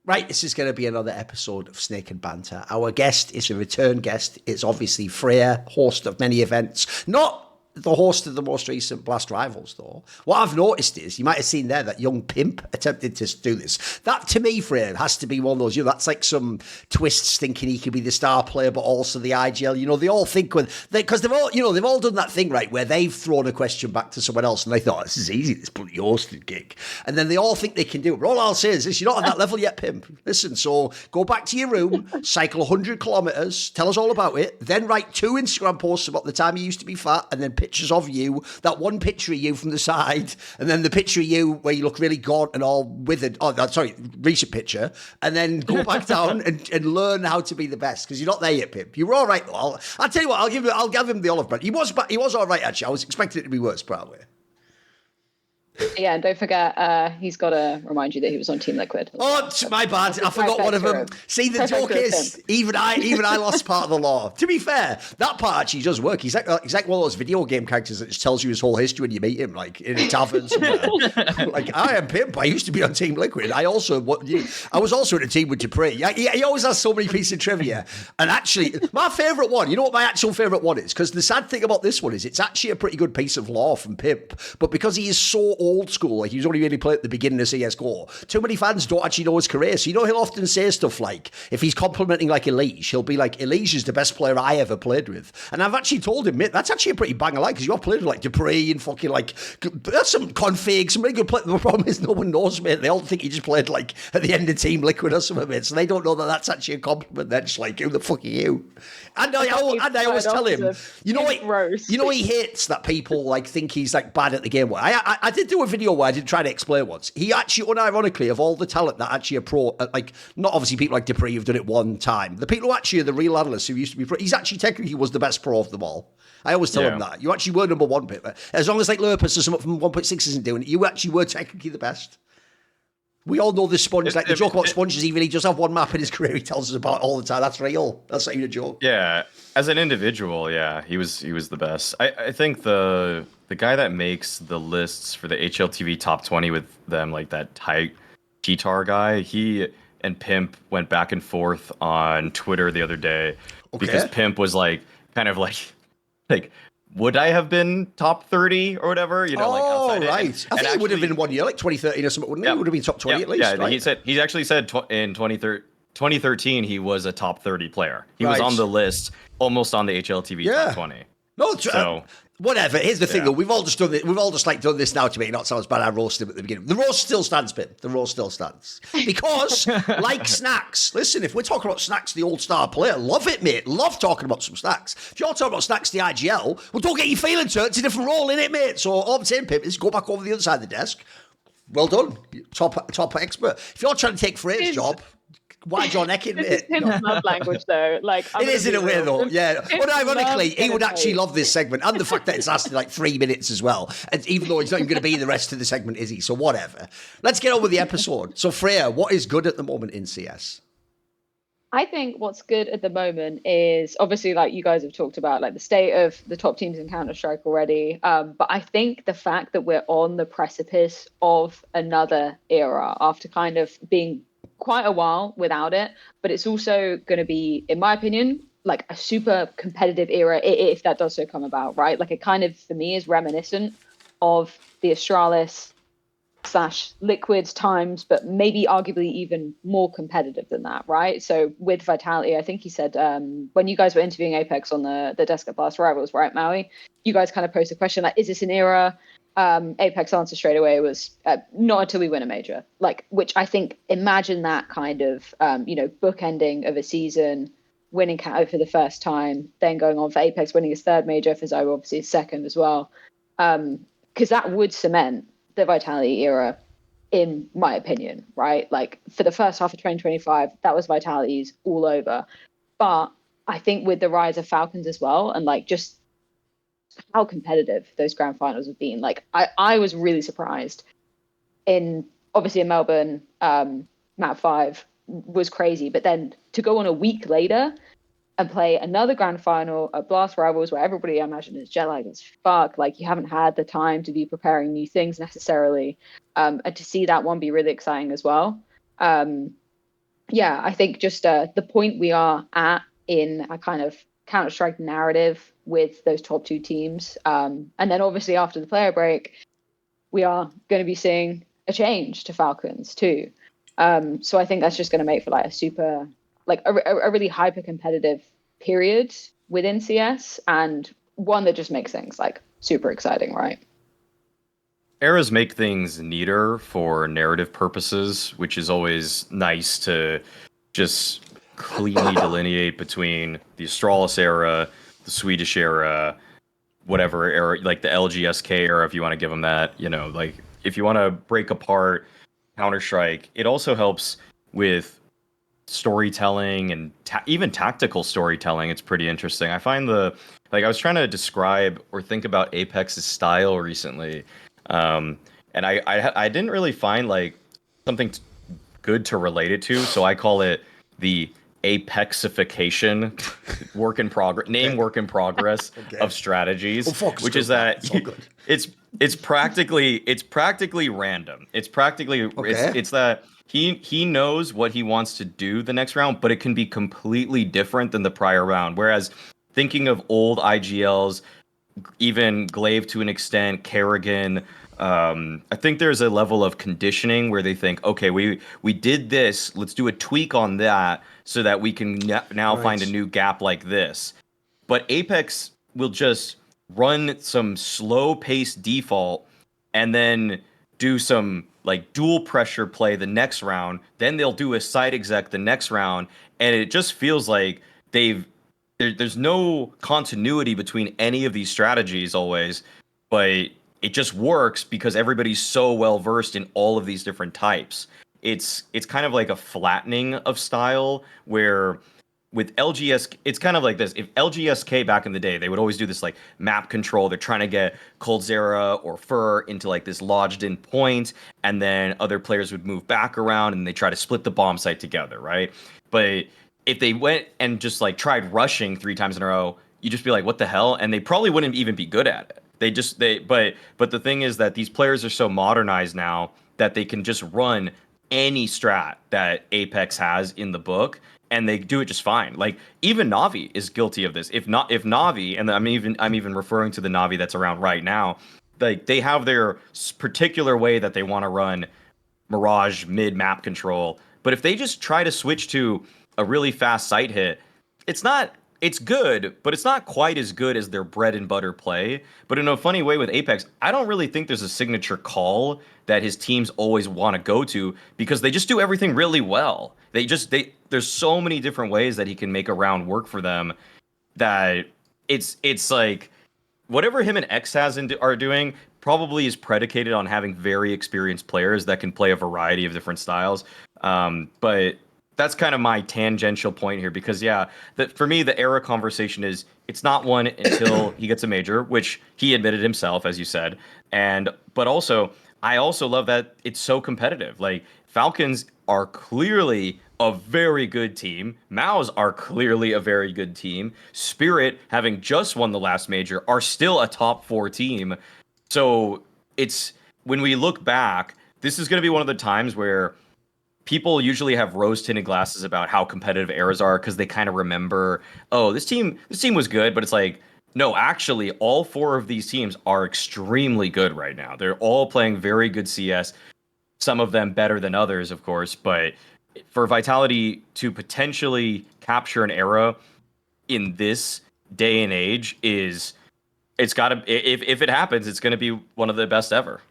Right, this is going to be another episode of Snake and Banter. Our guest is a return guest. It's obviously Freya, host of many events. Not the host of the most recent Blast Rivals, though. What I've noticed is, you might have seen there, that young pimp attempted to do this. That, to me, Freya, has to be one of those, that's like some twists thinking he could be the star player, but also the IGL. They all think because they've all done that thing, right, where they've thrown a question back to someone else and they thought, this is easy, this bloody hosting gig. And then they all think they can do it. But all I'll say is this, you're not at that level yet, pimp. Listen, so go back to your room, cycle 100 kilometres, tell us all about it, then write 2 Instagram posts about the time you used to be fat, and then pictures of you, that one picture of you from the side, and then the picture of you where you look really gaunt and all withered. Oh, sorry, recent picture. And then go back down and learn how to be the best, because you're not there yet, Pip. You were all right, though. I'll tell you what, I'll give him the olive branch. He was all right, actually. I was expecting it to be worse, probably. Yeah, and don't forget, he's got to remind you that he was on Team Liquid. Oh, my bad. I forgot one of them. See, the joke is, even I lost part of the law. To be fair, that part actually does work. He's like one of those video game characters that just tells you his whole history when you meet him, like in a tavern somewhere. Like, I am Pimp. I used to be on Team Liquid. I was also in a team with Dupree. He always has so many pieces of trivia. And actually, my favourite one, you know what my actual favourite one is? Because the sad thing about this one is it's actually a pretty good piece of lore from Pimp. But because he is so old school, like he was only really playing at the beginning of CSGO, too many fans don't actually know his career. So he'll often say stuff like, if he's complimenting like Elise, he'll be like, Elise is the best player I ever played with. And I've actually told him, mate, that's actually a pretty banger line, because you have played with like Dupree and fucking like, that's some config, some really good play. The problem is no one knows, mate. They all think he just played like at the end of Team Liquid or something, mate. So they don't know that that's actually a compliment. They're just like, who the fuck are you? And I always tell him, he hates that people like think he's like bad at the game. I did do a video where I did try to explain once. He actually, unironically, of all the talent that actually are pro, like not obviously people like Dupree who've done it one time, the people who actually are the real analysts who used to be pro, he's actually technically was the best pro of them all. I always tell him that. You actually were number one, Pip. As long as like Lurpus or something from 1.6 isn't doing it, you actually were technically the best. We all know the Sponge, like the joke about Sponges, even he just have one map in his career he tells us about all the time. That's real. That's not even a joke. Yeah. As an individual, yeah, he was the best. I think the guy that makes the lists for the HLTV top 20 with them, like that tight guitar guy, he and Pimp went back and forth on Twitter the other day because Pimp was like, kind of like, would I have been top 30 or whatever? Like outside right. I think he would have been 1 year, like 2013 or something, wouldn't he? He would have been top 20 at least. Yeah, right? He actually said in 2013 he was a top 30 player. He was on the list, almost on the HLTV top 20. No, whatever. Here's the thing, though. We've all just done it. We've all just done this now to make it not sound as bad. I roasted him at the beginning. The roast still stands, Pim. The roast still stands. Because, like Snacks, listen, if we're talking about Snacks, the all-star player, love it, mate. Love talking about some Snacks. If you're talking about Snacks, the IGL, well, don't get your feelings hurt. It's a different role, innit, mate? So all I'm saying, Pim, is go back over the other side of the desk. Well done. Top expert. If you're trying to take Freya's job, why John Ekin, mate? It's his love language, though. Like, it is in a way, though. Yeah. But ironically, he would actually love this segment, and the fact that it's lasted like 3 minutes as well. And even though he's not even going to be in the rest of the segment, is he? So whatever. Let's get on with the episode. So Freya, what is good at the moment in CS? I think what's good at the moment is obviously, like you guys have talked about, like the state of the top teams in Counter-Strike already. But I think the fact that we're on the precipice of another era after kind of being quite a while without it, but it's also going to be, in my opinion, like a super competitive era if that does so come about, right? Like it kind of, for me, is reminiscent of the Astralis / Liquids times, but maybe arguably even more competitive than that, right? So with Vitality, I think he said when you guys were interviewing Apex on the desk at Blast Rivals, right, Maui? You guys kind of posed a question like, is this an era? Apex answer straight away was not until we win a major, like, which I think, imagine that kind of bookending of a season, winning KATO for the first time, then going on for Apex winning his third major, for Zyro obviously his second as well, because that would cement the Vitality era, in my opinion, right? Like for the first half of 2025, that was Vitality's all over. But I think with the rise of Falcons as well, and like just how competitive those grand finals have been. Like I was really surprised obviously in Melbourne, map 5 was crazy, but then to go on a week later and play another grand final at Blast Rivals where everybody, I imagine, is jet lagged as fuck, like you haven't had the time to be preparing new things necessarily, and to see that one be really exciting as well. yeah, I think just the point we are at in a kind of Counter-Strike narrative with those top two teams, and then obviously after the player break, we are going to be seeing a change to Falcons too. So I think that's just going to make for like a super, like a really hyper competitive period within CS, and one that just makes things like super exciting, right? Eras make things neater for narrative purposes, which is always nice to just cleanly delineate between the Astralis era, the Swedish era, whatever era, like the LGSK era, if you want to give them that. You know, like if you want to break apart Counter-Strike, it also helps with storytelling and even tactical storytelling. It's pretty interesting. I find I was trying to describe or think about Apex's style recently. And I didn't really find like something good to relate it to, so I call it the apexification work in progress of strategies, which is that it's practically random. It's that he knows what he wants to do the next round, but it can be completely different than the prior round. Whereas thinking of old IGLs, even Glaive to an extent, Kerrigan, I think there's a level of conditioning where they think, okay, we did this, let's do a tweak on that so that we can now find a new gap like this. But Apex will just run some slow-paced default and then do some like dual pressure play the next round. Then they'll do a side exec the next round, and it just feels like there's no continuity between any of these strategies always, but it just works because everybody's so well versed in all of these different types. It's kind of like a flattening of style where with LGS, it's kind of like this. If LGSK back in the day, they would always do this like map control. They're trying to get Coldzera or Fur into like this lodged in point, and then other players would move back around and they try to split the bomb site together, right? But if they went and just like tried rushing 3 times in a row, you'd just be like, what the hell? And they probably wouldn't even be good at it. But the thing is that these players are so modernized now that they can just run any strat that Apex has in the book, and they do it just fine. Like even Navi is guilty of this. If Navi, and I'm even referring to the Navi that's around right now, like they have their particular way that they want to run Mirage mid map control. But if they just try to switch to a really fast sight hit, it's good, but it's not quite as good as their bread and butter play. But in a funny way with Apex, I don't really think there's a signature call that his teams always want to go to because they just do everything really well. There's so many different ways that he can make a round work for them that it's like whatever him and X are doing probably is predicated on having very experienced players that can play a variety of different styles. But that's kind of my tangential point here because that for me the era conversation is it's not one until he gets a major, which he admitted himself, as you said, but also I also love that it's so competitive. Like Falcons are clearly a very good team. Maus are clearly a very good team. Spirit, having just won the last major, are still a top 4 team. So it's when we look back, this is going to be one of the times where people usually have rose-tinted glasses about how competitive eras are because they kind of remember, oh, this team was good, but it's like, no, actually, all 4 of these teams are extremely good right now. They're all playing very good CS, some of them better than others, of course, but for Vitality to potentially capture an era in this day and age if it happens, it's going to be one of the best ever.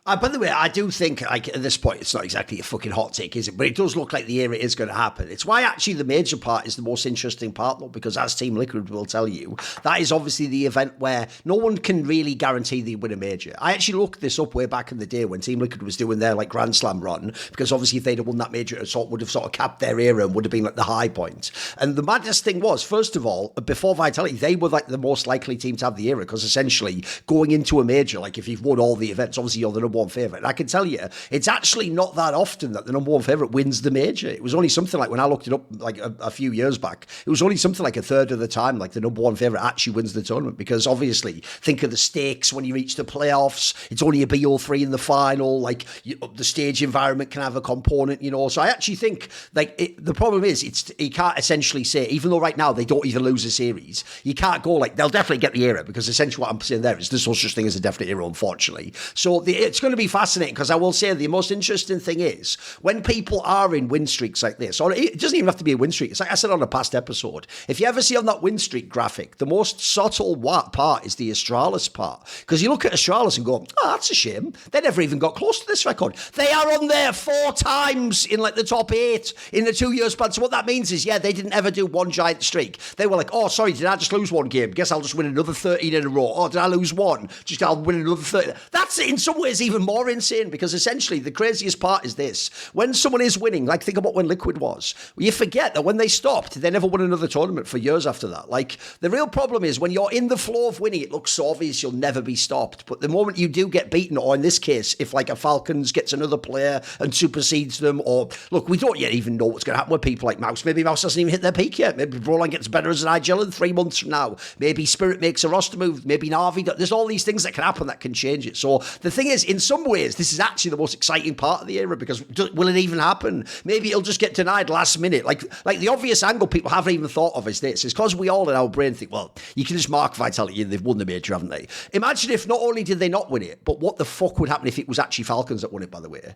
By the way, I do think, like, at this point, it's not exactly a fucking hot take, is it? But it does look like the era is going to happen. It's why, actually, the major part is the most interesting part, though, because as Team Liquid will tell you, that is obviously the event where no one can really guarantee they win a major. I actually looked this up way back in the day when Team Liquid was doing their, like, Grand Slam run, because obviously if they'd have won that major, it would have sort of capped their era and would have been, like, the high point. And the maddest thing was, first of all, before Vitality, they were, like, the most likely team to have the era, because essentially, going into a major, like, if you've won all the events, obviously you're the number one favourite. And I can tell you, it's actually not that often that the number one favourite wins the major. It was only something like, when I looked it up like a few years back, it was only something like a third of the time, like the number one favourite actually wins the tournament, because obviously think of the stakes when you reach the playoffs. It's only a BO3 in the final. Like the stage environment can have a component, So I actually think the problem is you can't essentially say, even though right now they don't even lose a series, you can't go like they'll definitely get the era, because essentially what I'm saying there is there's no such thing as a definite era, unfortunately. So it's going to be fascinating, because I will say the most interesting thing is when people are in win streaks like this, or it doesn't even have to be a win streak. It's like I said on a past episode, if you ever see on that win streak graphic, the most subtle part is the Astralis part, because you look at Astralis and go, oh, that's a shame. They never even got close to this record. They are on there 4 times in like the top 8 in the 2 years span. So what that means is, they didn't ever do one giant streak. They were like, oh, sorry, did I just lose one game? Guess I'll just win another 13 in a row. Oh, did I lose one? Just I'll win another 30. That's in some ways even more insane, because essentially the craziest part is this. When someone is winning, like think about when Liquid was, you forget that when they stopped, they never won another tournament for years after that. Like the real problem is when you're in the flow of winning, it looks so obvious you'll never be stopped. But the moment you do get beaten, or in this case, if like a Falcons gets another player and supersedes them, or look, we don't yet even know what's going to happen with people like Maus. Maybe Maus hasn't even hit their peak yet. Maybe Roland gets better as an IGL in 3 months from now. Maybe Spirit makes a roster move. Maybe Na'Vi. There's all these things that can happen that can change it. So the thing is, in some ways, this is actually the most exciting part of the era, because will it even happen? Maybe it'll just get denied last minute. Like the obvious angle people haven't even thought of is this. It's because we all in our brain think, well, you can just mark Vitality and they've won the major, haven't they? Imagine if not only did they not win it, but what the fuck would happen if it was actually Falcons that won it, by the way?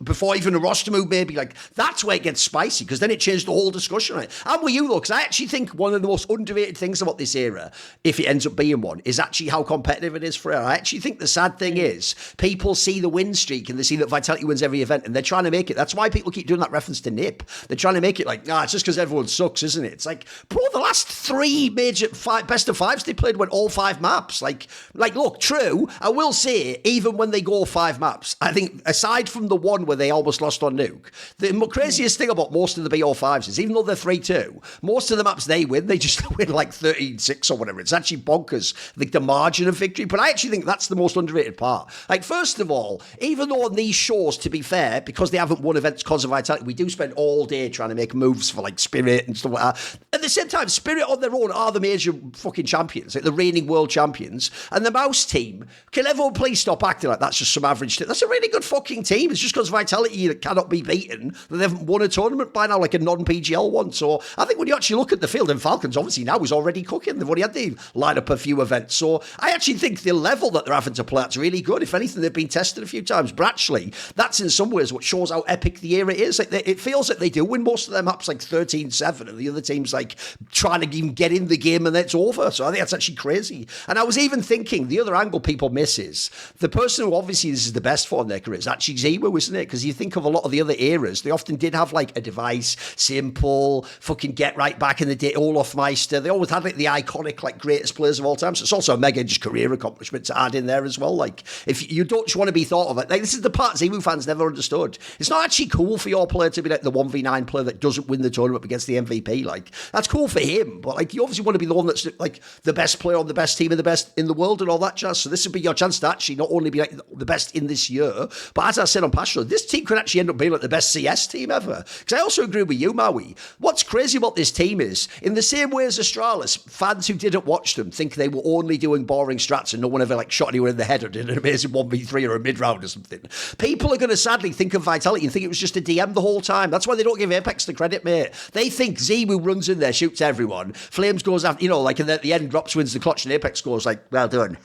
Before even a roster move, maybe. Like, that's where it gets spicy, because then it changed the whole discussion. Right? I'm with you, though, because I actually think one of the most underrated things about this era, if it ends up being one, is actually how competitive it is for it. I actually think the sad thing is people see the win streak and they see that Vitality wins every event, and they're trying to make it. That's why people keep doing that reference to NIP. They're trying to make it like, it's just because everyone sucks, isn't it? It's like, bro, the last 3 major best of 5s they played went all 5 maps. Like, look, true, I will say, even when they go 5 maps, I think, aside from the one where they almost lost on Nuke, the craziest thing about most of the BO5s is, even though they're 3-2, most of the maps they win, they just win like 13-6 or whatever. It's actually bonkers, like the margin of victory. But I actually think that's the most underrated part. Like, first of all, even though on these shows, to be fair, because they haven't won events because of Vitality, we do spend all day trying to make moves for like Spirit and stuff like that. At the same time, Spirit on their own are the major fucking champions, like the reigning world champions. And the Maus team, can everyone please stop acting like that's just some average team? That's a really good fucking team. It's just because Vitality that cannot be beaten that they haven't won a tournament by now, like a non-PGL one. So I think when you actually look at the field, and Falcons obviously now is already cooking. They've already had the line up a few events. So I actually think the level that they're having to play at's really good. If anything, they've been tested a few times. But actually, that's in some ways what shows how epic the era is. Like it feels like they do win most of their maps like 13-7, and the other team's like trying to even get in the game and then it's over. So I think that's actually crazy. And I was even thinking the other angle people miss is the person who obviously this is the best for in their career is actually Zimu, isn't it? Because you think of a lot of the other eras, they often did have like a device, Simple, fucking Get Right back in the day, Olaf Meister. They always had like the iconic, like greatest players of all time. So it's also a mega just career accomplishment to add in there as well. Like if you don't just want to be thought of it, like this is the part Zimu fans never understood. It's not actually cool for your player to be like the 1v9 player that doesn't win the tournament against the MVP. Like that's cool for him, but like you obviously want to be the one that's like the best player on the best team and the best in the world and all that jazz. So this would be your chance to actually not only be like the best in this year, but as I said on past show, this team could actually end up being like the best CS team ever. Because I also agree with you, Maui. What's crazy about this team is, in the same way as Astralis, fans who didn't watch them think they were only doing boring strats and no one ever like shot anyone in the head or did an amazing 1v3 or a mid-round or something. People are going to sadly think of Vitality and think it was just a DM the whole time. That's why they don't give Apex the credit, mate. They think Zimu runs in there, shoots everyone. Flames goes after, like, and at the end, Drops wins the clutch and Apex goes like, well done.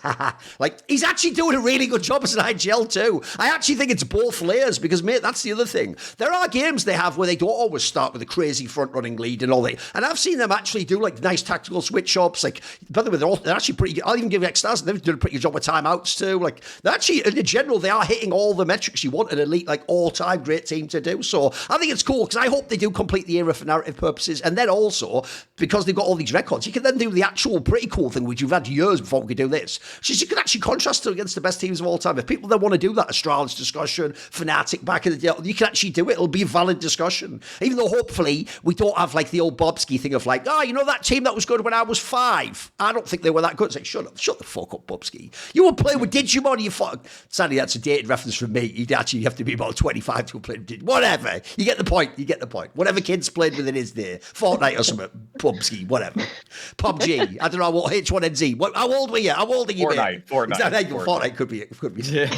Like, he's actually doing a really good job as an IGL too. I actually think it's both layers because, mate, that's the other thing. There are games they have where they don't always start with a crazy front-running lead and all that. And I've seen them actually do, like, nice tactical switch-ups. Like, by the way, they're actually pretty good. I'll even give X-Stars, they've done a pretty good job with timeouts too. Like, they're actually, in general, they are hitting all the metrics you want an elite, like, all-time great team to do. So I think it's cool because I hope they do complete the era for narrative purposes. And then also, So because they've got all these records, you can then do the actual pretty cool thing, which you've had years before we could do this. So you can actually contrast it against the best teams of all time. If people then want to do that Astralis discussion, Fnatic back in the day, you can actually do it. It'll be a valid discussion. Even though hopefully we don't have like the old Bobsky thing of like, you know that team that was good when I was 5? I don't think they were that good. It's like, shut the fuck up, Bobsky. You were playing with Digimon, you fuck. Sadly, that's a dated reference from me. You'd actually have to be about 25 to play Digimon. Whatever. You get the point. Whatever kids played with in his day. Fortnite or something. Bobsky, whatever. PUBG. I don't know what H1NZ. How old were you? How old are you? Fortnite. Fortnite could be. Yeah.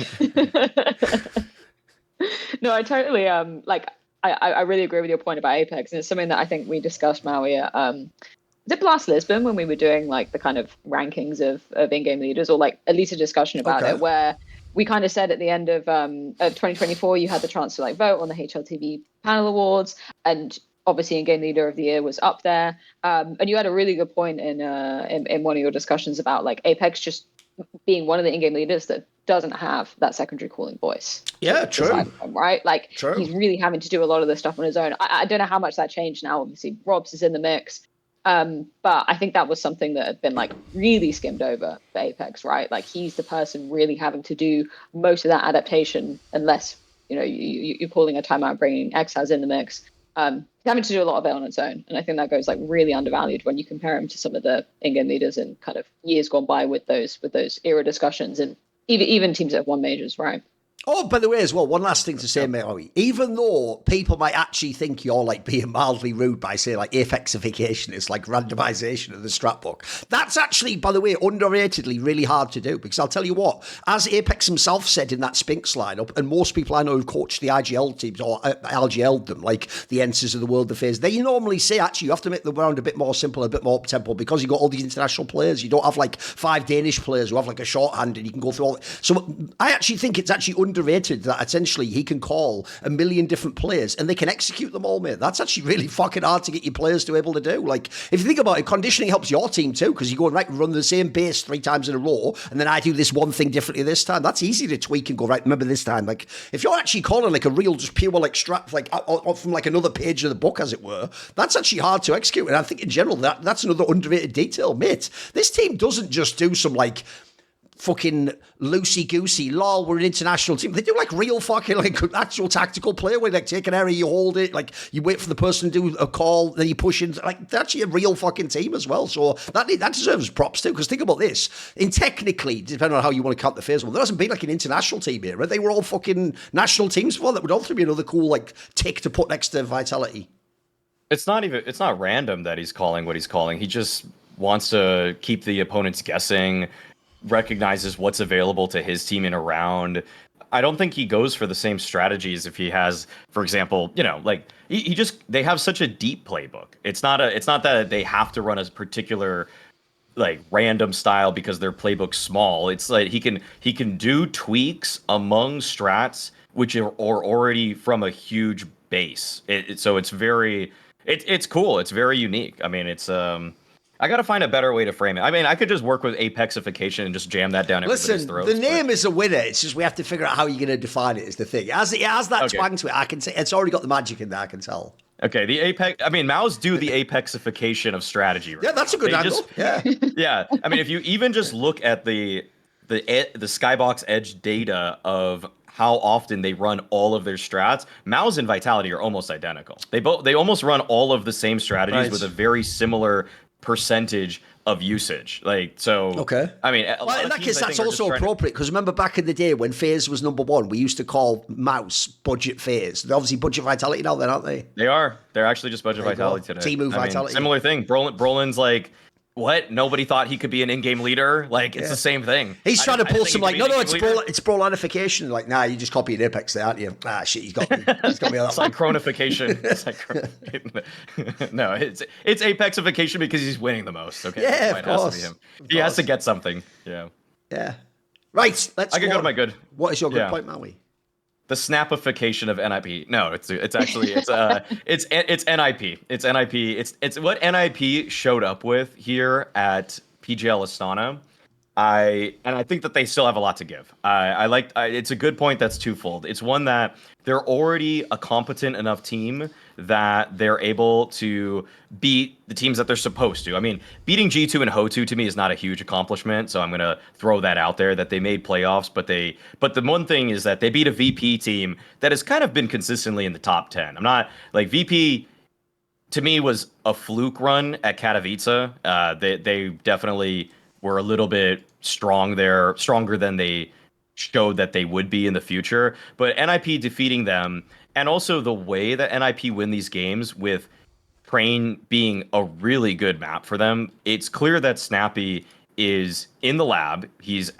No, I totally I really agree with your point about Apex, and it's something that I think we discussed, Maui, was it Blast Lisbon, when we were doing like the kind of rankings of in-game leaders, or like at least a discussion about it, where we kind of said at the end of 2024 you had the chance to like vote on the HLTV panel awards, and obviously in-game leader of the year was up there, and you had a really good point in one of your discussions about like Apex just being one of the in-game leaders that doesn't have that secondary calling voice. Yeah, true. Right? Like, true. He's really having to do a lot of this stuff on his own. I don't know how much that changed now. Obviously, Robs is in the mix. But I think that was something that had been like really skimmed over for Apex, right? Like, he's the person really having to do most of that adaptation, unless, you know, you're calling a timeout, bringing Xhaz in the mix. Having to do a lot of it on its own, and I think that goes like really undervalued when you compare him to some of the in-game leaders in kind of years gone by with those era discussions, and even teams that have won majors, right? Oh, by the way, as well, one last thing to say, mate. Even though people might actually think you're like being mildly rude by saying like Apexification is like randomization of the strat book, that's actually, by the way, underratedly really hard to do, because I'll tell you what, as Apex himself said in that Spinks lineup, and most people I know who've coached the IGL teams or LGL'd them, like the Ences of the world, the FaZe, they normally say actually you have to make the round a bit more simple, a bit more up-tempo, because you've got all these international players. You don't have like 5 Danish players who have like a shorthand and you can go through all. So I actually think it's actually underrated that essentially he can call a million different players and they can execute them all, mate. That's actually really fucking hard to get your players to be able to do. Like, if you think about it, conditioning helps your team too, because you go, right, run the same base 3 times in a row, and then I do this one thing differently this time. That's easy to tweak and go, right, remember this time. Like, if you're actually calling like a real, just pure, like, strat, like, from like another page of the book, as it were, that's actually hard to execute. And I think in general, that's another underrated detail, mate. This team doesn't just do some, like, fucking loosey-goosey, lol, we're an international team. They do like real fucking like actual tactical play where like take an area, you hold it, like you wait for the person to do a call, then you push in. Like, they're actually a real fucking team as well. So that deserves props too, because think about this. Technically, depending on how you want to count the phase one, there hasn't been like an international team here, right? They were all fucking national teams before. That would also be another cool like tick to put next to Vitality. It's not random that he's calling what he's calling. He just wants to keep the opponents guessing, recognizes what's available to his team in a round. I don't think he goes for the same strategies if he has, for example, you know, like they have such a deep playbook. It's not that they have to run a particular like random style because their playbook's small. It's like he can do tweaks among strats which are already from a huge base. So it's very it's cool. It's very unique. I mean, it's I gotta find a better way to frame it. I mean, I could just work with Apexification and just jam that down everybody's throats. The name is a winner. It's just we have to figure out how you're going to define it is the thing. It has that twang to it. I can say it's already got the magic in there, I can tell. Okay, the Apex. I mean, Maus do the Apexification of strategy. Right? Yeah, that's a good angle. Yeah. I mean, if you even just look at the Skybox Edge data of how often they run all of their strats, Maus and Vitality are almost identical. They almost run all of the same strategies with a very similar percentage of usage. Like, so okay, I mean, well, in that case that's also appropriate, because remember back in the day when FaZe was number 1, we used to call Mouse budget FaZe. They're obviously budget Vitality now then, aren't they? They're actually just budget Vitality today. Team Vitality. Similar thing. Brolin's like, what? Nobody thought he could be an in-game leader? Like, it's the same thing. He's trying to pull some like, no, it's Brolanification. Like, nah, you just copied Apex there, aren't you? Ah, shit, he's got me. He's got me on that one. Synchronification. No, it's Apexification because he's winning the most. Okay, yeah, of course. Has to be him. He has to get something. Yeah. Right. I can go to my good. What is your good point, Maui? The snapification of NIP. No, it's actually it's NIP. It's NIP. It's what NIP showed up with here at PGL Astana. I think that they still have a lot to give. It's a good point that's twofold. It's one that they're already a competent enough team that they're able to beat the teams that they're supposed to. I mean, beating G2 and HooXi to me is not a huge accomplishment, so I'm gonna throw that out there that they made playoffs, but the one thing is that they beat a VP team that has kind of been consistently in the top 10. I'm not like VP to me was a fluke run at Katowice. They definitely were a little bit strong there, stronger than they showed that they would be in the future. But NIP defeating them, and also the way that NIP win these games with Train being a really good map for them, it's clear that Snappy is in the lab. He's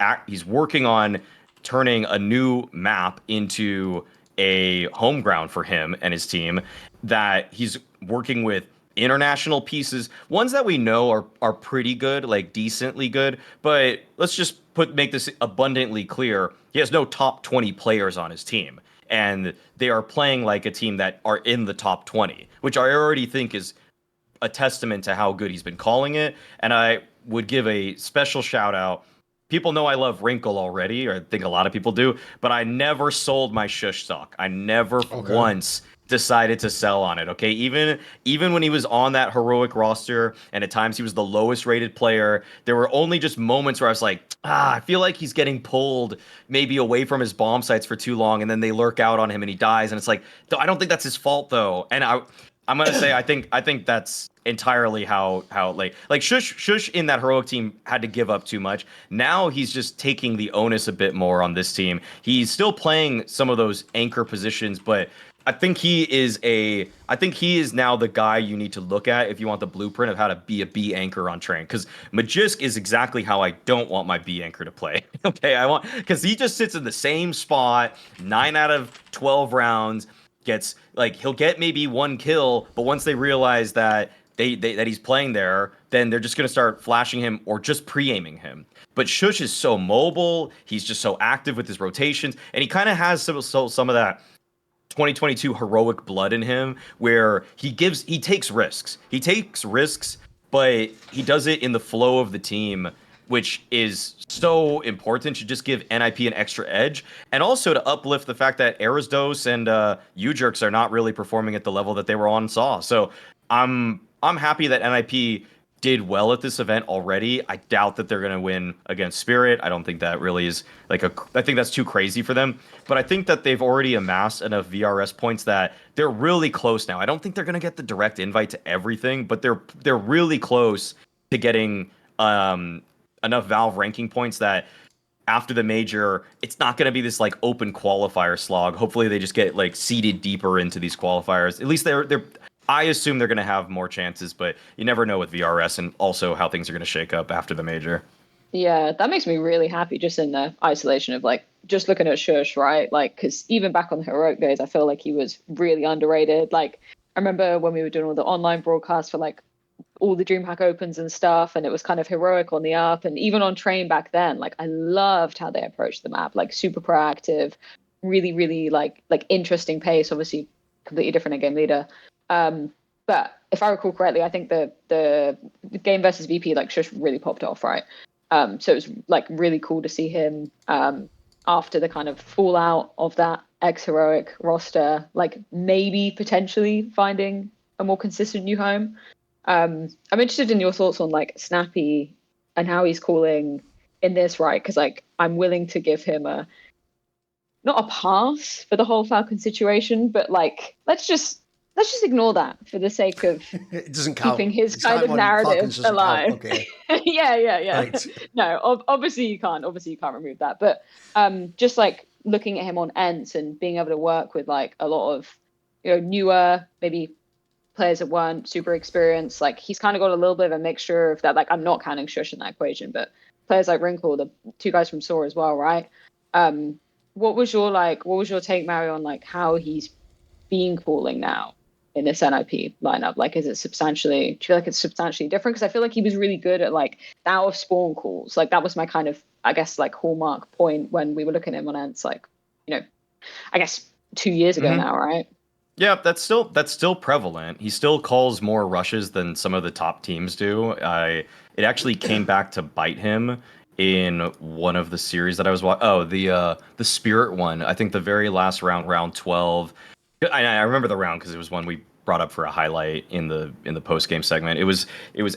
working on turning a new map into a home ground for him and his team, that he's working with international pieces, ones that we know are pretty good, like decently good, but let's just make this abundantly clear. He has no top 20 players on his team, and they are playing like a team that are in the top 20, which I already think is a testament to how good he's been calling it. And I would give a special shout out. People know I love Wrinkle already, or I think a lot of people do, but I never sold my shush stock. I never once decided to sell on it. Okay, even when he was on that heroic roster, and at times he was the lowest rated player, there were only just moments where I was like, I feel like he's getting pulled maybe away from his bomb sites for too long, and then they lurk out on him and he dies, and it's like, I don't think that's his fault though. And I'm gonna say I think that's entirely how like Shush in that heroic team had to give up too much. Now he's just taking the onus a bit more on this team. He's still playing some of those anchor positions, but I think he is now the guy you need to look at if you want the blueprint of how to be a B anchor on Train. Because Magisk is exactly how I don't want my B anchor to play. Okay, because he just sits in the same spot 9 out of 12 rounds. He'll get maybe 1 kill, but once they realize that that he's playing there, then they're just gonna start flashing him or just pre-aiming him. But Shush is so mobile, he's just so active with his rotations, and he kind of has some of that 2022 heroic blood in him, where he takes risks. He takes risks, but he does it in the flow of the team, which is so important to just give NIP an extra edge, and also to uplift the fact that Erasdos and Ujerks are not really performing at the level that they were on Saw. So I'm happy that NIP did well at this event already. I doubt that they're going to win against Spirit. I don't think that really is I think that's too crazy for them. But I think that they've already amassed enough VRS points that they're really close now. I don't think they're going to get the direct invite to everything, but they're really close to getting enough Valve ranking points that after the major, it's not going to be this like open qualifier slog. Hopefully they just get like seeded deeper into these qualifiers. At least they're I assume they're going to have more chances, but you never know with VRS, and also how things are going to shake up after the major. Yeah, that makes me really happy just in the isolation of like just looking at Shush, right? Like, because even back on the heroic days, I feel like he was really underrated. Like, I remember when we were doing all the online broadcasts for like all the DreamHack Opens and stuff, and it was kind of heroic on the up, and even on Train back then, like I loved how they approached the map, like super proactive, really, really like interesting pace. Obviously, completely different at Game Leader. But if I recall correctly, I think the game versus VP like Shush really popped off, right? So it was like really cool to see him after the kind of fallout of that ex-heroic roster, like maybe potentially finding a more consistent new home. I'm interested in your thoughts on like Snappy and how he's calling in this, right? Because like I'm willing to give him not a pass for the whole Falcon situation, but like let's just ignore that for the sake of it doesn't count. Keeping his kind of narrative alive. Okay. yeah. Right. No, obviously you can't remove that. But just like looking at him on Ents and being able to work with like a lot of newer maybe players that weren't super experienced, like he's kind of got a little bit of a mixture of that. Like I'm not counting Shush in that equation, but players like Wrinkle, the 2 guys from Saw as well, right? What was your take, Mario, on like how he's being calling now in this NIP lineup? Like, do you feel like it's substantially different? Because I feel like he was really good at like out of spawn calls. Like that was my kind of, I guess, like hallmark point when we were looking at him on Ents, like, I guess 2 years ago now, right? Yeah, that's still prevalent. He still calls more rushes than some of the top teams do. It actually came back to bite him in one of the series that I was watching. Oh, the Spirit one. I think the very last round 12. I remember the round because it was one we brought up for a highlight in the post game segment. It was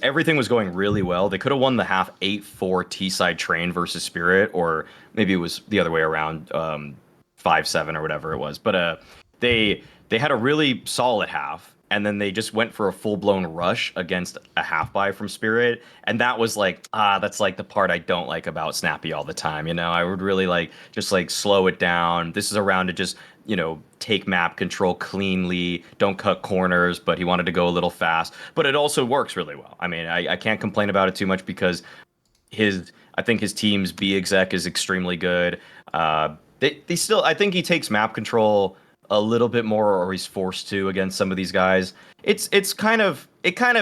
everything was going really well. They could have won the half 8-4 T-side train versus Spirit, or maybe it was the other way around, 5-7 or whatever it was. But they had a really solid half, and then they just went for a full-blown rush against a half buy from Spirit, and that was like, that's like the part I don't like about Snappy all the time. I would really like just like slow it down. This is a round to just take map control cleanly, don't cut corners, but he wanted to go a little fast. But it also works really well. I mean, I can't complain about it too much because I think his team's B exec is extremely good. They still, I think he takes map control a little bit more, or he's forced to against some of these guys. It kind of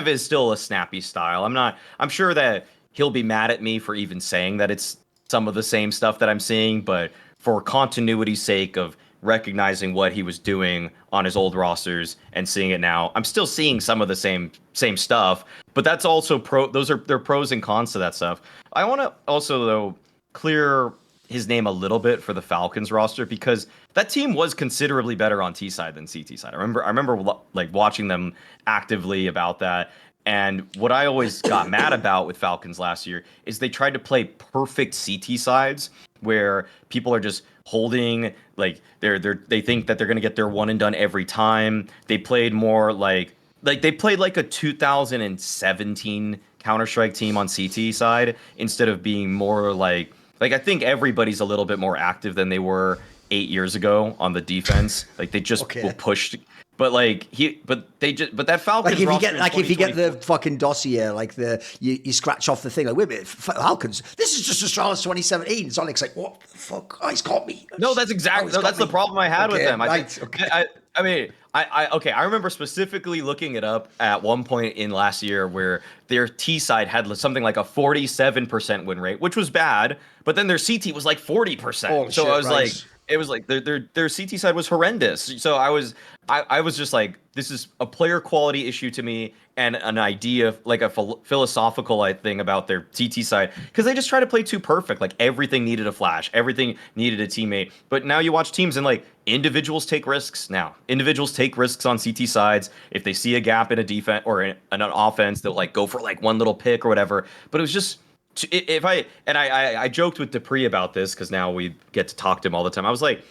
is still a Snappy style. I'm sure that he'll be mad at me for even saying that it's some of the same stuff that I'm seeing, but for continuity's sake of recognizing what he was doing on his old rosters and seeing it now, I'm still seeing some of the same stuff, but that's also they're pros and cons to that stuff. I want to also, though, clear his name a little bit for the Falcons roster, because that team was considerably better on T side than CT side. I remember like watching them actively about that. And what I always got mad about with Falcons last year is they tried to play perfect CT sides where people are just holding, like they think that they're going to get their one and done every time. They played more like they played like a 2017 Counter-Strike team on CT side instead of being more like I think everybody's a little bit more active than they were 8 years ago on the defense. Like they just will push. But that Falcons if you get the fucking dossier, like you scratch off the thing, like, wait a minute, Falcons, this is just Astralis 2017. Sonic's like, what the fuck? Oh, he's got me. No, that's exactly that's the problem I had with them. I remember specifically looking it up at one point in last year where their T side had something like a 47% win rate, which was bad, but then their CT was like 40%. Oh, so shit, I was right. like, it was like their CT side was horrendous. So I was just like, this is a player quality issue to me, and an idea, like a philosophical thing about their TT side, because they just try to play too perfect. Like everything needed a flash, everything needed a teammate. But now you watch teams and like individuals take risks now. Individuals take risks on CT sides. If they see a gap in a defense or in an offense, they'll like go for like one little pick or whatever. But it was just, I joked with Dupree about this because now we get to talk to him all the time. I was like,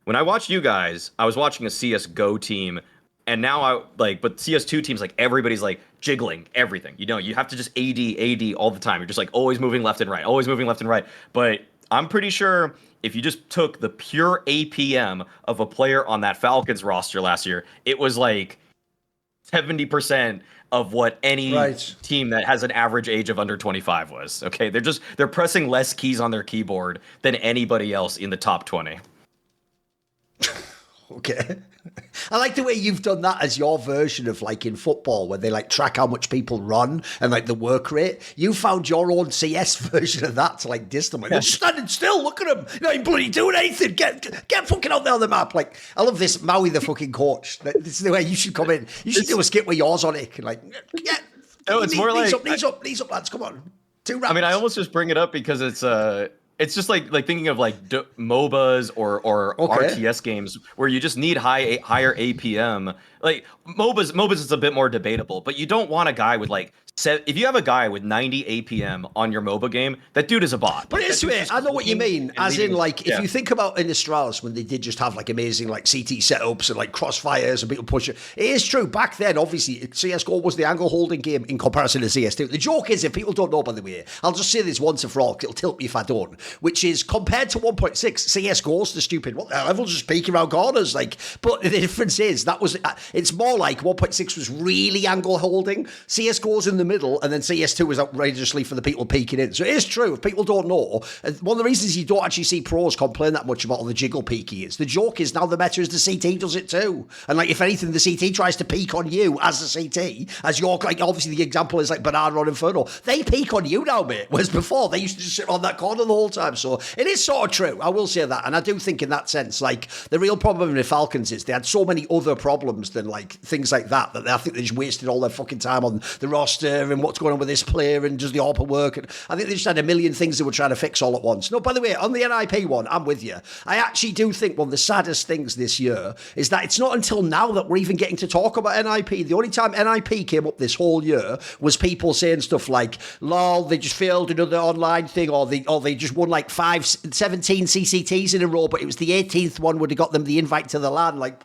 when I watched you guys, I was watching a CS:GO team, and now but CS2 teams, like everybody's like jiggling everything. You have to just AD all the time. You're just like always moving left and right, But I'm pretty sure if you just took the pure APM of a player on that Falcons roster last year, it was like 70% of what any team that has an average age of under 25 was. Okay, they're pressing less keys on their keyboard than anybody else in the top 20. Okay. I like the way you've done that as your version of like in football where they like track how much people run and like the work rate. You found your own CS version of that to like diss them. Like, they're standing still, look at them. You ain't bloody doing anything. Get fucking out there on the map. Like, I love this. Maui, the fucking coach. This is the way you should come in. You should do a skit with yours on it. Like, it's more like knees up, lads. Come on. 2 rounds. I mean, I almost just bring it up because it's just like thinking of like MOBAs or RTS games where you just need higher APM. Like MOBAs is a bit more debatable, but you don't want a guy with like if you have a guy with 90 APM on your MOBA game, that dude is a bot. But it's weird. I know what you mean. As in, like, if you think about in Astralis when they did just have like amazing like CT setups and like crossfires and people push it is true. Back then, obviously, CS:GO was the angle holding game in comparison to CS2. The joke is, if people don't know, by the way, I'll just say this once and for all, it'll tilt me if I don't, which is compared to 1.6, CS:GO's the stupid, what the hell, everyone's just peeking around corners. Like, but the difference is, it's more like 1.6 was really angle holding, CS:GO's in the middle, and then CS2 was outrageously for the people peeking in. So it is true, if people don't know, one of the reasons you don't actually see pros complain that much about all the jiggle peeky is, the joke is now the meta is the CT does it too. And like, if anything, the CT tries to peek on you as a CT, as your, like, obviously the example is like Banana on Inferno. They peek on you now, mate, whereas before they used to just sit on that corner the whole time. So it is sort of true, I will say that. And I do think in that sense, like, the real problem with the Falcons is they had so many other problems and like things like that I think they just wasted all their fucking time on the roster and what's going on with this player and does the ARPA work. And I think they just had a million things they were trying to fix all at once. No, by the way, on the NIP one, I'm with you. I actually do think one of the saddest things this year is that it's not until now that we're even getting to talk about NIP. The only time NIP came up this whole year was people saying stuff like, lol, they just failed another online thing, or they just won like 17 CCTs in a row, but it was the 18th one would have got them the invite to the LAN, like,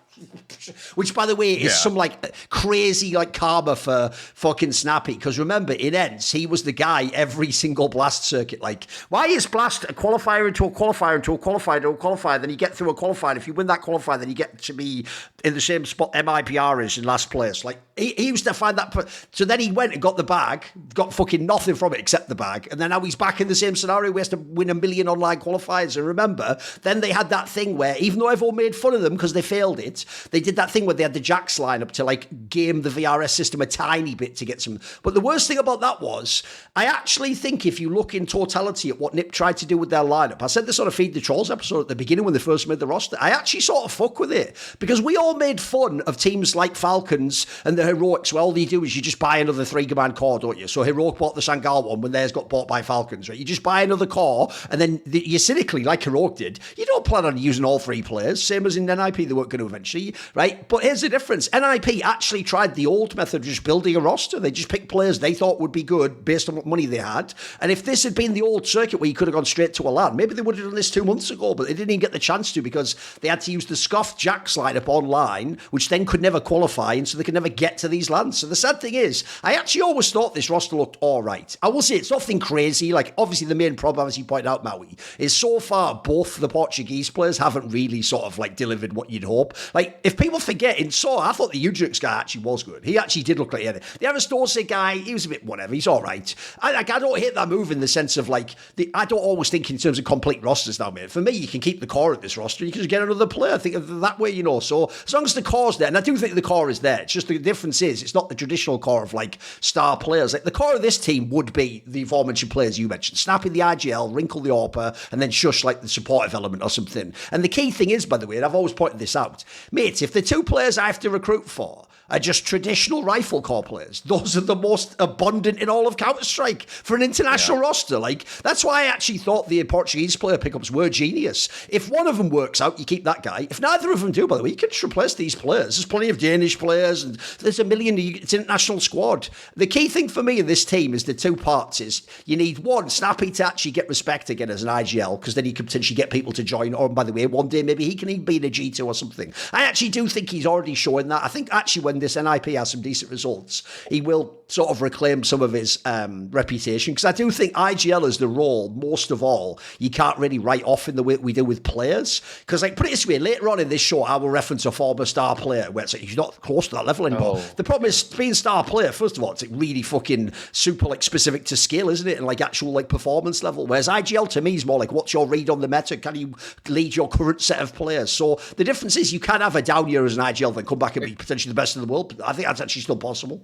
which, by the way, is some like crazy like karma for fucking Snappy. Because remember, in Ents, he was the guy every single Blast circuit. Like, why is Blast a qualifier into a qualifier into a qualifier into a qualifier? Then you get through a qualifier. If you win that qualifier, then you get to be in the same spot MIPR is in last place. Like, he used to find that. So then he went and got the bag, got fucking nothing from it except the bag. And then now he's back in the same scenario where he has to win 1 million online qualifiers. And remember, then they had that thing where even though everyone made fun of them because they failed it, they did that thing where they had the Jax lineup to like game the VRS system a tiny bit to get some. But the worst thing about that was, I actually think if you look in totality at what NIP tried to do with their lineup, I said this on a Feed the Trolls episode at the beginning when they first made the roster, I actually sort of fuck with it because we all made fun of teams like Falcons and the Heroics where all you do is you just buy another 3-command core, don't you? So Heroic bought the Sangal one when theirs got bought by Falcons, right? You just buy another core and then you cynically, like Heroic did, you don't plan on using all 3 players, same as in NIP they weren't going to eventually, right? But here's the difference. NIP actually tried the old method of just building a roster. They just picked players they thought would be good based on what money they had. And if this had been the old circuit where you could have gone straight to a LAN, maybe they would have done this 2 months ago, but they didn't even get the chance to because they had to use the scuffed Jax lineup online, which then could never qualify, and so they could never get to these LANs. So the sad thing is, I actually always thought this roster looked all right. I will say it's nothing crazy. Like, obviously the main problem, as you pointed out, Maui, is so far both the Portuguese players haven't really sort of like delivered what you'd hope. Like, if people forget, in So I thought the Udrix guy actually was good. He actually did look like he had it. The Aristose guy, he was a bit whatever. He's all right. I don't hate that move in the sense of like, I don't always think in terms of complete rosters now, mate. For me, you can keep the core of this roster. You can just get another player. I think of that way, you know. So as long as the core's there, and I do think the core is there. It's just the difference is it's not the traditional core of like star players. Like the core of this team would be the aforementioned players you mentioned. Snappy the IGL, Wrinkle the ARPA, and then Shush like the supportive element or something. And the key thing is, by the way, and I've always pointed this out, mate, if the 2 players I have to recruit for are just traditional rifle core players, those are the most abundant in all of Counter-Strike for an international roster. Like, that's why I actually thought the Portuguese player pickups were genius. If one of them works out, you keep that guy. If neither of them do, by the way, you can just replace these players. There's plenty of Danish players, and there's 1 million, it's an international squad. The key thing for me in this team is the 2 parts is you need one, Snappy to actually get respect again as an IGL, because then you can potentially get people to join, or by the way, one day maybe he can even be in a G2 or something. I actually do think he's already showing that. I think actually when this NIP has some decent results, he will sort of reclaim some of his reputation, because I do think IGL as the role, most of all, you can't really write off in the way we do with players, because like, put it this way, later on in this show I will reference a former star player where it's like he's not close to that level anymore. The problem is being star player, first of all, it's like really fucking super like specific to skill, isn't it, and like actual like performance level, whereas IGL to me is more like what's your read on the meta, can you lead your current set of players? So the difference is you can have a down year as an IGL then come back and be potentially the best in the world. I think that's actually still possible.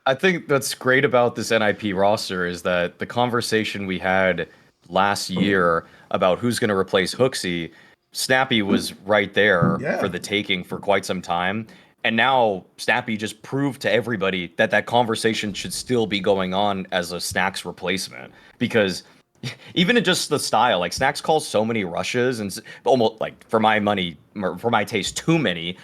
I think that's great about this NIP roster is that the conversation we had last year about who's going to replace HooXi, Snappy was right there for the taking for quite some time. And now Snappy just proved to everybody that that conversation should still be going on as a Snacks replacement, because even in just the style, like Snacks calls so many rushes and almost like, for my money, for my taste, too many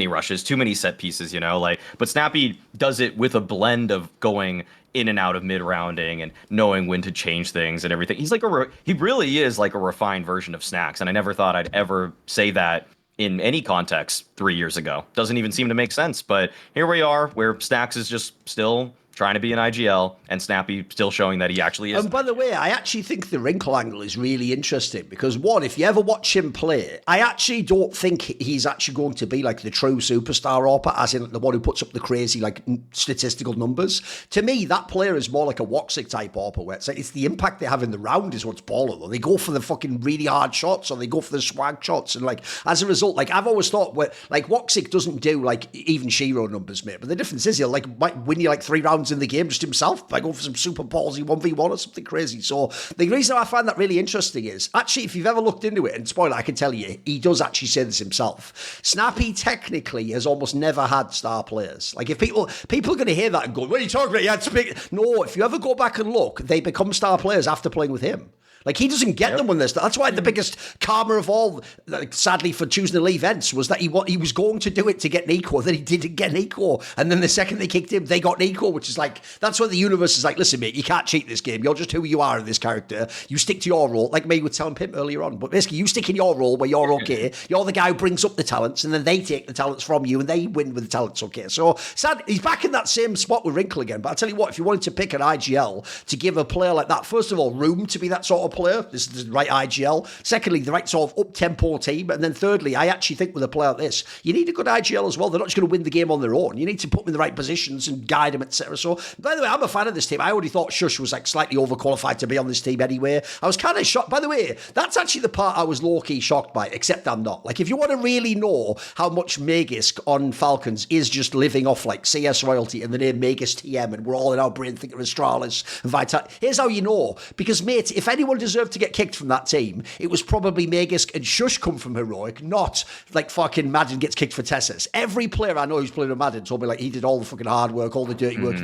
rushes, too many set pieces, you know, like, but Snappy does it with a blend of going in and out of mid rounding and knowing when to change things and everything. He's like he really is like a refined version of Snacks. And I never thought I'd ever say that in any context 3 years ago. Doesn't even seem to make sense, but here we are where Snacks is just still trying to be an IGL, and Snappy still showing that he actually is. And by the way, I actually think the Wrinkle angle is really interesting because, one, if you ever watch him play, I actually don't think he's actually going to be like the true superstar ARPA, as in the one who puts up the crazy like statistical numbers. To me, that player is more like a HooXi type ARPA, where it's like it's the impact they have in the round is what's baller, though. They go for the fucking really hard shots, or they go for the swag shots, and like as a result, like I've always thought, like HooXi doesn't do like even Shiro numbers, mate. But the difference is he'll like might win you like 3 rounds rounds in the game just himself by going for some super ballsy 1v1 or something crazy. So the reason I find that really interesting is, actually, if you've ever looked into it, and spoiler, I can tell you, he does actually say this himself. Snappy technically has almost never had star players. Like, if people are going to hear that and go, what are you talking about? You had to pick. No, if you ever go back and look, they become star players after playing with him. Like, he doesn't get them when they're... That's why the biggest karma of all, like, sadly, for choosing to leave Ents, was that he was going to do it to get Nico, then he didn't get Nico. And then the second they kicked him, they got Nico, which is like... That's what the universe is like, listen, mate, you can't cheat this game. You're just who you are in this character. You stick to your role, like me with telling Pimp earlier on. But basically, you stick in your role where you're okay. You're the guy who brings up the talents, and then they take the talents from you, and they win with the talents, okay? So, sad, he's back in that same spot with Wrinkle again. But I'll tell you what, if you wanted to pick an IGL to give a player like that, first of all, room to be that sort of player, this is the right IGL. Secondly, the right sort of up-tempo team. And then thirdly, I actually think with a player like this, you need a good IGL as well. They're not just going to win the game on their own. You need to put them in the right positions and guide them, etc. So, by the way, I'm a fan of this team. I already thought Shush was like slightly overqualified to be on this team anyway. I was kind of shocked. By the way, that's actually the part I was low-key shocked by, except I'm not. Like, if you want to really know how much Magisk on Falcons is just living off like CS royalty and the name Magisk TM, and we're all in our brain thinking of Astralis and Vital. Here's how you know. Because, mate, if anyone deserved to get kicked from that team, it was probably Magisk and Shush come from Heroic, not like fucking Madden gets kicked for Tessus. Every player I know who's playing with Madden told me like he did all the fucking hard work, all the dirty work.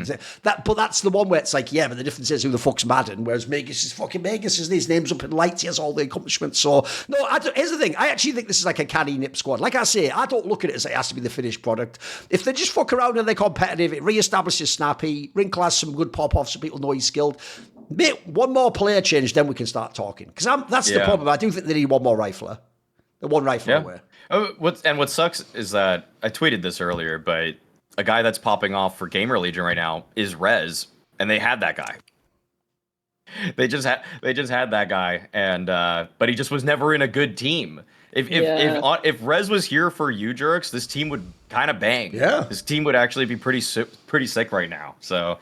But that's the one where it's like, yeah, but the difference is who the fuck's Madden, whereas Magisk is fucking Magisk, his name's up in lights, he has all the accomplishments. So, no, here's the thing, I actually think this is like a canny nip squad. Like I say, I don't look at it as it has to be the finished product. If they just fuck around and they're competitive, it re-establishes Snappy, Wrinkle has some good pop-offs so people know he's skilled. Mate, one more player change, then we can start talking. Because that's the problem. I do think they need one more rifler. One rifler away. Oh, what sucks is that I tweeted this earlier, but a guy that's popping off for GamerLegion right now is Rez, and they had that guy. They just had that guy, and but he just was never in a good team. If Rez was here for you, Jerks, this team would kind of bang. Yeah, this team would actually be pretty sick right now. So.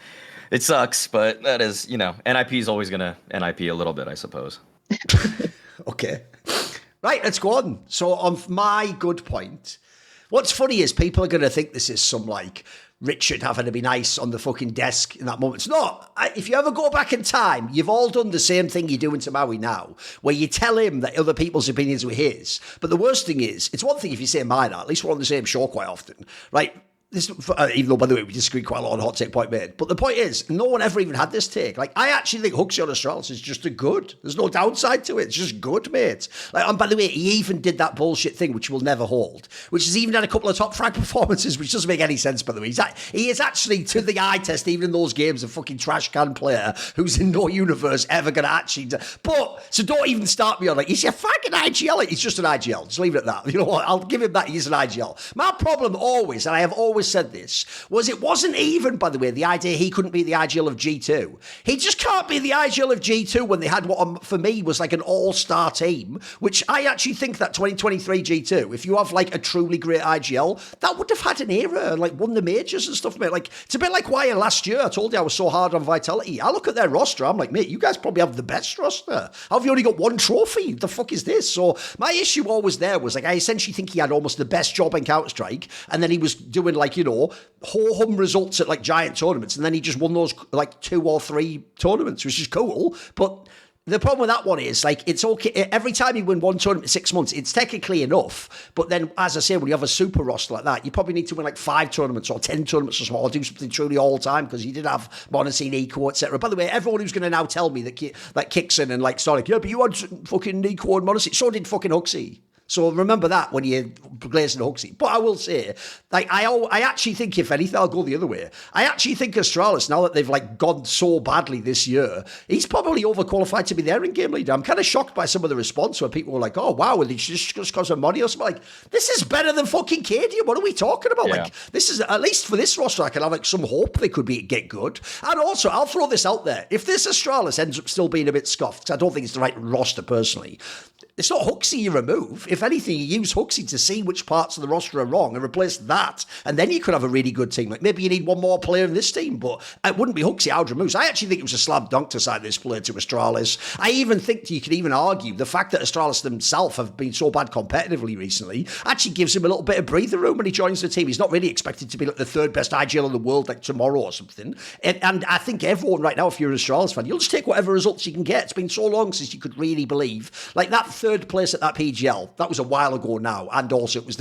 It sucks, but that is, NIP is always going to NIP a little bit, I suppose. Okay. Right, let's go on. So on my good point, what's funny is people are going to think this is some, like, Richard having to be nice on the fucking desk in that moment. It's not. If you ever go back in time, you've all done the same thing you're doing to Maui now, where you tell him that other people's opinions were his. But the worst thing is, it's one thing if you say mine are, at least we're on the same show quite often, right? This, even though, by the way, we disagree quite a lot on Hot Take Point made. But the point is, no one ever even had this take. Like, I actually think HooXi on Astralis is just a good. There's no downside to it. It's just good, mate. Like, and by the way, he even did that bullshit thing, which will never hold, which has even had a couple of top frag performances, which doesn't make any sense, by the way. He is actually, to the eye test, even in those games, a fucking trash can player who's in no universe ever going to actually... So don't even start me on, like, he's a fucking IGL. He's just an IGL. Just leave it at that. You know what? I'll give him that. He's an IGL. My problem always, and I have always said this, was it wasn't even, by the way, the idea he couldn't be the IGL of G2. He just can't be the IGL of G2 when they had what, for me, was like an all-star team, which I actually think that 2023 G2, if you have like a truly great IGL, that would have had an era and like won the majors and stuff, mate. Like, it's a bit like why last year I told you I was so hard on Vitality. I look at their roster, I'm like, mate, you guys probably have the best roster. How have you only got one trophy? The fuck is this? So my issue always there was like, I essentially think he had almost the best job in Counter-Strike, and then he was doing like, ho-hum results at like giant tournaments, and then he just won those like 2 or 3 tournaments, which is cool. But the problem with that one is like, it's okay every time you win one tournament in 6 months, it's technically enough. But then, as I say, when you have a super roster like that, you probably need to win like 5 tournaments or 10 tournaments or something, or do something truly all the time, because you did have MonteCristo, Nico, etc. By the way, everyone who's going to now tell me that Kixon and like Sonic, yeah, but you had fucking Nico and MonteCristo, so did fucking HooXi. So remember that when you're glazing HooXi. But I will say, like, I actually think, if anything, I'll go the other way. I actually think Astralis, now that they've like gone so badly this year, he's probably overqualified to be there in game leader. I'm kind of shocked by some of the response where people were like, oh, wow, and it's just because of money or something. Like, this is better than fucking Cadian. What are we talking about? Yeah. Like, this is, at least for this roster, I can have like some hope they could get good. And also, I'll throw this out there. If this Astralis ends up still being a bit scuffed, because I don't think it's the right roster personally, it's not HooXi you remove. If if anything, you use HooXi to see which parts of the roster are wrong and replace that, and then you could have a really good team. Like maybe you need one more player in this team, but it wouldn't be HooXi. I would remove. I actually think it was a slam dunk to sign this player to Astralis. I even think you could even argue the fact that Astralis themselves have been so bad competitively recently actually gives him a little bit of breather room when he joins the team. He's not really expected to be like the third best IGL in the world like tomorrow or something. And I think everyone right now, if you're an Astralis fan, you'll just take whatever results you can get. It's been so long since you could really believe. Like that third place at that PGL, that was a while ago now. And also it was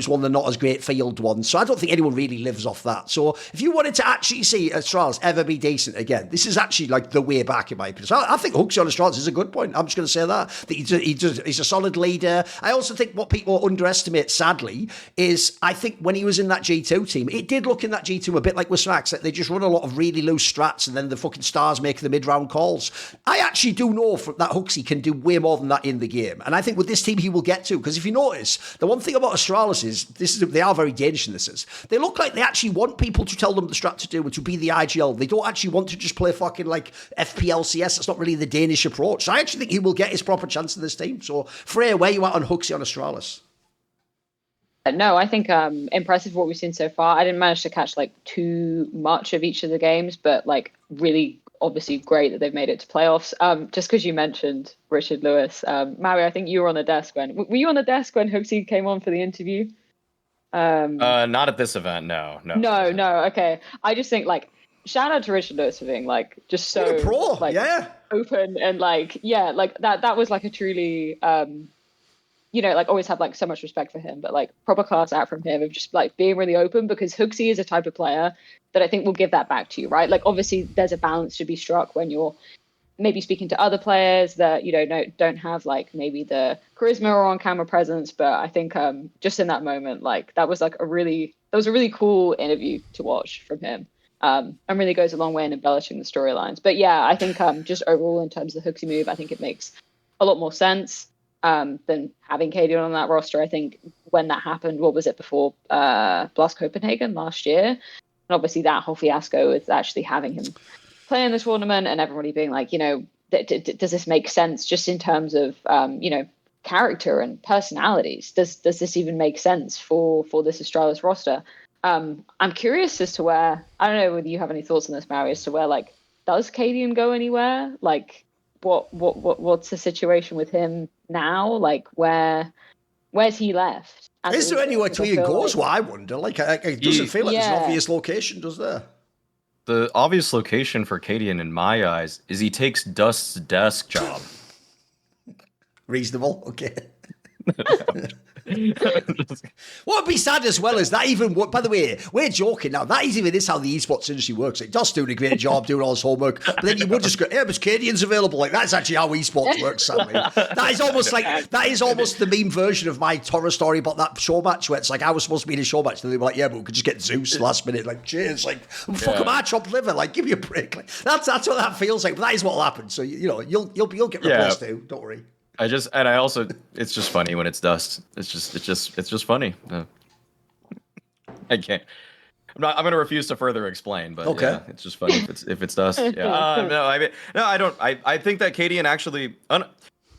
one of the not as great field ones. So I don't think anyone really lives off that. So if you wanted to actually see Astralis ever be decent again, this is actually like the way back in my opinion. So I think HooXi on Astralis is a good point. I'm just going to say that he's a solid leader. I also think what people underestimate, sadly, is I think when he was in that G2 team, it did look in that G2 a bit like with Snacks, that they just run a lot of really loose strats and then the fucking stars make the mid-round calls. I actually do know that HooXi can do way more than that in the game. And I think with this team he will get to, because if you notice, the one thing about Astralis is, they are very Danish in this, is they look like they actually want people to tell them the strat to do and to be the IGL. They don't actually want to just play fucking like FPLCS. That's not really the Danish approach. So I actually think he will get his proper chance in this team. So Freya, where you at on HooXi on Astralis? No, I think impressive what we've seen so far. I didn't manage to catch like too much of each of the games, but like really obviously great that they've made it to playoffs. Just because you mentioned Richard Lewis, Mario, I think you were on the desk were you on the desk when HooXi came on for the interview? Not at this event, no. Okay. I just think like shout out to Richard Lewis for being like just so pro, like yeah, open and like like that was like a truly like always have like so much respect for him, but like proper class out from him of just like being really open, because HooXi is a type of player that I think will give that back to you, right? Like obviously there's a balance to be struck when you're maybe speaking to other players that don't have like maybe the charisma or on camera presence, but I think just in that moment, like that was a really cool interview to watch from him, and really goes a long way in embellishing the storylines. But yeah, I think just overall in terms of the HooXi move, I think it makes a lot more sense than having Cadian on that roster. I think when that happened, what was it, before Blast Copenhagen last year, and obviously that whole fiasco with actually having him play in this tournament and everybody being like, does this make sense just in terms of character and personalities? Does this even make sense for this Astralis roster? I'm curious as to where, I don't know whether you have any thoughts on this, Mary, as to where like does Cadian go anywhere? Like what's the situation with him now? Like where's he left? Is there anywhere Cadian goes? Well, I wonder. Like it doesn't feel like there's an obvious location, does there? The obvious location for Cadian, in my eyes, is he takes Dust's desk job. Reasonable, okay. What would be sad as well is that even, by the way, we're joking now, that is how the esports industry works. It does doing a great job doing all his homework, but then you would just go, yeah, but Cadian's available. Like that's actually how esports works, sadly. That is almost the meme version of my horror story about that show match where it's like I was supposed to be in a show match and they were like, yeah, but we could just get Zeus last minute. Like, cheers, like fuck my chopped liver, like give me a break. Like that's what that feels like, but that is what'll happen. So you'll get replaced too, don't worry. It's just funny when it's Dust. It's just funny. I can't. I'm going to refuse to further explain, but okay. Yeah, it's just funny if it's Dust. Yeah. I don't. I think that Cadian actually.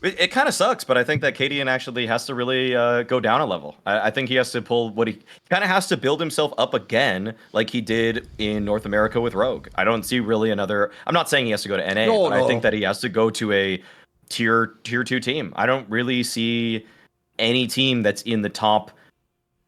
It kind of sucks, but I think that Cadian actually has to really go down a level. I think he has to pull what he kind of has to build himself up again, like he did in North America with Rogue. I don't see really another. I'm not saying he has to go to NA, but I think that he has to go to a tier 2 team. I don't really see any team that's in the top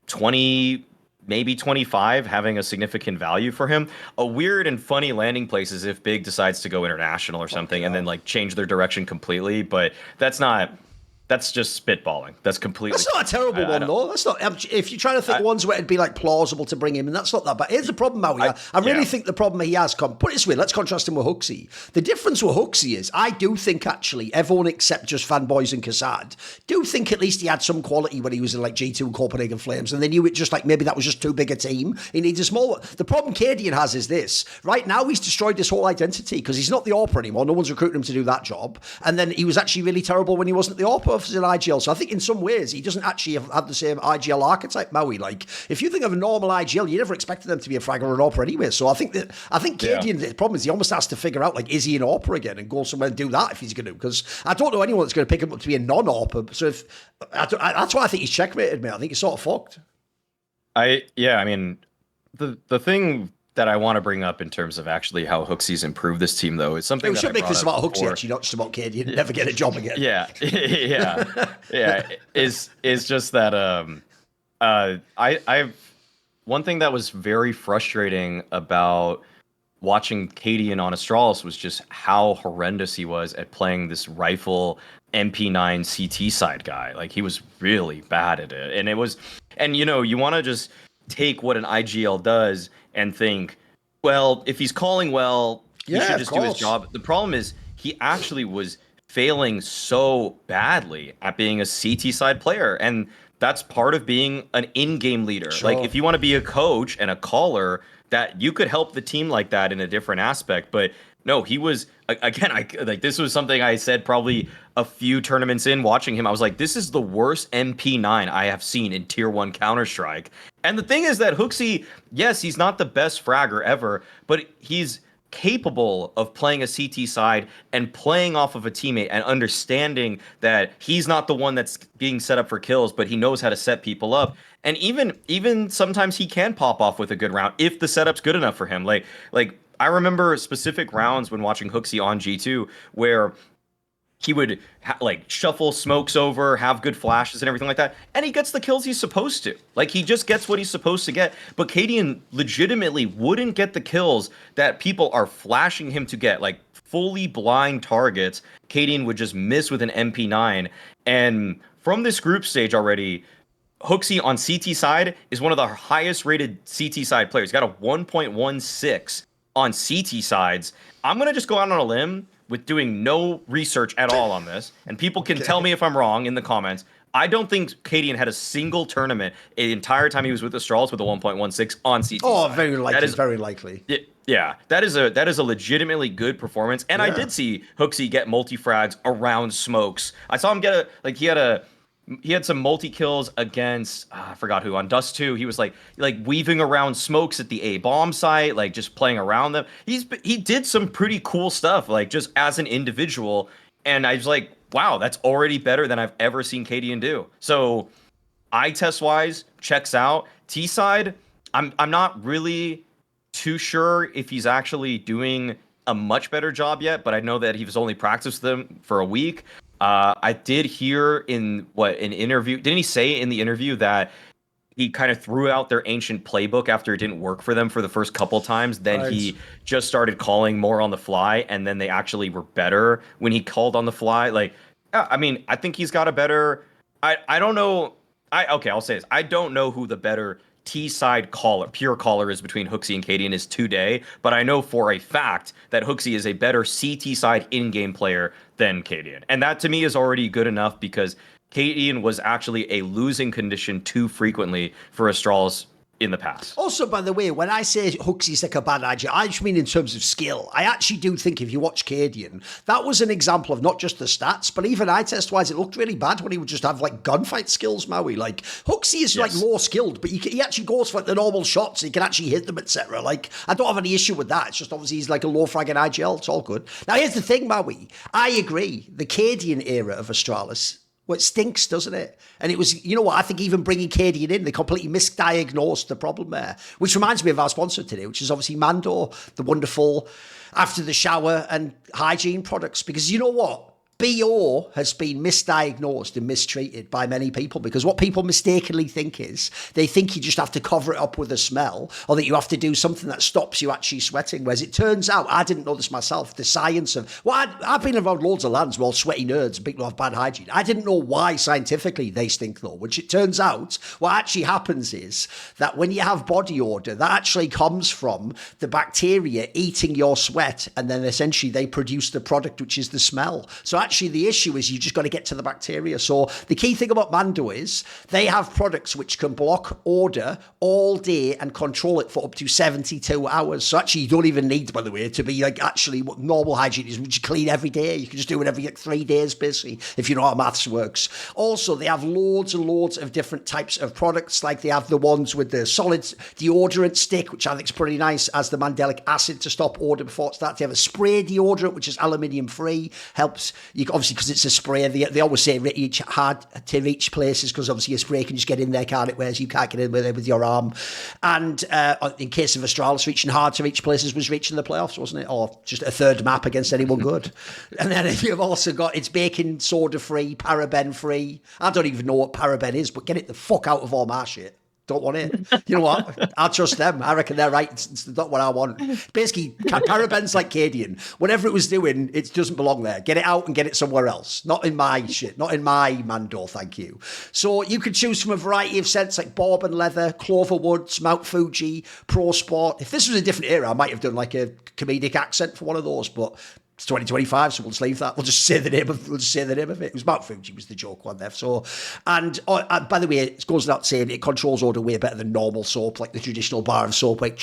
20, maybe 25 having a significant value for him. A weird and funny landing place is if Big decides to go international or something and then like change their direction completely, but that's just spitballing. That's not a terrible one though. That's not. If you're trying to think ones where it'd be like plausible to bring him, and that's not that bad. Here's the problem, Maui. I really think the problem he has put it this way. Let's contrast him with HooXi. The difference with HooXi is I do think actually everyone except just fanboys and Kassad do think at least he had some quality when he was in like G2 and Copenhagen Flames, and they knew it just like maybe that was just too big a team. He needs a small one. The problem Cadian has is this. Right now he's destroyed his whole identity because he's not the AWPer anymore. No one's recruiting him to do that job, and then he was actually really terrible when he wasn't the AWPer enough as an IGL. So I think in some ways he doesn't actually have the same IGL archetype, Maui. Like, if you think of a normal IGL, you never expected them to be a fragger or an AWP anyway. So I think Cadian, the problem is he almost has to figure out, like, is he an AWP again and go somewhere and do that if he's going to? Because I don't know anyone that's going to pick him up to be a non-AWP. So that's why I think he's checkmated me. I think he's sort of fucked. I mean, the thing that I want to bring up in terms of actually how HooXi's improved this team, though, is something we should make this about HooXi, actually, not just about Cadian. Never get a job again. Yeah. Is just that I've one thing that was very frustrating about watching Cadian on Astralis was just how horrendous he was at playing this rifle MP9 CT side guy. Like, he was really bad at it, and you want to just take what an IGL does and think, well, if he's calling well, he should just do his job. The problem is he actually was failing so badly at being a CT side player, and that's part of being an in-game leader. Sure. Like, if you want to be a coach and a caller, that you could help the team like that in a different aspect. But no, he was, again, this was something I said probably a few tournaments in watching him. I was like, this is the worst MP9 I have seen in Tier 1 Counter-Strike. And the thing is that HooXi, yes, he's not the best fragger ever, but he's capable of playing a CT side and playing off of a teammate and understanding that he's not the one that's being set up for kills, but he knows how to set people up. And even sometimes he can pop off with a good round if the setup's good enough for him. Like I remember specific rounds when watching HooXi on G2 where he would shuffle smokes over, have good flashes and everything like that, and he gets the kills he's supposed to. Like, he just gets what he's supposed to get. But Cadian legitimately wouldn't get the kills that people are flashing him to get, like fully blind targets. Cadian would just miss with an MP9. And from this group stage already, HooXi on CT side is one of the highest rated CT side players. He's got a 1.16 on CT sides. I'm gonna just go out on a limb with doing no research at all on this, and people can tell me if I'm wrong in the comments. I don't think Cadian had a single tournament the entire time he was with Astralis with a 1.16 on CT. Oh, side. very likely. That is very likely. Yeah, that is a legitimately good performance, and I did see HooXi get multi-frags around smokes. I saw him get he had some multi-kills against, I forgot who, on Dust 2. He was like weaving around smokes at the A bomb site, like just playing around them. He did some pretty cool stuff, like just as an individual. And I was like, wow, that's already better than I've ever seen Cadian do. So eye test wise, checks out. T side, I'm not really too sure if he's actually doing a much better job yet, but I know that he was only practiced them for a week. I did hear in an interview, didn't he say in the interview that he kind of threw out their ancient playbook after it didn't work for them for the first couple times? Then he just started calling more on the fly, and then they actually were better when he called on the fly. Like, I mean, I think he's got a better, I don't know. I'll say this. I don't know who the better T-side caller, pure caller is between HooXi and Cadian is today, but I know for a fact that HooXi is a better CT side in-game player than Cadian. And that to me is already good enough because Cadian was actually a losing condition too frequently for Astralis in the past. Also, by the way, when I say HooXi's like a bad idea, I just mean in terms of skill. I actually do think if you watch Cadian, that was an example of not just the stats, but even eye test wise, it looked really bad when he would just have like gunfight skills, Maui. Like, HooXi is like low skilled, but he actually goes for the normal shots, he can actually hit them, etc. Like, I don't have any issue with that. It's just obviously he's like a low frag in IGL. It's all good. Now, here's the thing, Maui. I agree. The Cadian era of Astralis, well, it stinks, doesn't it? And it was, you know what, I think even bringing Cadian in, they completely misdiagnosed the problem there. Which reminds me of our sponsor today, which is obviously Mando, the wonderful after the shower and hygiene products. Because you know what? BO has been misdiagnosed and mistreated by many people because what people mistakenly think is they think you just have to cover it up with a smell or that you have to do something that stops you actually sweating. Whereas it turns out, I didn't know this myself, the science of, well, I've been around loads of lands where all sweaty nerds and people who have bad hygiene. I didn't know why scientifically they stink though, which it turns out what actually happens is that when you have body odor, that actually comes from the bacteria eating your sweat and then essentially they produce the product which is the smell. So actually actually the issue is you just got to get to the bacteria. So the key thing about Mando is they have products which can block order all day and control it for up to 72 hours. So actually you don't even need, by the way, to be like actually what normal hygiene is, which you clean every day. You can just do it every 3 days, basically, if you know how maths works. Also, they have loads and loads of different types of products. Like they have the ones with the solid deodorant stick, which I think is pretty nice, as the mandelic acid to stop odor before it starts. They have a spray deodorant, which is aluminium free, helps you obviously because it's a spray. They always say hard to reach places because obviously a spray can just get in there, can't it? Whereas you can't get in with your arm. And in case of Astralis, reaching hard to reach places was reaching the playoffs, wasn't it? Or just a third map against anyone good. And then you've also got it's baking soda free, paraben free. I don't even know what paraben is, but get it the fuck out of all my shit. Don't want it. You know what? I trust them. I reckon they're right. It's not what I want. Basically, paraben's like Cadian. Whatever it was doing, it doesn't belong there. Get it out and get it somewhere else. Not in my shit. Not in my Mando, thank you. So you could choose from a variety of scents like bourbon leather, clover woods, Mount Fuji, Pro Sport. If this was a different era, I might have done like a comedic accent for one of those, but it's 2025, so we'll just leave that. We'll just say the name of it. It was Mount Fuji was the joke one there. So, and by the way, it goes without saying, it controls odor way better than normal soap, like the traditional bar of soap. Like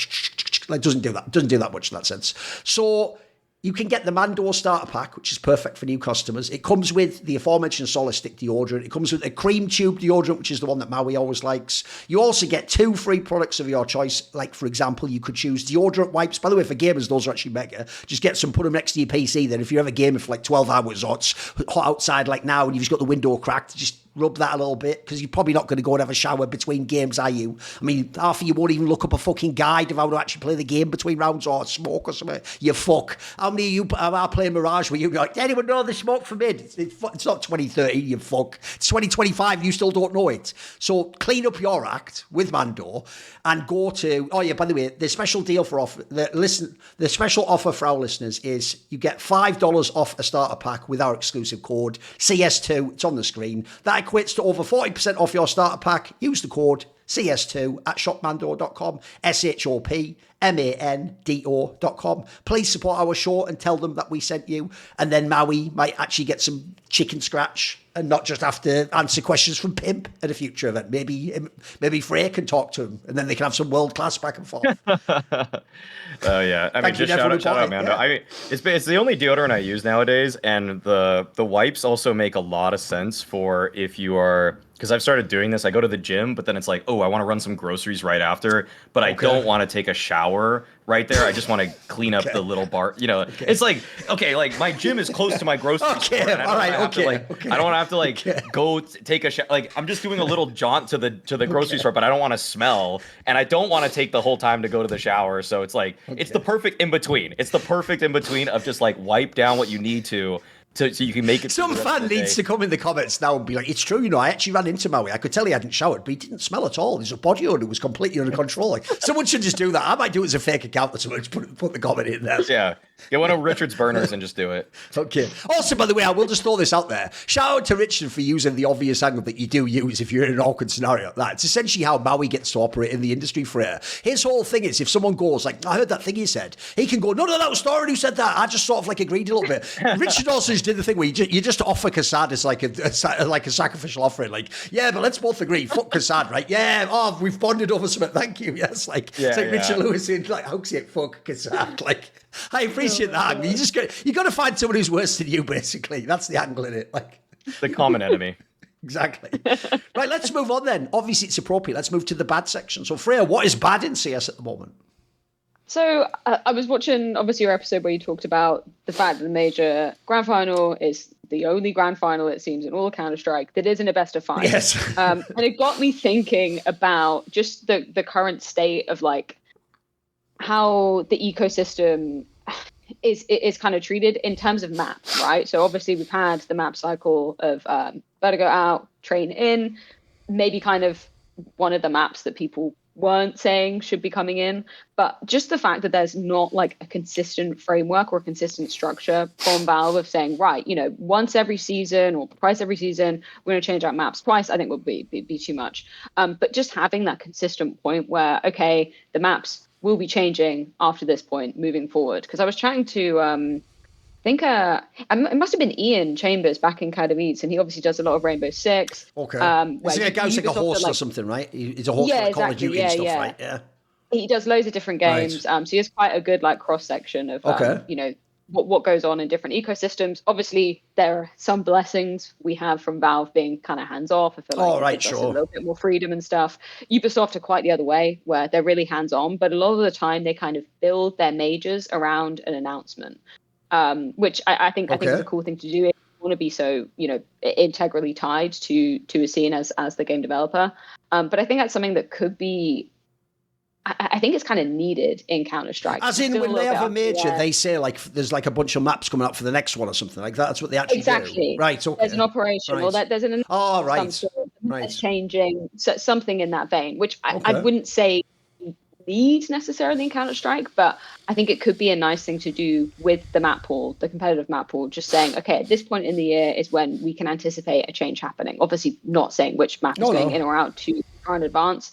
doesn't do that. Doesn't do that much in that sense. So you can get the Mando starter pack, which is perfect for new customers. It comes with the aforementioned solid stick deodorant. It comes with a cream tube deodorant, which is the one that Maui always likes. You also get 2 free products of your choice. Like, for example, you could choose deodorant wipes. By the way, for gamers, those are actually mega. Just get some, put them next to your PC. Then if you're ever gaming for like 12 hours or it's hot outside like now and you've just got the window cracked, just rub that a little bit, because you're probably not going to go and have a shower between games, are you? I mean, half of you won't even look up a fucking guide of how to actually play the game between rounds or smoke or something. You fuck. How many of you are playing Mirage where you're like, anyone know the smoke from it? It's not 2013, you fuck. It's 2025, you still don't know it. So clean up your act with Mando and go to, oh yeah, by the way, the special deal for the special offer for our listeners is you get $5 off a starter pack with our exclusive code CS2. It's on the screen. That equates to over 40% off your starter pack. Use the code CS2 at shopmando.com, shopmando.com. Please support our show and tell them that we sent you. And then Maui might actually get some chicken scratch and not just have to answer questions from Pimp at a future event. Maybe Freya can talk to him and then they can have some world-class back and forth. Oh yeah, I mean, just shout out, Mando. Yeah. I mean, it's the only deodorant I use nowadays, and the wipes also make a lot of sense for if you are, because I've started doing this. I go to the gym, but then it's like, oh, I want to run some groceries right after, but I don't want to take a shower right there. I just want to clean up the little bar. You know, it's like, okay, like my gym is close to my grocery store. And I don't want to have to like go take a shower. Like I'm just doing a little jaunt to the grocery store, but I don't want to smell, and I don't want to take the whole time to go to the shower. So it's like it's the perfect in between. It's the perfect in between of just like wipe down what you need to. So you can make it. Some fan needs to come in the comments now and be like, "It's true, you know. I actually ran into Maui. I could tell he hadn't showered, but he didn't smell at all. His body odor was completely under control." Like someone should just do that. I might do it as a fake account or something. Just put the comment in there. Yeah, get one of Richard's burners and just do it. Okay. Also, by the way, I will just throw this out there. Shout out to Richard for using the obvious angle that you do use if you're in an awkward scenario. That's essentially how Maui gets to operate in the industry. Freya. His whole thing is if someone goes like, "I heard that thing he said," he can go, "No, that was Thorin who said that." I just sort of like agreed a little bit. Richard also just did the thing where you just offer Kassad as like a sacrificial offering, like, yeah, but let's both agree, fuck Kassad, right? Yeah, oh, we've bonded over something, thank you. Yes, like it's like Richard Lewis in like HooXi, fuck Kassad. Like, I appreciate that angle. You got to find someone who's worse than you, basically. That's the angle in it. Like the common enemy. Exactly. Right, let's move on then. Obviously, it's appropriate. Let's move to the bad section. So, Freya, what is bad in CS at the moment? So I was watching, obviously, your episode where you talked about the fact that the major grand final is the only grand final, it seems, in all of Counter-Strike that isn't a best of 5. Yes. And it got me thinking about just the current state of, like, how the ecosystem is kind of treated in terms of maps, right? So obviously we've had the map cycle of Vertigo out, Train in, maybe kind of one of the maps that people weren't saying should be coming in, but just the fact that there's not like a consistent framework or a consistent structure from Valve of saying, right, you know, once every season or twice every season, we're going to change out maps. Twice, I think would be too much. But just having that consistent point where, okay, the maps will be changing after this point moving forward. Because I was chatting to think it must have been Ian Chambers back in Academies, and he obviously does a lot of Rainbow Six. Okay. Is he a guy who's like a host or something, right? He's a host for Call of Duty and stuff, right? Yeah. He does loads of different games. Right. So he has quite a good like cross section of what goes on in different ecosystems. Obviously, there are some blessings we have from Valve being kind of hands off. I feel like it gives us a little bit more freedom and stuff. Ubisoft are quite the other way, where they're really hands on, but a lot of the time they kind of build their majors around an announcement, which I think is a cool thing to do. If you want to be so integrally tied to a scene as the game developer, but I think that's something that could be. I think it's kind of needed in Counter-Strike. As in, when they have a major, they say like there's like a bunch of maps coming out for the next one or something like that. That's what they actually do. Right. Okay. There's an operation, or there's an changing, so something in that vein, which I wouldn't say need necessarily in Counter-Strike, but I think it could be a nice thing to do with the map pool, the competitive map pool. Just saying, okay, at this point in the year is when we can anticipate a change happening. Obviously, not saying which map is going in or out to far in advance.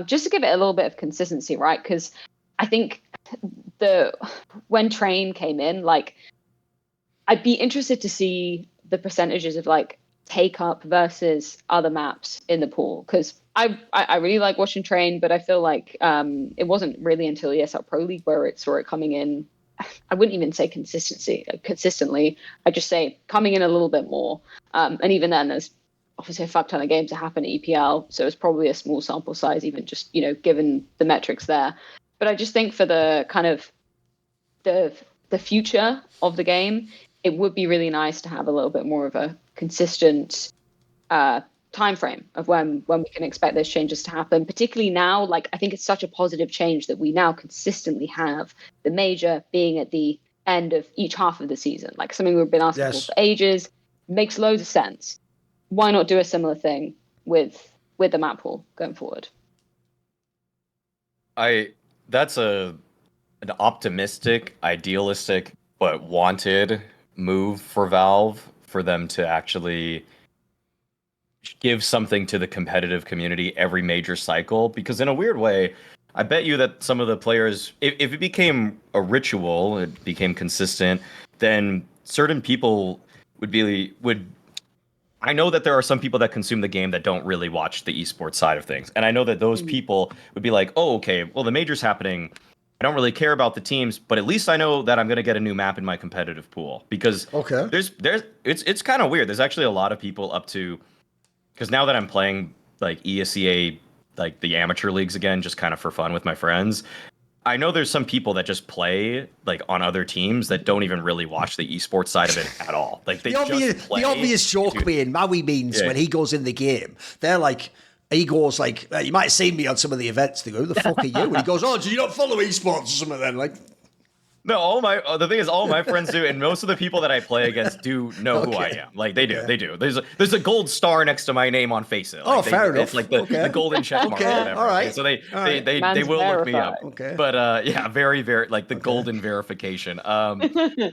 Just to give it a little bit of consistency, right? Because I think when Train came in, like, I'd be interested to see the percentages of like take up versus other maps in the pool. Because I really like watching Train, but I feel like it wasn't really until ESL Pro League where it saw it coming in. I wouldn't even say consistently. I'd just say coming in a little bit more. And even then, there's obviously a fuck ton of games that happen at EPL, so it's probably a small sample size, even just, given the metrics there. But I just think for the kind of the future of the game, it would be really nice to have a little bit more of a consistent time frame of when we can expect those changes to happen, particularly now. Like, I think it's such a positive change that we now consistently have the major being at the end of each half of the season, like something we've been asking for ages. Makes loads of sense. Why not do a similar thing with the map pool going forward? That's an optimistic, idealistic, but wanted move for Valve, for them to actually give something to the competitive community every major cycle. Because in a weird way, I bet you that some of the players, if it became a ritual, it became consistent, then certain people would I know that there are some people that consume the game that don't really watch the esports side of things. And I know that those people would be like, oh, okay, well, the major's happening. I don't really care about the teams, but at least I know that I'm going to get a new map in my competitive pool. Because it's kind of weird. There's actually a lot of people up to, because now that I'm playing like ESEA, like the amateur leagues again, just kind of for fun with my friends, I know there's some people that just play like on other teams that don't even really watch the esports side of it at all. Like they the obvious joke being Maui means when he goes in the game, they're like, he goes like, you might have seen me on some of the events. They go, who the fuck are you? And he goes, oh, do you not follow esports or something then? Like, no, the thing is, all my friends do, and most of the people that I play against do know who I am. Like they do. There's a gold star next to my name on Faceit. Like, fair enough. It's like the golden check mark. Or whatever. All right. So they will look me up. Okay. But very, very like the golden verification. No,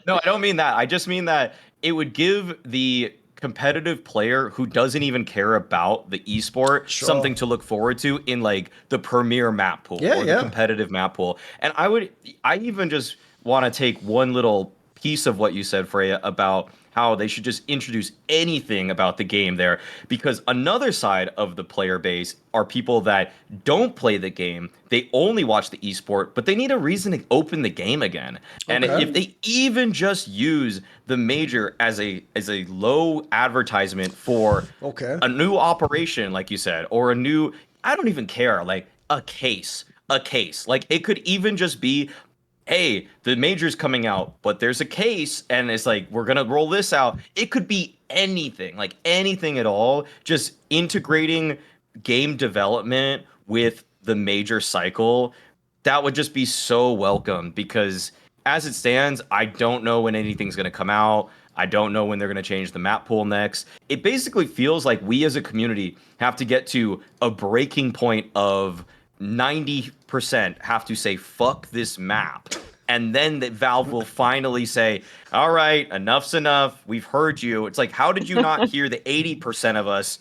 I don't mean that. I just mean that it would give the competitive player who doesn't even care about the esport something to look forward to in like the premier map pool or the competitive map pool. And I even just want to take one little piece of what you said, Freya, about how they should just introduce anything about the game there, because another side of the player base are people that don't play the game. They only watch the esport, but they need a reason to open the game again. And if they even just use the major as a low advertisement for a new operation, like you said, or a new, I don't even care, like a case. Like it could even just be, hey, the major's coming out, but there's a case, and it's like, we're going to roll this out. It could be anything, like anything at all. Just integrating game development with the major cycle, that would just be so welcome, because as it stands, I don't know when anything's going to come out. I don't know when they're going to change the map pool next. It basically feels like we as a community have to get to a breaking point of 90% have to say, fuck this map. And then the Valve will finally say, all right, enough's enough. We've heard you. It's like, how did you not hear the 80% of us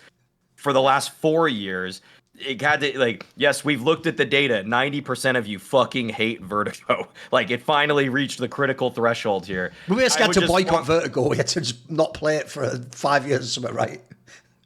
for the last 4 years? it had to, like, yes, we've looked at the data. 90% of you fucking hate Vertigo. Like, it finally reached the critical threshold here. We basically had to boycott Vertigo. We had to just not play it for 5 years or something, right?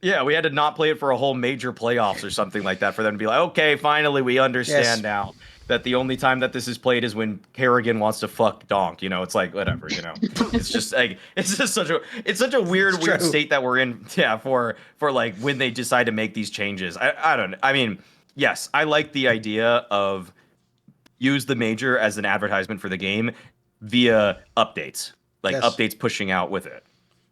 Yeah, we had to not play it for a whole major playoffs or something like that for them to be like, okay, finally we understand now that the only time that this is played is when Kerrigan wants to fuck Donk. You know, it's like, whatever, you know. It's just like, it's just such a weird state that we're in, for like when they decide to make these changes. I mean, yes, I like the idea of use the major as an advertisement for the game via updates, like updates pushing out with it.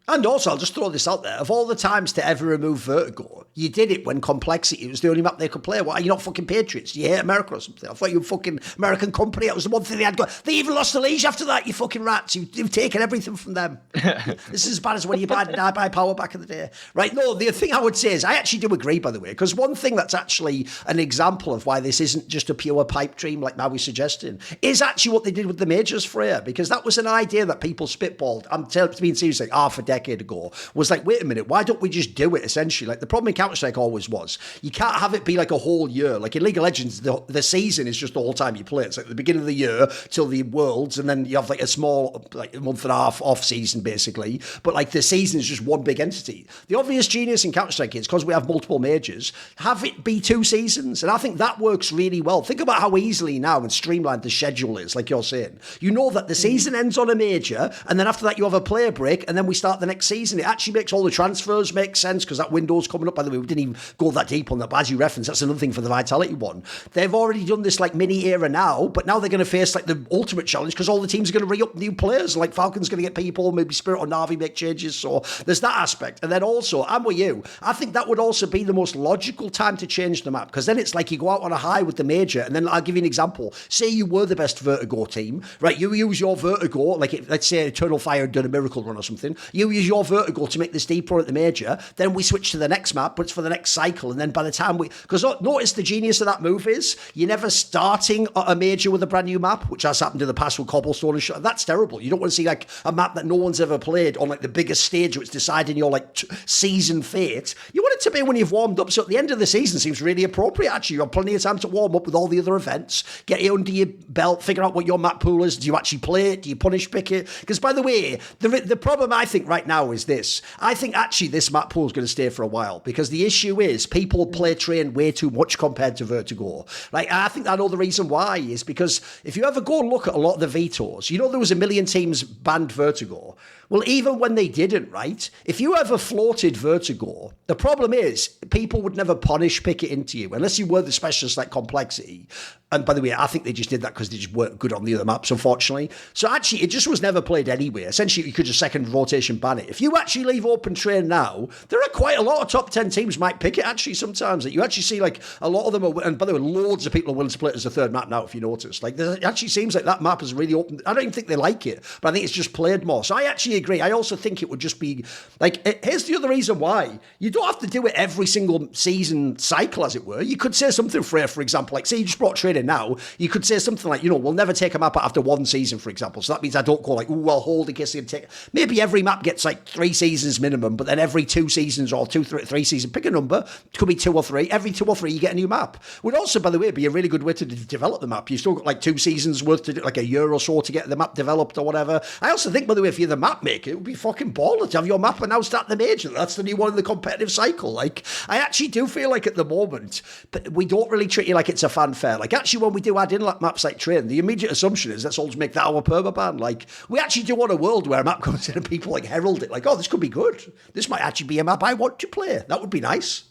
And also, I'll just throw this out there. Of all the times to ever remove Vertigo, you did it when Complexity was the only map they could play. What, are you not fucking Patriots? Do you hate America or something? I thought you were fucking American company. That was the one thing they had got. They even lost the leash after that, you fucking rats. You've taken everything from them. This is as bad as when you buy power back in the day. Right, no, the thing I would say is, I actually do agree, by the way, because one thing that's actually an example of why this isn't just a pure pipe dream like Maui's suggesting, is actually what they did with the majors, Freya, because that was an idea that people spitballed, I'm being serious, like half a decade ago, was like, wait a minute, why don't we just do it, essentially? Like, the problem in Counter-Strike always was, you can't have it be like a whole year. Like in League of Legends, the season is just the whole time you play. It's like the beginning of the year till the Worlds, and then you have like a small, like a month and a half off season, basically. But like the season is just one big entity. The obvious genius in Counter-Strike is, because we have multiple majors, have it be 2 seasons. And I think that works really well. Think about how easily now and streamlined the schedule is, like you're saying. You know that the season ends on a major, and then after that you have a player break, and then we start the next season. It actually makes all the transfers make sense, because that window's coming up. By the way, we didn't even go that deep on that, but as you referenced, that's another thing for the Vitality one. They've already done this like mini era now, but now they're going to face like the ultimate challenge, because all the teams are going to re-up new players. Like Falcons going to get people, maybe Spirit or Na'Vi make changes. So there's that aspect. And then also, I'm with you, I think that would also be the most logical time to change the map, because then it's like you go out on a high with the major, and then I'll give you an example. Say you were the best Vertigo team, right? You use your Vertigo, like let's say Eternal Fire had done a miracle run or something. You use your Vertigo to make this deep run at the major, then we switch to the next map, but it's for the next cycle. And then by the time because notice the genius of that move is, you're never starting a major with a brand new map, which has happened in the past with Cobblestone and shit. That's terrible. You don't want to see like a map that no one's ever played on like the biggest stage where it's deciding your like season fate. You want it to be when you've warmed up. So at the end of the season seems really appropriate, actually. You have plenty of time to warm up with all the other events, get it under your belt, figure out what your map pool is. Do you actually play it? Do you punish pick it? Because by the way, the problem I think right now is this. I think actually this map pool is going to stay for a while, because the issue is people play train way too much compared to Vertigo. Like, I think I know the reason why is because if you ever go and look at a lot of the vetoes, you know there was a million teams banned Vertigo. Well, even when they didn't, right? If you ever floated Vertigo, the problem is people would never punish pick it into you unless you were the specialist like Complexity. And by the way, I think they just did that because they just weren't good on the other maps, unfortunately. So actually, it just was never played anyway. Essentially, you could just second rotation ban it. If you actually leave open train now, there are quite a lot of top 10 teams might pick it, actually, sometimes. That you actually see, like, a lot of them are, and by the way, loads of people are willing to play it as a third map now, if you notice. Like, it actually seems like that map is really open. I don't even think they like it, but I think it's just played more. So I actually agree. I also think it would just be, like, here's the other reason why. You don't have to do it every single season cycle, as it were. You could say something, Freya, for example, like, say you just brought trade in now, you could say something like, you know, we'll never take a map after 1 season, for example. So that means I don't go like, ooh, I'll hold in case they take. Maybe every map gets like 3 seasons minimum, but then every 2 seasons or 3 seasons, pick a number. It could be 2 or 3. Every 2 or 3, you get a new map. Would also, by the way, be a really good way to develop the map. You still got like 2 seasons worth to do, like a year or so to get the map developed or whatever. I also think, by the way, if you're the map maker, it would be fucking baller to have your map and now start the major. That's the new one in the competitive cycle. Like, I actually do feel like at the moment, but we don't really treat it like it's a fanfare. Like, actually, when we do add in like maps like train, the immediate assumption is let's all just make that our permaban. Like, we actually do want a world where a map comes in and people like herald it, like, oh, this could be good. This might actually be a map I want to play. That would be nice.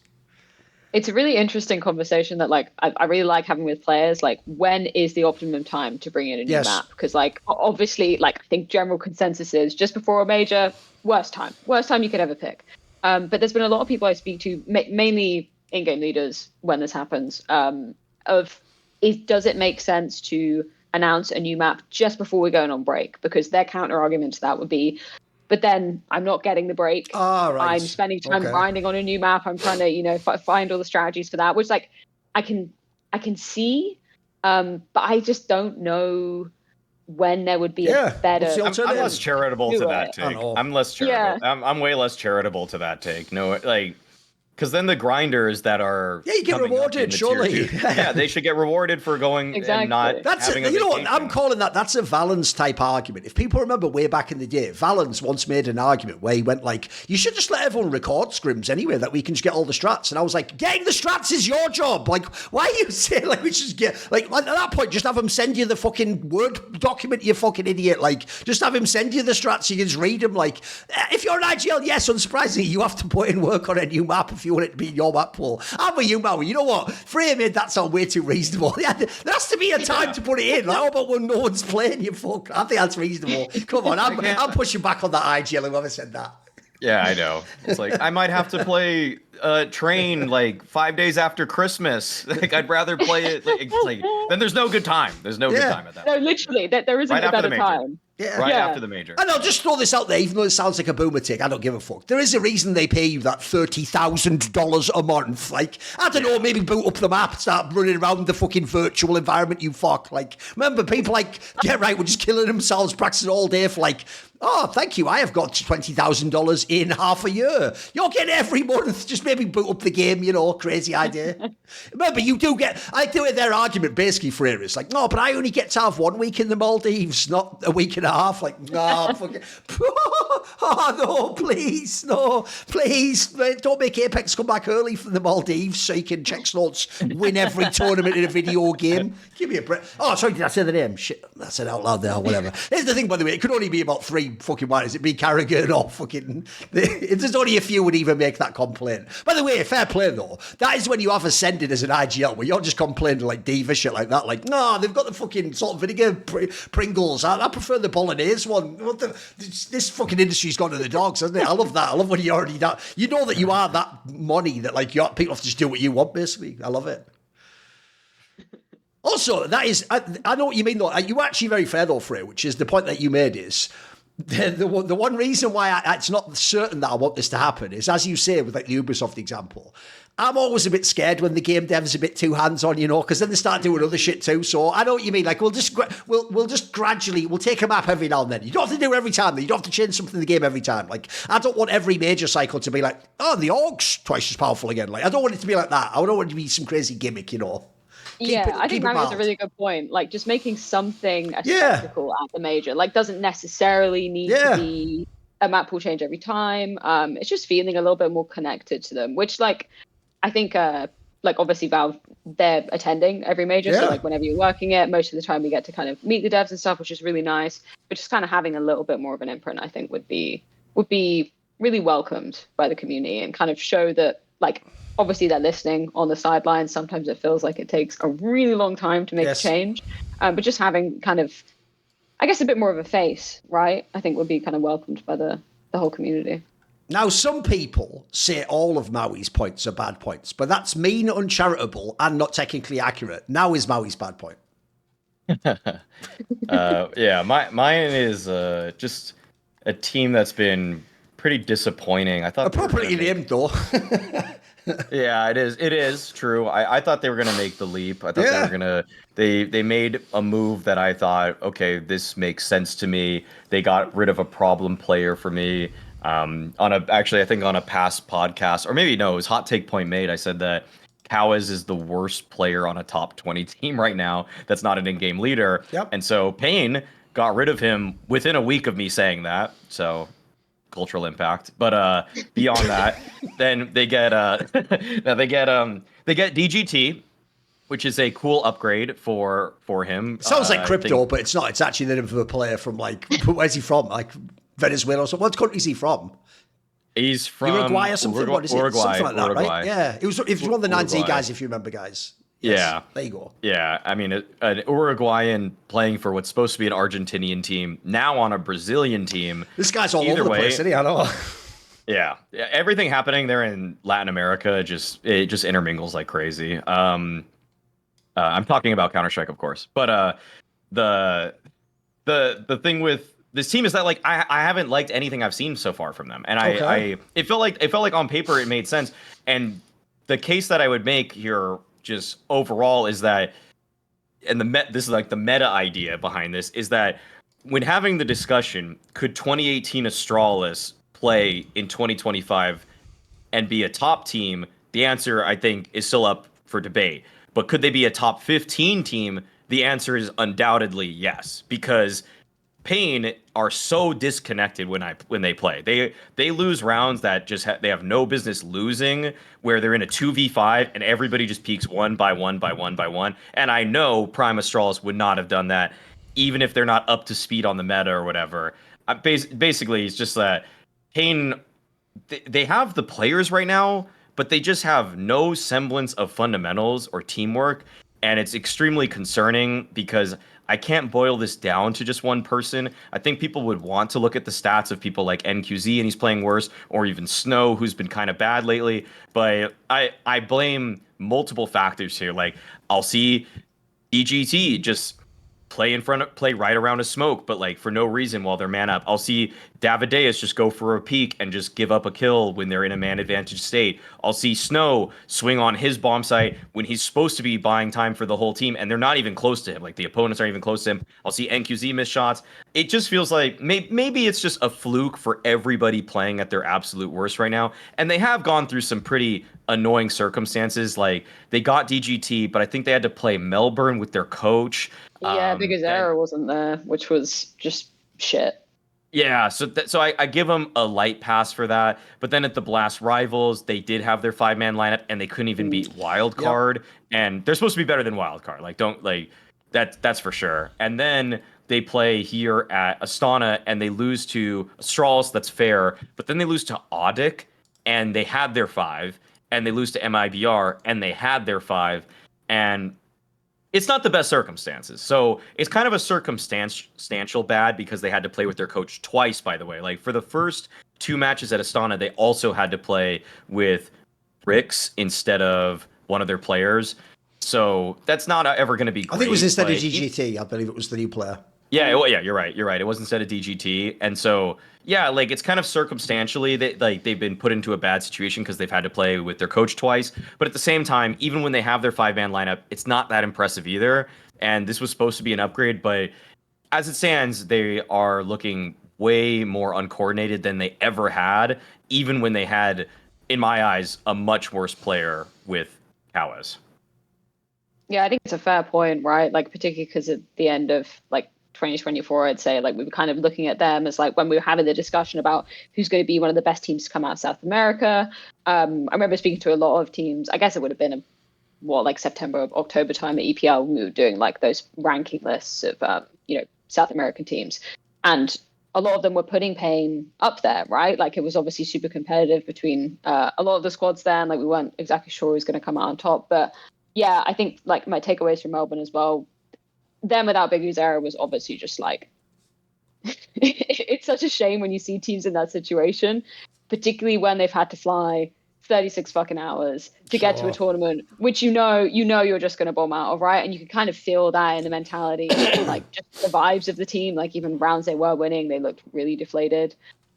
It's a really interesting conversation that, like, I really like having with players. Like, when is the optimum time to bring in a new map? Because, like, obviously, like, I think general consensus is just before a major, worst time you could ever pick. But there's been a lot of people I speak to, mainly in-game leaders, when this happens, does it make sense to announce a new map just before we're going on break? Because their counter argument to that would be, but then I'm not getting the break. Right. I'm spending time grinding on a new map. I'm trying to, you know, find all the strategies for that, which, like, I can see, but I just don't know when there would be a better. I'm less charitable to that take. I'm less charitable. Yeah. I'm way less charitable to that take. No, like, Because then the grinders that are you get rewarded, surely. Yeah, they should get rewarded for going and not having a you know what, vacation. I'm calling that's a Valens type argument. If people remember way back in the day, Valens once made an argument where he went like, you should just let everyone record scrims anyway, that we can just get all the strats. And I was like, getting the strats is your job. Like, why are you saying like we should get, like, at that point, just have him send you the fucking Word document, you fucking idiot. Like, just have him send you the strats, you can just read them. Like, if you're an IGL, yes, unsurprisingly, you have to put in work on a new map if you want it to be in your map pool. I'm with you, Maui. You know what? Freya made that sound way too reasonable. Yeah, there has to be a time to put it in. Like, how about when no one's playing, you fuck? I think that's reasonable. Come on, I'm pushing back on that IGL, whoever said that. Yeah, I know. It's like, I might have to play Train like 5 days after Christmas. Like, I'd rather play it. Like, then there's no good time. There's no good time at that. No, literally, there isn't a better time. After the major. And I'll just throw this out there, even though it sounds like a boomer take, I don't give a fuck. There is a reason they pay you that $30,000 a month. Like, I don't know, maybe boot up the map, start running around the fucking virtual environment, you fuck. Like, remember, people like, get right, we're just killing themselves, practicing all day for like, oh, thank you, I have got $20,000 in half a year. You're getting every month, just maybe boot up the game, you know, crazy idea. Remember, you do get, I like the way their argument basically, Freya, is like, no, but I only get to have 1 week in the Maldives, not a week and a half. Like, no, fuck it. Oh, no, please, no, please, don't make Apex come back early from the Maldives so you can check slots, win every tournament in a video game. Give me a break. Oh, sorry, did I say the name? Shit, I said it out loud there, or whatever. Here's the thing, by the way, it could only be about 3 fucking writers. It'd be Carragher or fucking... There's only a few would even make that complaint. By the way, fair play, though. That is when you have Ascended as an IGL, where you're just complaining like diva shit like that. Like, no, they've got the fucking salt and vinegar Pringles. I prefer the bolognese one. This fucking industry's gone to the dogs, hasn't it? I love that. I love when you already... You know that you are that money that, like, people have to just do what you want, basically. I love it. Also, that is... I know what you mean, though. You were actually very fair, though, Freya, which is the point that you made is... The one reason why it's not certain that I want this to happen is, as you say, with like the Ubisoft example, I'm always a bit scared when the game dev's a bit too hands-on, you know, because then they start doing other shit too. So I know what you mean. Like, we'll just gradually, we'll take a map every now and then. You don't have to do it every time. You don't have to change something in the game every time. Like, I don't want every major cycle to be like, oh, the Orc's twice as powerful again. Like, I don't want it to be like that. I don't want it to be some crazy gimmick, you know. I think Mary's a really good point. Like, just making something a spectacle at the major, like, doesn't necessarily need to be a map pool change every time. It's just feeling a little bit more connected to them, which, like, I think, like, obviously Valve, they're attending every major, so like whenever you're working it, most of the time we get to kind of meet the devs and stuff, which is really nice. But just kind of having a little bit more of an imprint, I think, would be really welcomed by the community and kind of show that, like, obviously they're listening on the sidelines. Sometimes it feels like it takes a really long time to make a change. But just having kind of, I guess, a bit more of a face, right, I think would be kind of welcomed by the whole community. Now, some people say all of Maui's points are bad points, but that's mean, uncharitable, and not technically accurate. Now is Maui's bad point. Mine is just a team that's been pretty disappointing. I thought appropriately named, though. Yeah, it is. It is true. I thought they were gonna make the leap. I thought they were gonna. They made a move that I thought, okay, this makes sense to me. They got rid of a problem player for me. I think on a past podcast, or maybe no, it was Hot Take Point Made. I said that Kawaz is the worst player on a top 20 team right now. That's not an in-game leader. Yep. And so Payne got rid of him within a week of me saying that. So cultural impact. But beyond that, then they get they get DGT, which is a cool upgrade for him. Sounds like crypto, but it's not. It's actually the name of a player from, like, where's he from? Like Venezuela or something. What country is he from? He's from Uruguay or something. What is it? Uruguay, something like that, Uruguay. Right? Yeah. It was one of the 9Z guys, if you remember, guys. Yes. Yeah. There you go. Yeah. I mean, an Uruguayan playing for what's supposed to be an Argentinian team, now on a Brazilian team. This guy's all over the place, isn't he? I know. Yeah. Everything happening there in Latin America it just intermingles like crazy. I'm talking about Counter-Strike, of course. But the thing with this team is that, like, I haven't liked anything I've seen so far from them. And it felt like on paper it made sense. And the case that I would make here just overall is that, and this is like the meta idea behind this, is that when having the discussion, could 2018 Astralis play in 2025? and be a top team? The answer, I think, is still up for debate. But could they be a top 15 team? The answer is undoubtedly yes, because Pain are so disconnected when they play. They lose rounds that just they have no business losing, where they're in a 2v5 and everybody just peaks one by one by one by one. And I know Prime Astralis would not have done that, even if they're not up to speed on the meta or whatever. Basically, it's just that Pain, they have the players right now, but they just have no semblance of fundamentals or teamwork. And it's extremely concerning because I can't boil this down to just one person. I think people would want to look at the stats of people like NQZ and he's playing worse, or even Snow, who's been kind of bad lately. But I blame multiple factors here. Like, I'll see DGT just play right around a smoke, but like for no reason while they're man up. I'll see Davideus just go for a peek and just give up a kill when they're in a man advantage state. I'll see Snow swing on his bomb site when he's supposed to be buying time for the whole team, and they're not even close to him. Like, the opponents aren't even close to him. I'll see NQZ miss shots. It just feels like maybe it's just a fluke for everybody playing at their absolute worst right now. And they have gone through some pretty annoying circumstances. Like, they got DGT, but I think they had to play Melbourne with their coach. Yeah, because Era wasn't there, which was just shit. Yeah, so I give them a light pass for that. But then at the Blast Rivals, they did have their 5-man lineup, and they couldn't even beat Wildcard. Yep. And they're supposed to be better than Wildcard. Like, that's for sure. And then they play here at Astana, and they lose to Astralis. That's fair. But then they lose to Audic, and they had their 5. And they lose to MIBR, and they had their 5. And it's not the best circumstances. So it's kind of a circumstantial bad because they had to play with their coach twice, by the way. Like, for the first 2 matches at Astana, they also had to play with Rix instead of one of their players. So that's not ever going to be great. I think it was instead of GGT. I believe it was the new player. Yeah, you're right. It was instead of DGT. And so, yeah, like, it's kind of circumstantially they've been put into a bad situation because they've had to play with their coach twice. But at the same time, even when they have their 5-man lineup, it's not that impressive either. And this was supposed to be an upgrade, but as it stands, they are looking way more uncoordinated than they ever had, even when they had, in my eyes, a much worse player with Kawes. Yeah, I think it's a fair point, right? Like, particularly because at the end of, like, 2024, I'd say, like, we were kind of looking at them as, like, when we were having the discussion about who's going to be one of the best teams to come out of South America. I remember speaking to a lot of teams. I guess it would have been like September, October time at EPL. We were doing, like, those ranking lists of South American teams, and a lot of them were putting Pain up there, right? Like, it was obviously super competitive between a lot of the squads there, and, like, we weren't exactly sure who was going to come out on top. But yeah, I think, like, my takeaways from Melbourne as well, them without Big U's Era was obviously just like, it's such a shame when you see teams in that situation, particularly when they've had to fly 36 fucking hours to get to a tournament, which you know you're just going to bomb out of, right? And you can kind of feel that in the mentality, like, just the vibes of the team. Like, even rounds they were winning, they looked really deflated.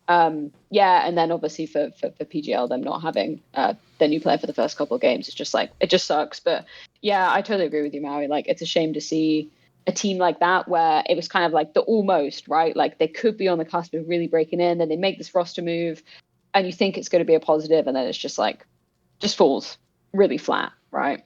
Yeah, and then obviously for PGL, them not having their new player for the first couple of games, it's just like, it just sucks. But yeah, I totally agree with you, Maui. Like, it's a shame to see a team like that where it was kind of like the almost, right? Like, they could be on the cusp of really breaking in, then they make this roster move and you think it's going to be a positive, and then it's just like, just falls really flat, right?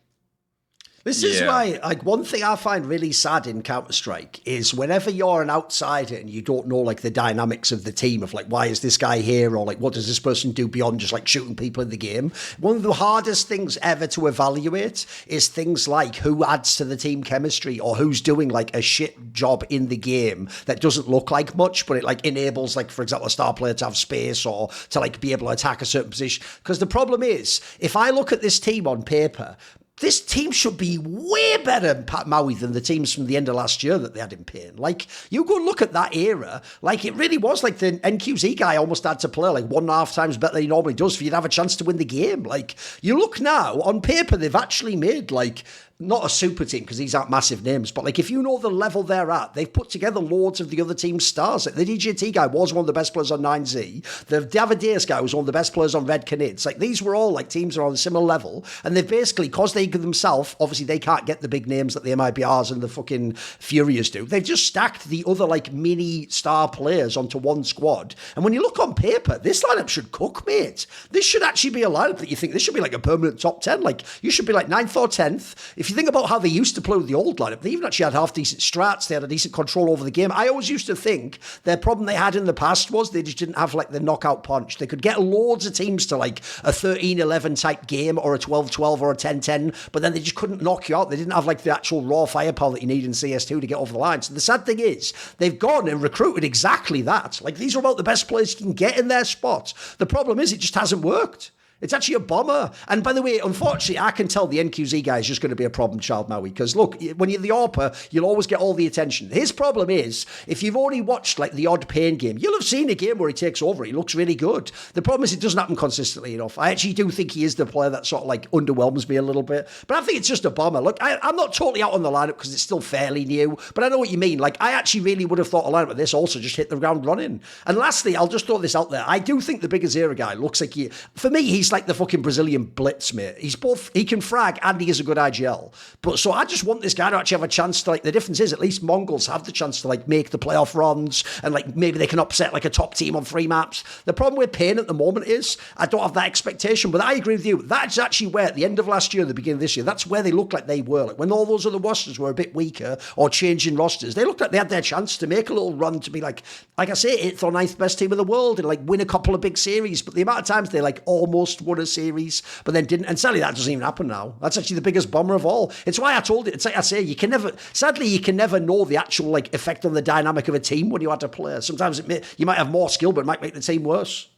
This is why, like, one thing I find really sad in Counter-Strike is whenever you're an outsider and you don't know, like, the dynamics of the team of, like, why is this guy here, or, like, what does this person do beyond just, like, shooting people in the game. One of the hardest things ever to evaluate is things like who adds to the team chemistry, or who's doing, like, a shit job in the game that doesn't look like much, but it, like, enables, like, for example, a star player to have space or to, like, be able to attack a certain position. Because the problem is, if I look at this team on paper, this team should be way better in Maui than the teams from the end of last year that they had in Pain. Like, you go look at that era, like, it really was like the NQZ guy almost had to play like 1.5 times better than he normally does for you to have a chance to win the game. Like, you look now, on paper, they've actually made, like, not a super team because these aren't massive names, but like if you know the level they're at, they've put together loads of the other team's stars. Like the DJT guy was one of the best players on 9Z. The Davideus guy was one of the best players on Red Canids. Like these were all like teams are on a similar level, and they've basically, because they themselves, obviously they can't get the big names that the MIBRs and the fucking Furious do. They've just stacked the other like mini star players onto one squad. And when you look on paper, this lineup should cook, mate. This should actually be a lineup that you think this should be like a permanent top 10. Like you should be like 9th or 10th. If you think about how they used to play with the old lineup, they even actually had half decent strats. They had a decent control over the game. I always used to think their problem they had in the past was they just didn't have like the knockout punch. They could get loads of teams to like a 13-11 type game or a 12-12 or a 10-10, but then they just couldn't knock you out. They didn't have like the actual raw firepower that you need in CS2 to get over the line. So the sad thing is they've gone and recruited exactly that. Like these are about the best players you can get in their spot. The problem is it just hasn't worked. It's actually a bomber. And by the way, unfortunately, I can tell the NQZ guy is just going to be a problem child, Maui. Because look, when you're the AWPer, you'll always get all the attention. His problem is, if you've only watched like the odd pain game, you'll have seen a game where he takes over. He looks really good. The problem is it doesn't happen consistently enough. I actually do think he is the player that sort of like underwhelms me a little bit. But I think it's just a bomber. Look, I'm not totally out on the lineup because it's still fairly new. But I know what you mean. Like, I actually really would have thought a lineup like this also just hit the ground running. And lastly, I'll just throw this out there. I do think the Big Azera guy looks like for me, he's like the fucking Brazilian blitz, mate. He can frag and he is a good IGL. But so I just want this guy to actually have a chance to, like, the difference is at least Mongols have the chance to like make the playoff runs and like maybe they can upset like a top team on 3 maps. The problem with Pain at the moment is I don't have that expectation, but I agree with you. That's actually where at the end of last year, the beginning of this year, that's where they looked like they were. Like when all those other rosters were a bit weaker or changing rosters, they looked like they had their chance to make a little run to be like I say, 8th or 9th best team in the world and like win a couple of big series. But the amount of times they like almost won a series but then didn't, and sadly that doesn't even happen now. That's actually the biggest bomber of all. It's why I told it. It's like I say, you can never know the actual like effect on the dynamic of a team when you add a player. Sometimes you might have more skill, but it might make the team worse.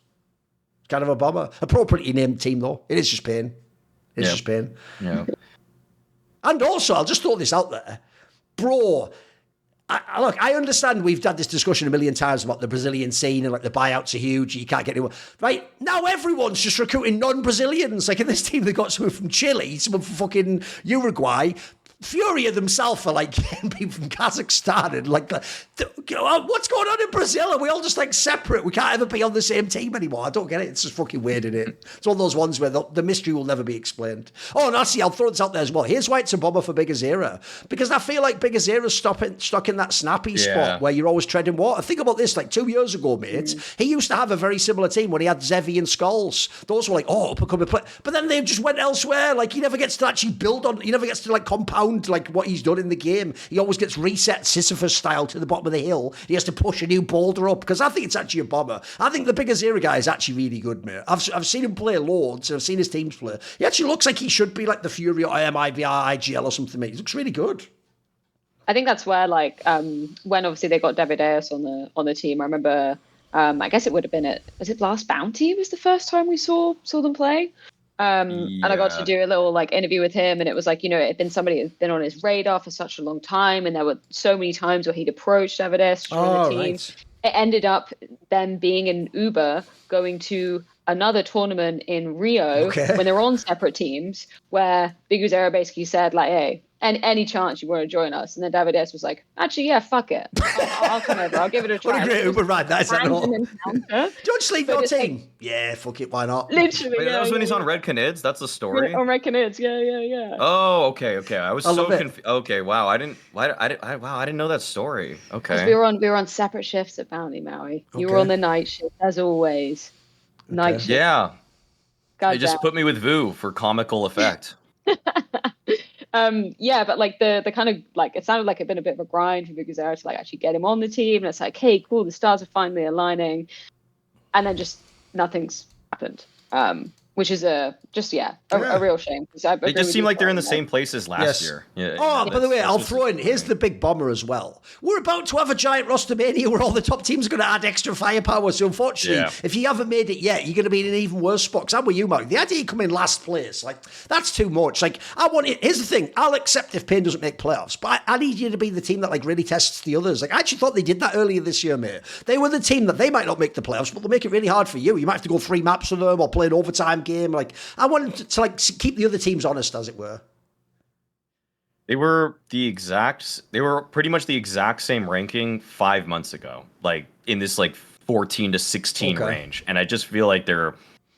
Kind of a bomber. Appropriately named team though. It is just Pain. It's just Pain. Yeah. And also, I'll just throw this out there, bro. Look, I understand we've had this discussion a million times about the Brazilian scene and like the buyouts are huge, you can't get anyone. Right? Now everyone's just recruiting non-Brazilians. Like in this team, they got someone from Chile, someone from fucking Uruguay. Furia themselves are like getting people from Kazakhstan and like, what's going on in Brazil? Are we all just like separate? We can't ever be on the same team anymore. I don't get it. It's just fucking weird, isn't it? It's one of those ones where the mystery will never be explained. Oh, and actually, I'll throw this out there as well. Here's why it's a bomber for Big Azera. Because I feel like Big Azera's stuck in that snappy spot where you're always treading water. Think about this, like 2 years ago, mate, he used to have a very similar team when he had Zevi and Skulls. Those were like, up-and-coming play. But then they just went elsewhere. Like, he never gets to actually build on, he never gets to like compound like what he's done in the game. He always gets reset Sisyphus style to the bottom of the hill. He has to push a new boulder up because I think it's actually a bomber. I think the Big Azera guy is actually really good, mate. I've seen him play loads. I've seen his teams play. He actually looks like he should be like the Fury or MIBR, IGL or something, mate. He looks really good. I think that's where like when obviously they got Davideus on the team. I remember I guess it would have been was it Last Bounty was the first time we saw them play. And I got to do a little like interview with him, and it was like, it had been somebody who'd been on his radar for such a long time, and there were so many times where he'd approached Davideus to join the team. Right. It ended up them being in Uber going to another tournament in Rio when they were on separate teams, where Big Azera basically said like, hey, any chance you want to join us? And then Davideus was like, actually, yeah, fuck it. I'll come over. I'll give it a try. What a great Uber ride that is. Don't sleep your team. Yeah, fuck it. Why not? Literally. Wait, that was when he's on Red Canids? That's the story? On Red Canids, yeah. Oh, okay. I was so confused. Okay, wow. I didn't know that story. Okay. We were on separate shifts at Bounty, Maui. You were on the night shift, as always. Night shift. Yeah. They just put me with Vu for comical effect. But like the kind of like it sounded like it'd been a bit of a grind for Big Azera to like actually get him on the team, and it's like, hey, cool, the stars are finally aligning, and then just nothing's happened. Which is a real shame. They just seem like they're in the same places last year. Yeah, by the way, I'll throw in, here's the big bomber as well. We're about to have a giant roster mania where all the top teams are going to add extra firepower. So unfortunately, if you haven't made it yet, you're going to be in an even worse spot. Because I'm with you, Mark. The idea you come in last place, like, that's too much. Like, here's the thing. I'll accept if Pain doesn't make playoffs, but I need you to be the team that like really tests the others. Like, I actually thought they did that earlier this year, mate. They were the team that they might not make the playoffs, but they'll make it really hard for you. You might have to go 3 maps with them or play an overtime game. Like, I wanted to like keep the other teams honest, as it were. They were pretty much the exact same ranking 5 months ago, like in this like 14 to 16 range. And I just feel like they're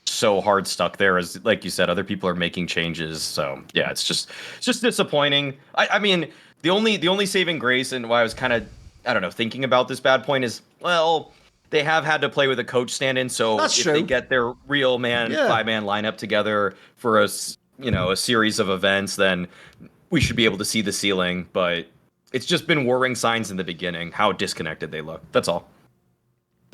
so hard stuck there, as like you said, other people are making changes. So yeah, it's just disappointing. I mean, the only saving grace and why I was kind of, I don't know, thinking about this bad point is, well, they have had to play with a coach stand-in, so That's if true. they get their real five-man lineup together for a series of events, then we should be able to see the ceiling. But it's just been worrying signs in the beginning how disconnected they look. That's all.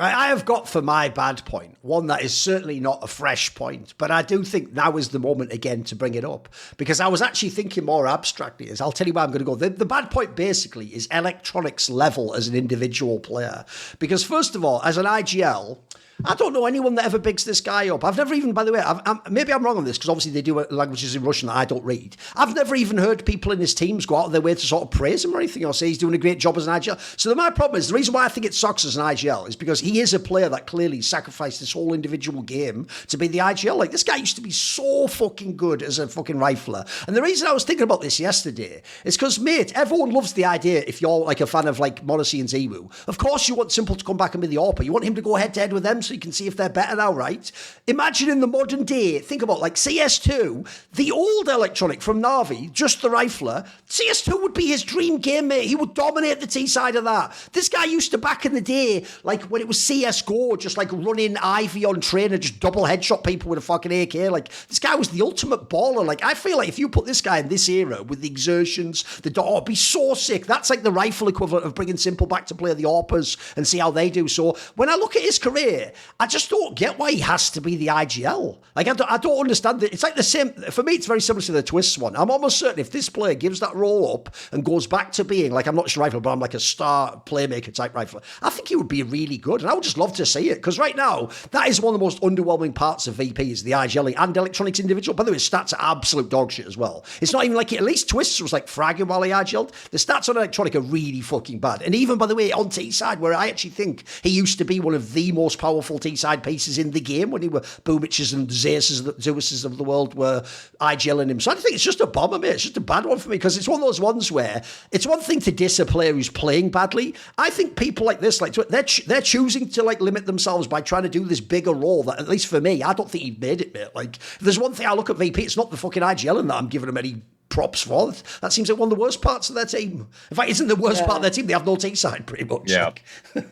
I have got for my bad point one that is certainly not a fresh point, but I do think now is the moment again to bring it up, because I was actually thinking more abstractly. I'll tell you where I'm going to go. The bad point basically is Electronics' level as an individual player. Because first of all, as an IGL, I don't know anyone that ever bigs this guy up. I've never even, by the way, maybe I'm wrong on this, because obviously they do languages in Russian that I don't read. I've never even heard people in his teams go out of their way to sort of praise him or anything, or say he's doing a great job as an IGL. So my problem is, the reason why I think it sucks as an IGL is because he is a player that clearly sacrificed this whole individual game to be the IGL. Like, this guy used to be so fucking good as a fucking rifler. And the reason I was thinking about this yesterday is because, mate, everyone loves the idea, if you're like a fan of like Morrissey and Ziwu, of course you want Simple to come back and be the AWPer. You want him to go head to head with them so you can see if they're better now, right? Imagine in the modern day, think about like CS2, the old Electronic from Na'Vi, just the rifler, CS2 would be his dream game, mate. He would dominate the T side of that. This guy used to, back in the day, like when it was CSGO, just like running Ivy on train and just double headshot people with a fucking AK. Like, this guy was the ultimate baller. Like, I feel like if you put this guy in this era with the exertions, it'd be so sick. That's like the rifle equivalent of bringing Simple back to play the AWPers and see how they do. So when I look at his career, I just don't get why he has to be the IGL. Like, I don't understand it. It's like the same, for me, it's very similar to the Twists one. I'm almost certain if this player gives that roll up and goes back to being, like, I'm not just a rifler, but I'm like a star playmaker type rifler, I think he would be really good. And I would just love to see it, because right now, that is one of the most underwhelming parts of VP, is the IGL and Electronics individual. By the way, his stats are absolute dog shit as well. It's not even like, at least Twists was like fragging while he IGL'd. The stats on Electronic are really fucking bad. And even, by the way, on T-side, where I actually think he used to be one of the most powerful T-side pieces in the game, when he were Boomiches and Zeuses of the world were IGLing him. So I think it's just a bomber, mate. It's just a bad one for me, because it's one of those ones where it's one thing to diss a player who's playing badly. I think people like this, like, they're choosing to like limit themselves by trying to do this bigger role that, at least for me, I don't think he made it, mate. Like, if there's one thing I look at VP, it's not the fucking IGLing that I'm giving him any props for. That seems like one of the worst parts of their team. In fact, isn't the worst part of their team? They have no T-side, pretty much. Yeah.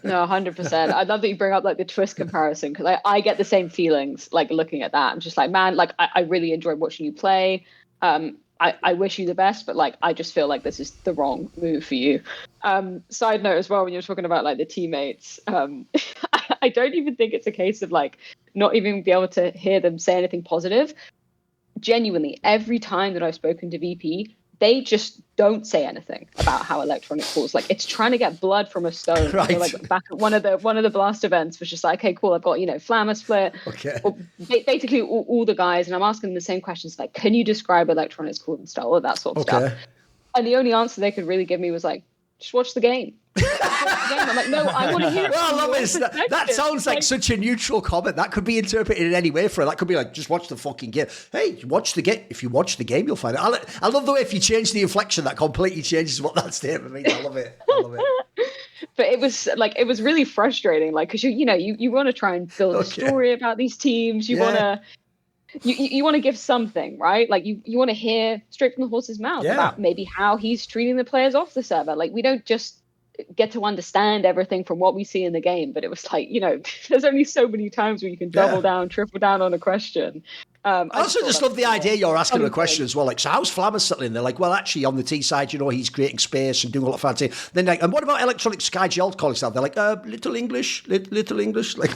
No, 100%. I love that you bring up like the Twist comparison, because I get the same feelings like looking at that. I'm just like, man, like I really enjoy watching you play. I wish you the best, but like I just feel like this is the wrong move for you. Side note as well, when you're talking about like the teammates, I don't even think it's a case of like not even be able to hear them say anything positive. Genuinely, every time that I've spoken to VP, they just don't say anything about how Electronic falls. Like, it's trying to get blood from a stone. Right. So, like, back at one of the blast events was just like, okay, cool, I've got, Flammer split. Okay. Or basically all the guys, and I'm asking them the same questions, like, can you describe Electronic's cooling style, or that sort of stuff. And the only answer they could really give me was like, just watch the game. I'm like, no, I want to hear it. Well, I love this. That sounds like such a neutral comment. That could be interpreted in any way for it. That could be like, just watch the fucking game. Hey, watch the game. If you watch the game, you'll find it. I love the way if you change the inflection, that completely changes what that statement means. I love it. But it was really frustrating, like, because you want to try and build a story about these teams. You want to. You want to give something, right? Like you want to hear straight from the horse's mouth about maybe how he's treating the players off the server. Like, we don't just get to understand everything from what we see in the game, but it was like, there's only so many times where you can double down, triple down on a question. I also just love the idea you're asking a question as well. Like, so how's Flammer settling? They're like, well, actually, on the T side, he's creating space and doing a lot of fancy. Then like, and what about Electronic Sky Gel calling stuff? They're like, little English. Like,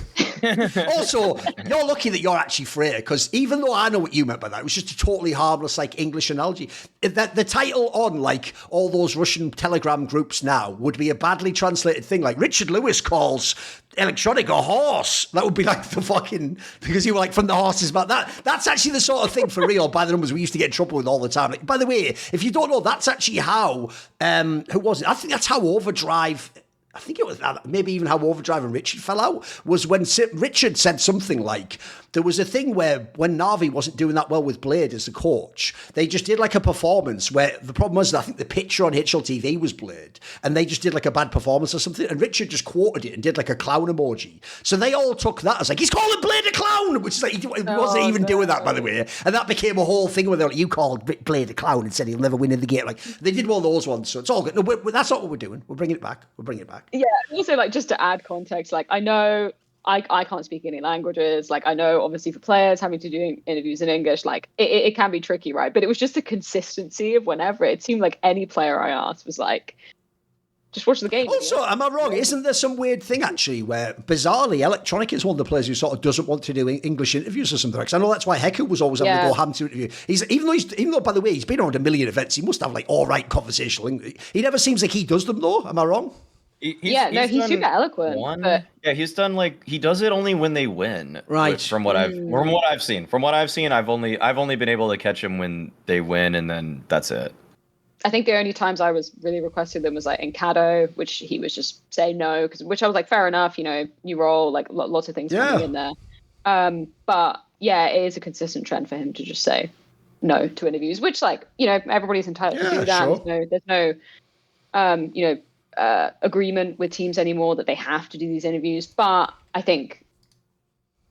also, you're lucky that you're actually Freya, because even though I know what you meant by that, it was just a totally harmless, like, English analogy. That the title on like all those Russian Telegram groups now would be a badly translated thing, like Richard Lewis calls Electronic a horse. That would be like the fucking, because you were like from the horse's mouth. That's actually the sort of thing for real, by the numbers we used to get in trouble with all the time. Like, by the way, if you don't know, that's actually how who was it? I think that's how Overdrive I think it was maybe even how Overdrive and Richard fell out, was when Richard said something like, there was a thing where when Na'Vi wasn't doing that well with Blade as the coach, they just did like a performance where the problem was that I think the picture on HLTV was Blade, and they just did like a bad performance or something, and Richard just quoted it and did like a clown emoji. So they all took that as like, he's calling Blade a clown, which is like, he wasn't even doing that, by the way. And that became a whole thing where they're like, you called Blade a clown and said he'll never win in the game. Like, they did one of those ones, so it's all good. No, that's not what we're doing. We're bringing it back. Yeah, also, like, just to add context, like, I know I can't speak any languages. Like, I know, obviously, for players having to do interviews in English, like, it can be tricky, right? But it was just the consistency of whenever it seemed like any player I asked was like, just watch the game. Also, am I wrong? Isn't there some weird thing, actually, where, bizarrely, Electronic is one of the players who sort of doesn't want to do English interviews or something? Because I know that's why Heku was always having to go ham to interview. Even though, by the way, he's been on a million events, he must have, like, all right conversational English. He never seems like he does them, though. Am I wrong? He's super eloquent. But... Yeah, he's done, like, he does it only when they win. Right. From what I've seen, I've only been able to catch him when they win, and then that's it. I think the only times I was really requesting them was like in Kado, which he was just saying no, which I was like, fair enough, you know, you roll, like lots of things coming in there. But yeah, it is a consistent trend for him to just say no to interviews, which, like, you know, everybody's entitled to do that. Sure. There's no agreement with teams anymore that they have to do these interviews. But I think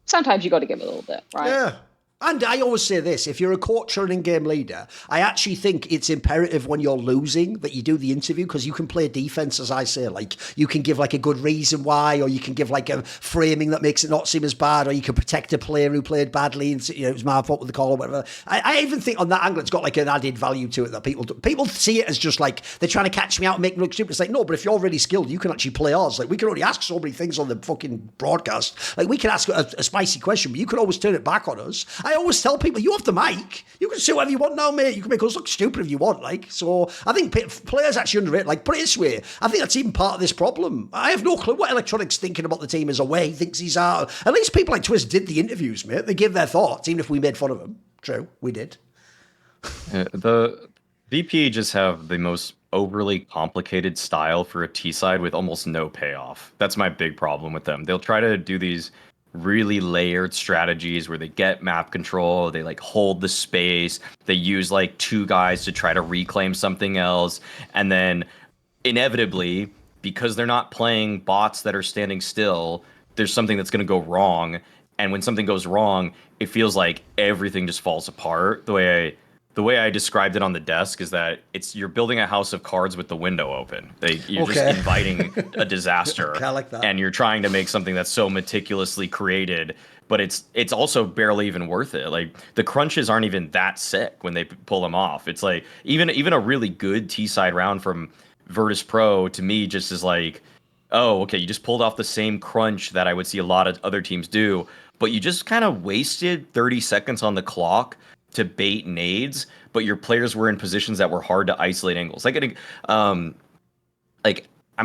sometimes you got to give it a little bit, right? Yeah. And I always say this, if you're a coach or an in-game leader, I actually think it's imperative when you're losing that you do the interview, because you can play defense, as I say. Like, you can give like a good reason why, or you can give like a framing that makes it not seem as bad, or you can protect a player who played badly and, you know, it was my fault with the call or whatever. I even think on that angle, it's got like an added value to it that people see it as just like, they're trying to catch me out and make me look stupid. It's like, no, but if you're really skilled, you can actually play ours. Like, we can only ask so many things on the fucking broadcast. Like, we can ask a spicy question, but you can always turn it back on us. I always tell people, you have the mic. You can say whatever you want now, mate. You can make us look stupid if you want. Like, so I think players actually underrate. Like, put it this way, I think that's even part of this problem. I have no clue what Electronic's thinking about the team as a way he thinks he's out. At least people like Twist did the interviews, mate. They gave their thoughts, even if we made fun of them. True, we did. The VP just have the most overly complicated style for a T-side with almost no payoff. That's my big problem with them. They'll try to do these really layered strategies where they get map control, they like hold the space, they use like two guys to try to reclaim something else, and then inevitably, because they're not playing bots that are standing still, there's something that's going to go wrong, and when something goes wrong, it feels like everything just falls apart. The way I described it on the desk is that you're building a house of cards with the window open. You're just inviting a disaster, I like that. And you're trying to make something that's so meticulously created, but it's also barely even worth it. Like, the crunches aren't even that sick when they pull them off. It's like even a really good T-side round from Virtus Pro to me just is like, oh, okay, you just pulled off the same crunch that I would see a lot of other teams do, but you just kind of wasted 30 seconds on the clock to bait nades, but your players were in positions that were hard to isolate angles. Like, I'm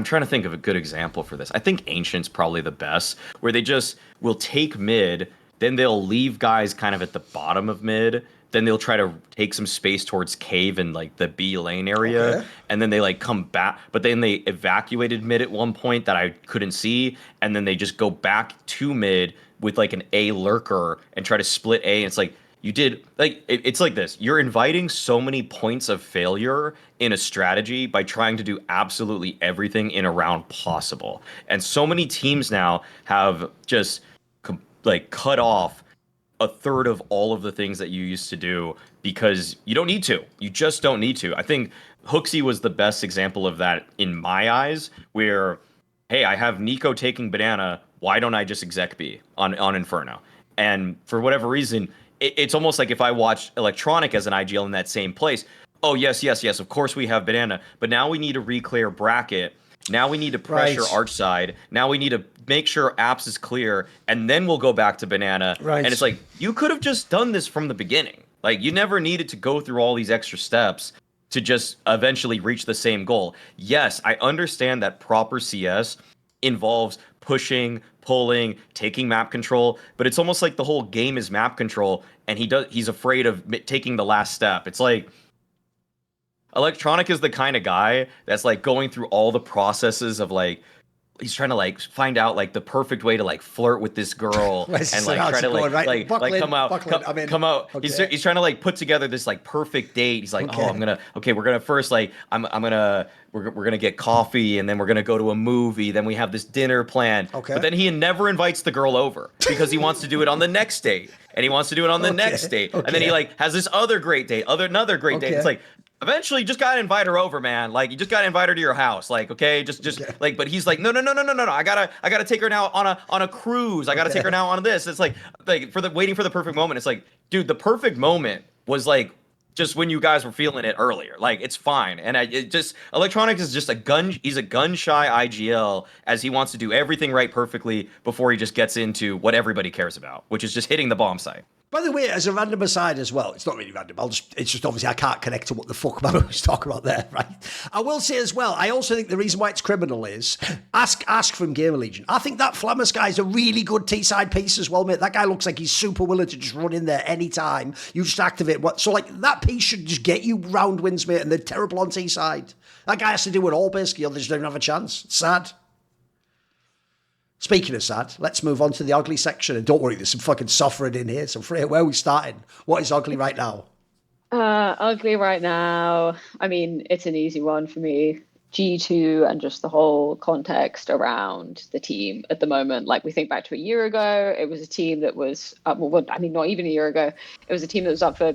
trying to think of a good example for this. I think Ancient's probably the best, where they just will take mid, then they'll leave guys kind of at the bottom of mid, then they'll try to take some space towards cave and like the B lane area, and then they like come back, but then they evacuated mid at one point that I couldn't see, and then they just go back to mid with like an A lurker and try to split A, and it's like, you did, like, it's like this. You're inviting so many points of failure in a strategy by trying to do absolutely everything in a round possible. And so many teams now have just, like, cut off a third of all of the things that you used to do because you don't need to. You just don't need to. I think HooXi was the best example of that in my eyes, where, hey, I have Nico taking banana. Why don't I just exec B on Inferno? And for whatever reason, it's almost like if I watched Electronic as an IGL in that same place, oh, yes, of course we have banana, but now we need to reclear bracket. Now we need to pressure arch side. Now we need to make sure apps is clear, and then we'll go back to banana. Right. And it's like, you could have just done this from the beginning. Like, you never needed to go through all these extra steps to just eventually reach the same goal. Yes, I understand that proper CS involves pushing, pulling, taking map control, but it's almost like the whole game is map control, and he's afraid of taking the last step. It's like, Electronic is the kind of guy that's like going through all the processes of like he's trying to like find out like the perfect way to like flirt with this girl and like try to come out. Okay. He's trying to like put together this like perfect date. He's like, oh, we're gonna first like we're gonna get coffee and then we're gonna go to a movie. Then we have this dinner plan. Okay. But then he never invites the girl over because he wants to do it on the next date and he wants to do it on the next date. And then he like has this other great date, another great date. It's like, eventually, you just gotta invite her over, man. Like, you just gotta invite her to your house. Like, okay, like, but he's like, no. I gotta take her now on a cruise. I gotta take her now on this. It's like waiting for the perfect moment. It's like, dude, the perfect moment was like just when you guys were feeling it earlier. Like, it's fine. And Electronics is just he's a gun shy IGL as he wants to do everything right perfectly before he just gets into what everybody cares about, which is just hitting the bomb site. By the way, as a random aside as well, it's not really random. It's just obviously I can't connect to what the fuck man was talking about there, right? I will say as well, I also think the reason why it's criminal is ask from GamerLegion. I think that Flammus guy is a really good T-side piece as well, mate. That guy looks like he's super willing to just run in there anytime. You just activate what. So like that piece should just get you round wins, mate, and they're terrible on T-side. That guy has to do it all basically, or they just don't have a chance. It's sad. Speaking of sad, let's move on to the ugly section. And don't worry, there's some fucking suffering in here. So Freya, where are we starting? What is ugly right now? Ugly right now. I mean, it's an easy one for me. G2 and just the whole context around the team at the moment. Like we think back to a year ago, it was a team that was, not even a year ago. It was a team that was up for,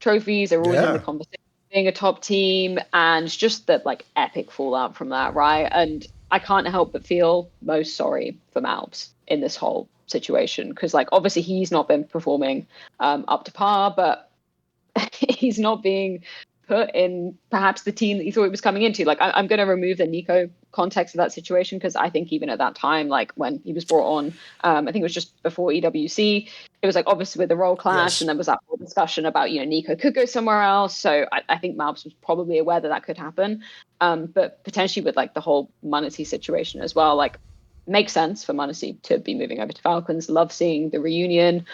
trophies. They were always in the conversation, being a top team, and just the like epic fallout from that, right? And I can't help but feel most sorry for Malbs in this whole situation because, like, obviously he's not been performing up to par, but he's not being put in perhaps the team that he thought he was coming into. Like, I'm going to remove the Nico context of that situation because I think even at that time, like when he was brought on, I think it was just before EWC, it was like obviously with the role clash, and there was that whole discussion about, Nico could go somewhere else. So I think Malbs was probably aware that could happen. But potentially with like the whole m0NESY situation as well, like makes sense for m0NESY to be moving over to Falcons. Love seeing the reunion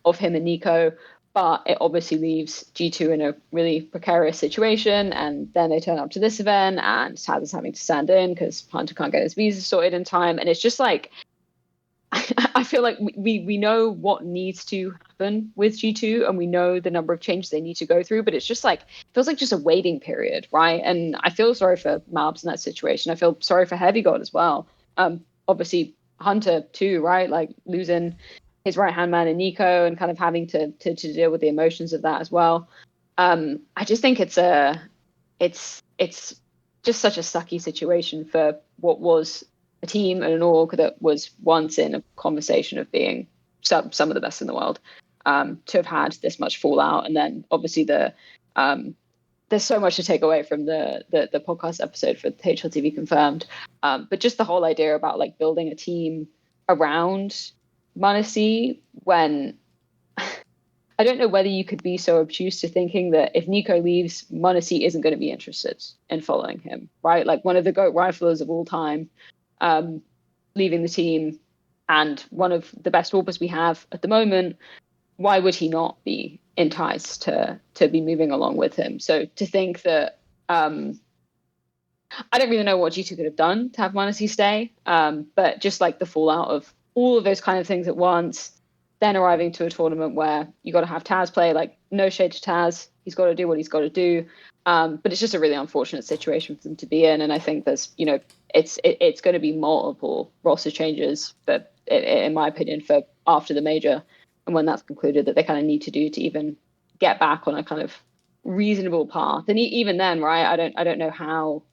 of him and Nico, but it obviously leaves G2 in a really precarious situation. And then they turn up to this event and Taz is having to stand in because Hunter can't get his visa sorted in time. And it's just like, I feel like we know what needs to happen with G2 and we know the number of changes they need to go through, but it's just like, feels like just a waiting period, right? And I feel sorry for Malbs in that situation. I feel sorry for Heavy God as well. Obviously Hunter too, right? Like losing his right-hand man in Nico and kind of having to deal with the emotions of that as well. I just think it's just such a sucky situation for what was a team and an org that was once in a conversation of being some of the best in the world, to have had this much fallout. And then obviously there's so much to take away from the podcast episode for HLTV Confirmed. But just the whole idea about like building a team around m0NESY when I don't know whether you could be so obtuse to thinking that if Nico leaves, m0NESY isn't going to be interested in following him, right? Like one of the GOAT riflers of all time, leaving the team and one of the best AWPers we have at the moment, why would he not be enticed to be moving along with him? So to think that, I don't really know what G2 could have done to have m0NESY stay, but just like the fallout of all of those kind of things at once, then arriving to a tournament where you got to have Taz play, like no shade to Taz, he's got to do what he's got to do. But it's just a really unfortunate situation for them to be in. And I think there's, it's going to be multiple roster changes, but in my opinion, for after the major and when that's concluded, that they kind of need to do to even get back on a kind of reasonable path. And even then, right, I don't know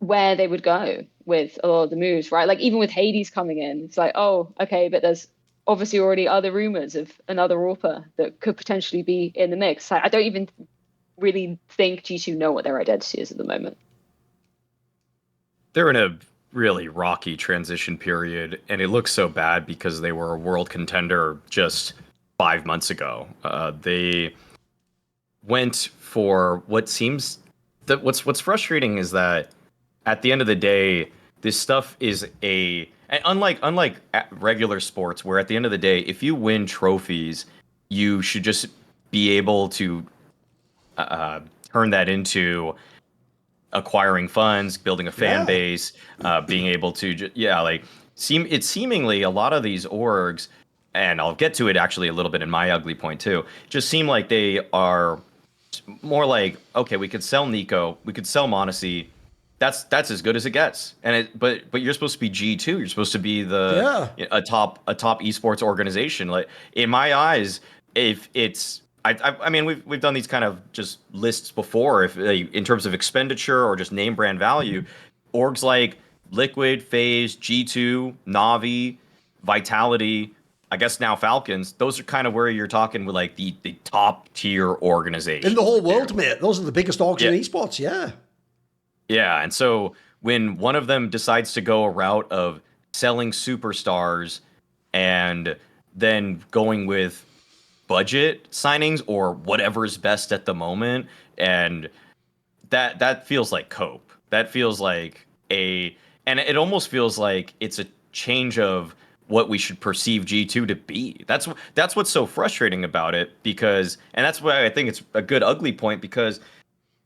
where they would go with a lot of the moves, right? Like even with Hades coming in, it's like, oh, okay, but there's obviously already other rumors of another AWPer that could potentially be in the mix. I don't even really think G2 know what their identity is at the moment. They're in a really rocky transition period, and it looks so bad because they were a world contender just 5 months ago. They went for what seems that what's frustrating is that at the end of the day, this stuff is unlike regular sports, where at the end of the day, if you win trophies, you should just be able to turn that into acquiring funds, building a fan base, being able to, it's seemingly a lot of these orgs, and I'll get to it actually a little bit in my ugly point too, just seem like they are more like, okay, we could sell Nico, we could sell MonteCristo. That's as good as it gets. And but you're supposed to be G2. You're supposed to be a top esports organization. Like, in my eyes, if it's I mean, we've done these kind of just lists before, if in terms of expenditure or just name brand value, orgs like Liquid, FaZe, G2, Navi, Vitality, I guess now Falcons, those are kind of where you're talking with like the top tier organization in the whole world, mate. Those are the biggest orgs in esports. Yeah, and so when one of them decides to go a route of selling superstars and then going with budget signings or whatever's best at the moment, and that feels like cope. That feels like and it almost feels like it's a change of what we should perceive G2 to be. That's what's so frustrating about it, because, and that's why I think it's a good ugly point, because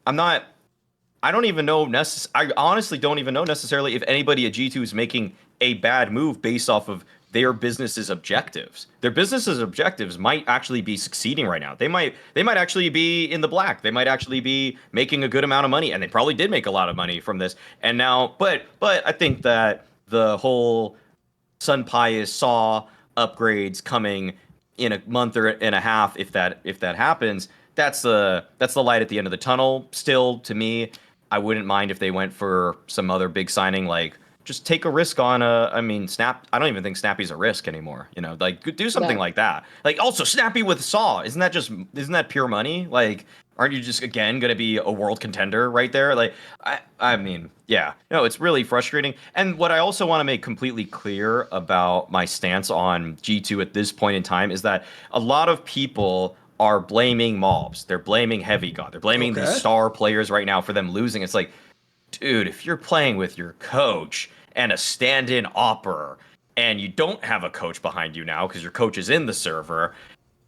I don't even know I honestly don't even know necessarily if anybody at G2 is making a bad move based off of their business's objectives. Their business's objectives might actually be succeeding right now. They might actually be in the black. They might actually be making a good amount of money, and they probably did make a lot of money from this. And now, but I think that the whole Sun Pius Saw upgrades coming in a month or and a half, if that happens, that's the light at the end of the tunnel. Still, to me, I wouldn't mind if they went for some other big signing, like just take a risk on Snap. I don't even think Snappy's a risk anymore. Like, do something like that. Like, also Snappy with Saw. Isn't that pure money? Like, aren't you just again going to be a world contender right there? Like, it's really frustrating. And what I also want to make completely clear about my stance on G2 at this point in time is that a lot of people are blaming mobs. They're blaming Heavy God. They're blaming these star players right now for them losing. It's like, dude, if you're playing with your coach and a stand-in opper, and you don't have a coach behind you now because your coach is in the server,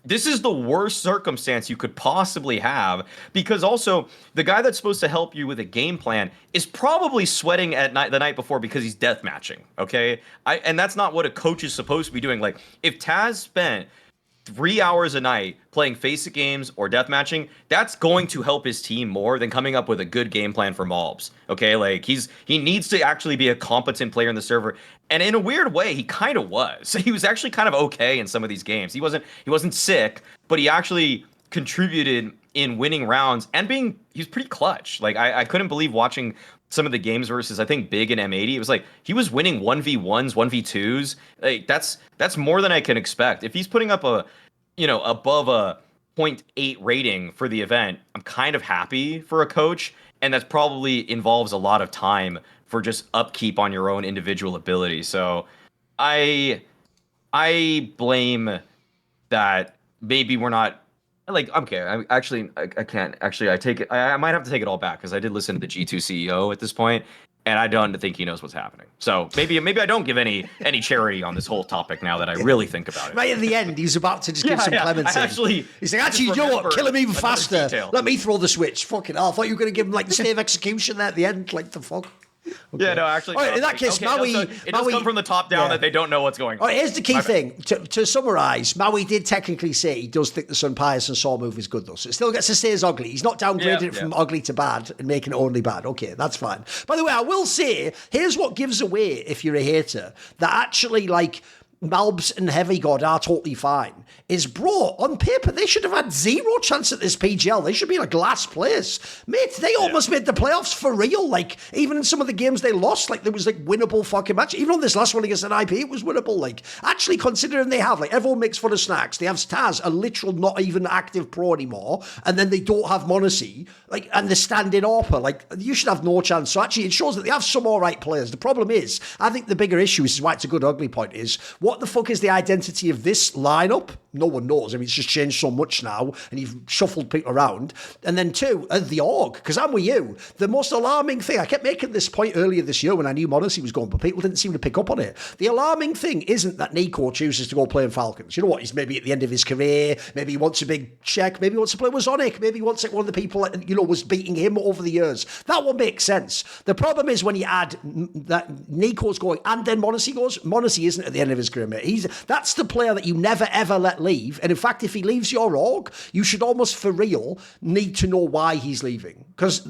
this is the worst circumstance you could possibly have, because also the guy that's supposed to help you with a game plan is probably sweating at night the night before because he's deathmatching. Okay, and that's not what a coach is supposed to be doing. Like, if Taz spent 3 hours a night playing FACEIT games or deathmatching, that's going to help his team more than coming up with a good game plan for mobs. Okay, like, he needs to actually be a competent player in the server, and in a weird way, he kind of was. He was actually kind of okay in some of these games. He wasn't sick, but he actually contributed in winning rounds and he was pretty clutch. Like, I couldn't believe watching some of the games versus, I think, Big and M80. It was like he was winning 1v1s, 1v2s. Like, that's more than I can expect. If he's putting up above a 0.8 rating for the event, I'm kind of happy for a coach, and that probably involves a lot of time for just upkeep on your own individual ability. So I blame that maybe we're not, like, okay, I can't actually, I take it, I might have to take it all back, because I did listen to the G2 CEO at this point, and I don't think he knows what's happening. So maybe I don't give any charity on this whole topic now that I really think about it. Right at the end, he's about to just give some clemency. He's like, actually, you know what? Kill him even faster. Detail. Let me throw the switch. Fucking hell. I thought you were going to give him like the state of execution there at the end. Like, the fuck? Okay. Yeah, no, actually. Right, in that case, Maui... it does come from the top down that they don't know what's going on. Here's the key thing. To summarise, Maui did technically say he does think the Sun Pius and Saw move is good, though. So it still gets to stay as ugly. He's not downgraded it from ugly to bad and making it only bad. Okay, that's fine. By the way, I will say, here's what gives away, if you're a hater, that actually, like, Malbs and Heavy God are totally fine, is, bro, on paper, they should have had zero chance at this PGL. They should be in a last place. Mate, they almost made the playoffs for real. Like, even in some of the games they lost, like, there was, like, winnable fucking match. Even on this last one against an IP, it was winnable. Like, actually, considering they have, like, everyone makes fun of Snacks. They have Taz, a literal not even active pro anymore, and then they don't have MonteCristo, like, and the stand-in AWPer. Like, you should have no chance. So actually, it shows that they have some all right players. The problem is, I think the bigger issue, this is why it's a good ugly point, is what the fuck is the identity of this lineup? no one knows. I mean, it's just changed so much now, and you've shuffled people around. And then two, the org, because I'm with you. The most alarming thing, I kept making this point earlier this year when I knew MonteCristo was going, but people didn't seem to pick up on it. The alarming thing isn't that Nico chooses to go play in Falcons. You know what? He's maybe at the end of his career. Maybe he wants a big check. Maybe he wants to play with Sonic. Maybe he wants like one of the people that, you know, was beating him over the years. That one makes sense. The problem is when you add that Nico's going and then MonteCristo goes. MonteCristo isn't at the end of his career, mate. That's the player that you never ever let leave. And in fact, if he leaves your org, you should almost for real need to know why he's leaving. Because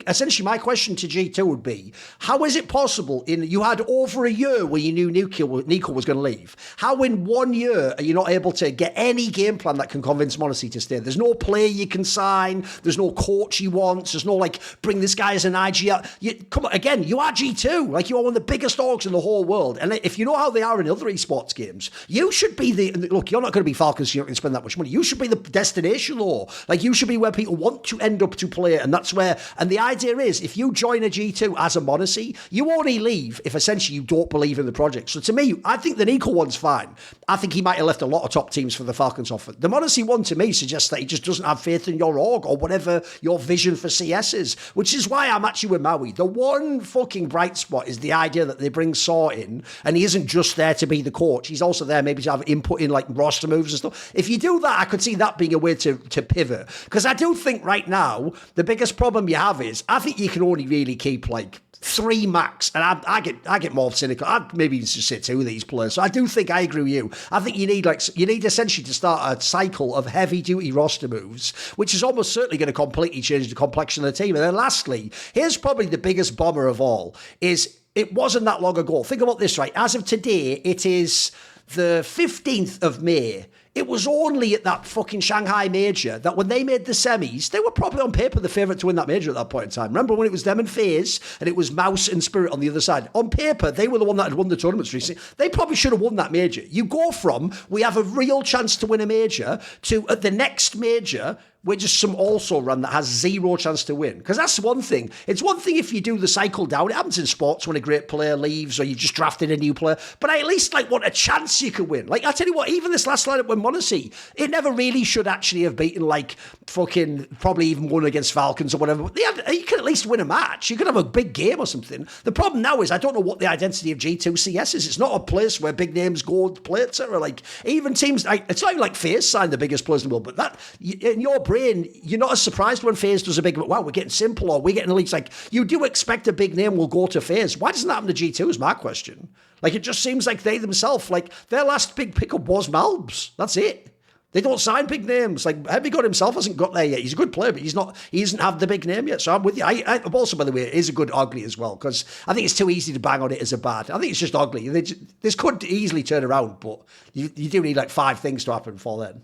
essentially my question to G2 would be, how is it possible you had over a year where you knew Nico was going to leave? How in 1 year are you not able to get any game plan that can convince MonteCristo to stay? There's no player you can sign. There's no coach he wants. There's no like, bring this guy as an IG. Come on, again, you are G2. Like, you are one of the biggest orgs in the whole world. And if you know how they are in other esports games, you should be look, you're not going to be Falcons, you're not going to spend that much money. You should be the destination, though. Like, you should be where people want to end up to play, and that's where, and the idea is, if you join a G2 as a MonteCristo, you only leave if essentially you don't believe in the project. So to me, I think the Nico one's fine. I think he might have left a lot of top teams for the Falcons offer. The MonteCristo one, to me, suggests that he just doesn't have faith in your org or whatever your vision for CS is, which is why I'm actually with Maui. The one fucking bright spot is the idea that they bring Saw in, and he isn't just there to be the coach. He's also there maybe to have input in like roster moves and stuff. If you do that, I could see that being a way to pivot. Because I do think right now, the biggest problem you have is, I think you can only really keep like 3 max, and I get more cynical. I'd maybe just say 2 of these players. So I do think I agree with you. I think you need essentially to start a cycle of heavy duty roster moves, which is almost certainly going to completely change the complexion of the team. And then lastly, here's probably the biggest bomber of all, is it wasn't that long ago. Think about this, right? As of today, it is the 15th of May. It was only at that fucking Shanghai major that when they made the semis, they were probably on paper the favourite to win that major at that point in time. Remember when it was them and FaZe, and it was Mouse and Spirit on the other side? On paper, they were the one that had won the tournaments recently. They probably should have won that major. You go from, we have a real chance to win a major, to at the next major, we're just some also run that has 0 chance to win. Because that's one thing. It's one thing if you do the cycle down. It happens in sports when a great player leaves or you've just drafted a new player. But I at least like want a chance you could win. Like, I tell you what, even this last lineup with MonteCristo, it never really should actually have beaten like fucking, probably even won against Falcons or whatever. But you could at least win a match. You could have a big game or something. The problem now is I don't know what the identity of G2 CS is. It's not a place where big names go to play, etc. Like, even teams, like, it's not even like FaZe signed the biggest players in the world, but that, in your brain, you're not as surprised when FaZe does a big, wow, we're getting simple, or we're getting elites. Like, you do expect a big name will go to FaZe. Why doesn't that happen to G2 is my question. Like, it just seems like they themselves, like, their last big pickup was Malbs. That's it. They don't sign big names. Like, Heavy God himself hasn't got there yet. He's a good player, but he doesn't have the big name yet. So I'm with you. I also, by the way, it is a good ugly as well, because I think it's too easy to bang on it as a bad. I think it's just ugly. This could easily turn around, but you do need like 5 things to happen before then.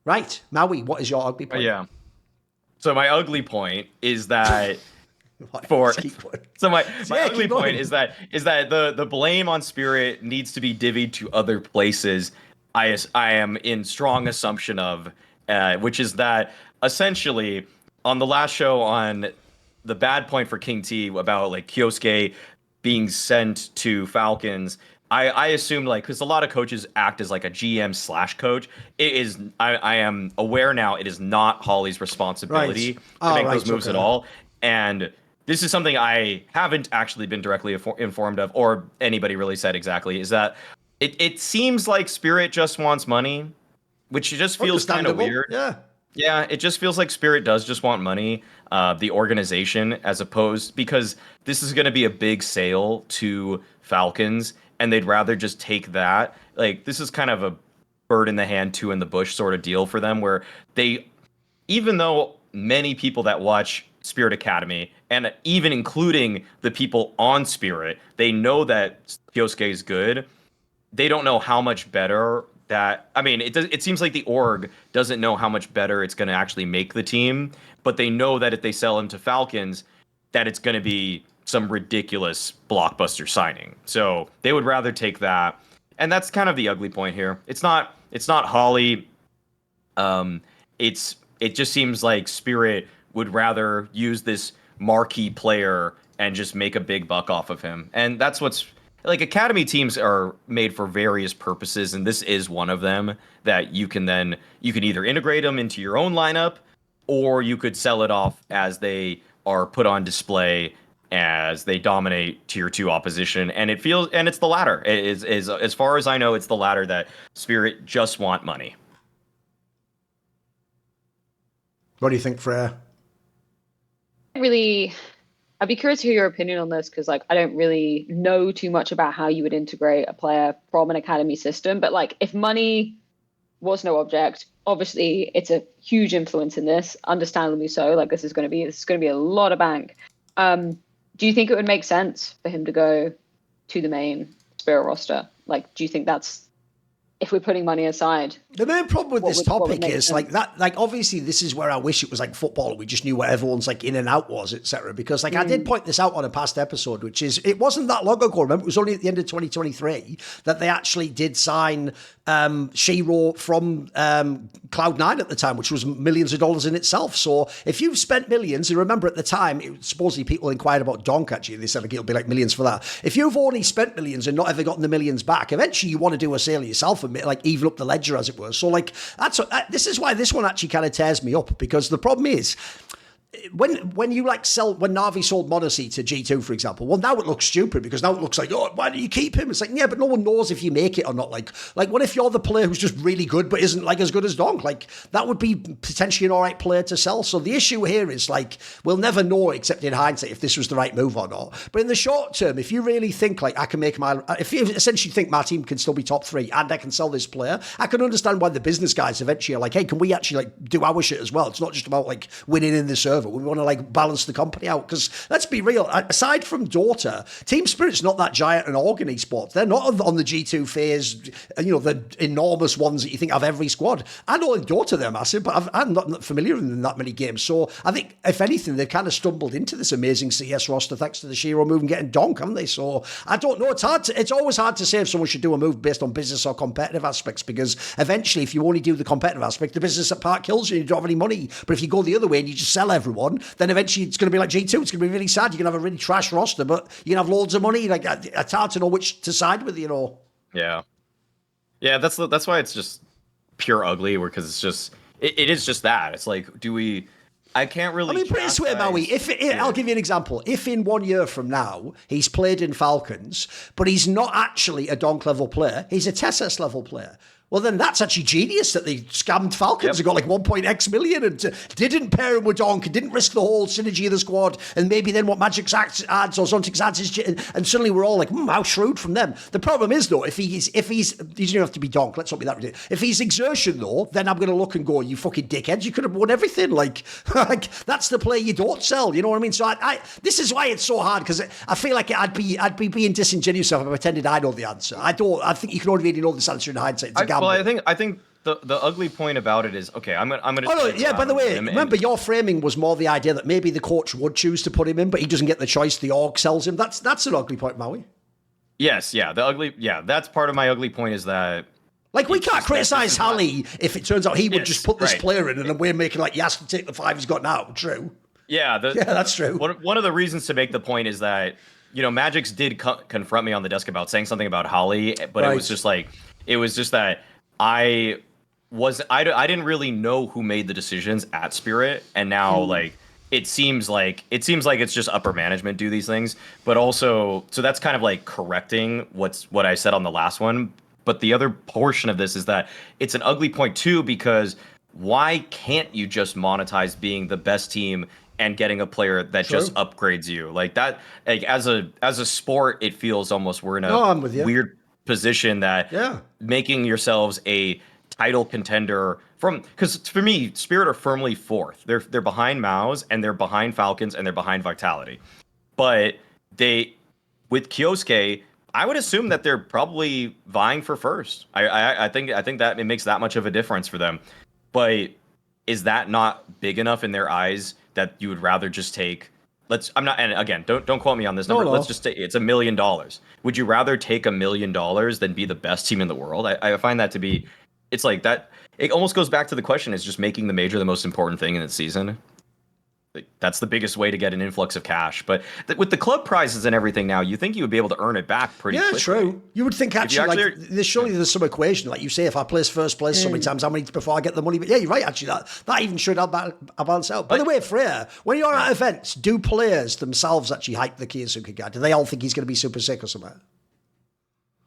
Right, Maui, what is your ugly point? Yeah. So my ugly point is that my ugly point is that the blame on Spirit needs to be divvied to other places. I am in strong assumption of, which is that essentially on the last show on the bad point for King T about like kyousuke being sent to Falcons. I assume, like, because a lot of coaches act as like a GM/coach. It is. I am aware now. It is not Holly's responsibility to make those moves at all. And this is something I haven't actually been directly informed of, or anybody really said exactly. Is that it seems like Spirit just wants money, which just feels kind of weird. Yeah. It just feels like Spirit does just want money. The organization, as opposed, because this is going to be a big sale to Falcons. And they'd rather just take that. Like, this is kind of a bird in the hand, 2 in the bush sort of deal for them, where they, even though many people that watch Spirit Academy, and even including the people on Spirit, they know that kyousuke is good, they don't know how much better that, I mean, it seems like the org doesn't know how much better it's going to actually make the team, but they know that if they sell him to Falcons, that it's going to be some ridiculous blockbuster signing. So they would rather take that. And that's kind of the ugly point here. It's not Holly. It just seems like Spirit would rather use this marquee player and just make a big buck off of him. And that's what's like academy teams are made for various purposes, and this is one of them that you can either integrate them into your own lineup, or you could sell it off as they are put on display as they dominate tier 2 opposition. And it's the latter. It is as far as I know, it's the latter, that Spirit just want money. What do you think, Freya? Really, I'd be curious to hear your opinion on this, because like I don't really know too much about how you would integrate a player from an academy system. But like, if money was no object, obviously it's a huge influence in this, understandably so. Like this is going to be a lot of bank. Do you think it would make sense for him to go to the main Spirit roster? Like, do you think that's, if we're putting money aside? The main problem with this topic is like that, like obviously this is where I wish it was like football. We just knew where everyone's like in and out was, etc. Because like I did point this out on a past episode, which is, it wasn't that long ago. Remember, it was only at the end of 2023 that they actually did sign Shiro from Cloud9 at the time, which was millions of dollars in itself. So if you've spent millions, and remember at the time, supposedly people inquired about Donk actually, they said like, it'll be like millions for that. If you've only spent millions and not ever gotten the millions back, eventually you want to do a sale yourself and like even up the ledger, as it were. So like this is why this one actually kind of tears me up, because the problem is, when you like sell, when Na'Vi sold Modesty to G2, for example, well, now it looks stupid, because now it looks like, oh, why do you keep him? It's like, yeah, but no one knows if you make it or not. Like what if you're the player who's just really good but isn't like as good as Donk? Like that would be potentially an all right player to sell. So the issue here is like, we'll never know except in hindsight if this was the right move or not. But in the short term, if you really think like I can make if you essentially think my team can still be top 3 and I can sell this player, I can understand why the business guys eventually are like, hey, can we actually like do our shit as well? It's not just about like winning in the server. We want to like balance the company out, because let's be real, aside from Dota, Team Spirit's not that giant an org in esports. They're not on the G2 phase, you know, the enormous ones that you think have every squad. I know in Dota they're massive, but I'm not familiar with them in that many games. So I think if anything, they've kind of stumbled into this amazing CS roster thanks to the Shiro move and getting Donk, haven't they? So I don't know, it's always hard to say if someone should do a move based on business or competitive aspects, because eventually if you only do the competitive aspect, the business at part kills you and you don't have any money. But if you go the other way and you just sell everyone, then eventually it's going to be like G2. It's going to be really sad. You can have a really trash roster, but you can have loads of money. Like it's hard to know which to side with, you know. Yeah, that's why it's just pure ugly. Because it's just it is just that. It's like, I can't really. I mean, put it this way, Maui. I'll give you an example. If in 1 year from now he's played in Falcons, but he's not actually a Donk level player, he's a Tessus level player. Well, then that's actually genius that they scammed Falcons and got like 1.x million and didn't pair him with Donk and didn't risk the whole synergy of the squad. And maybe then what Magic's adds or Zontic's adds is, and suddenly we're all like, how shrewd from them. The problem is though, if he's he doesn't have to be Donk. Let's not be that ridiculous. If he's Exertion though, then I'm going to look and go, you fucking dickheads, you could have won everything. Like that's the player you don't sell. You know what I mean? So this is why it's so hard, because I feel like I'd be being disingenuous if I pretended I know the answer. I think you can only really know this answer in hindsight. It's a gamble. Well, I think the ugly point about it is, okay, I'm gonna. Oh no, yeah. By the way, remember your framing was more the idea that maybe the coach would choose to put him in, but he doesn't get the choice. The org sells him. That's an ugly point, Maui. Yes, yeah. That's part of my ugly point, is that. Like, we can't criticize Halley if it turns out he would just put this player in, and then we're making like, he has to take the 5 he's got now. True. Yeah, that's true. One of the reasons to make the point is that, you know, Magix did confront me on the desk about saying something about Holly, but it was just that I didn't really know who made the decisions at Spirit, and now like it seems like it's just upper management do these things, but also, so that's kind of like correcting what I said on the last one. But the other portion of this is that it's an ugly point too, because why can't you just monetize being the best team and getting a player that just upgrades you like that? Like as a sport, it feels almost we're in a weird position that making yourselves a title contender because for me, Spirit are firmly 4th. They're behind Maus and they're behind Falcons and they're behind Vitality. But with kyousuke, I would assume that they're probably vying for 1st. I think that it makes that much of a difference for them. But is that not big enough in their eyes that you would rather just take? And again, don't quote me on this number. No. Let's just say it's $1 million. Would you rather take $1 million than be the best team in the world? I find that to be, it's like that. It almost goes back to the question: is just making the major the most important thing in the season? that's the biggest way to get an influx of cash. But with the club prizes and everything now, you think you would be able to earn it back pretty quickly. True. You would think actually there's some equation. Like you say, if I place first place so many times, how many before I get the money? But yeah, you're right, actually. That even should balance out. By the way, Freya, when you're at events, do players themselves actually hype the kyousuke guy? Do they all think he's going to be super sick or something?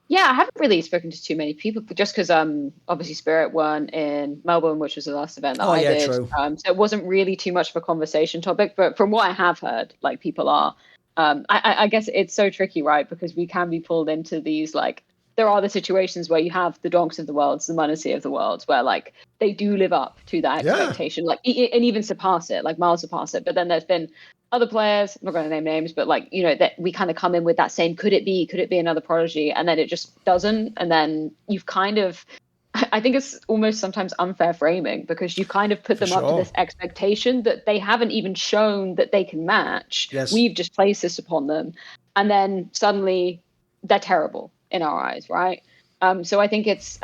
Yeah, I haven't really spoken to too many people, just because obviously Spirit weren't in Melbourne, which was the last event that I did. True. So it wasn't really too much of a conversation topic. But from what I have heard, like people are, I guess it's so tricky, right? Because we can be pulled into these, like, there are the situations where you have the Donks of the world, the MonteCristo of the world, where like they do live up to that expectation, like and even surpass it, like miles surpass it. But then there's been other players, I'm not going to name names, but like, that we kind of come in with that same, could it be another Prodigy? And then it just doesn't. And then you've kind of, I think it's almost sometimes unfair framing, because you kind of put them up to this expectation that they haven't even shown that they can match. Yes. We've just placed this upon them. And then suddenly they're terrible in our eyes, right? So I think it's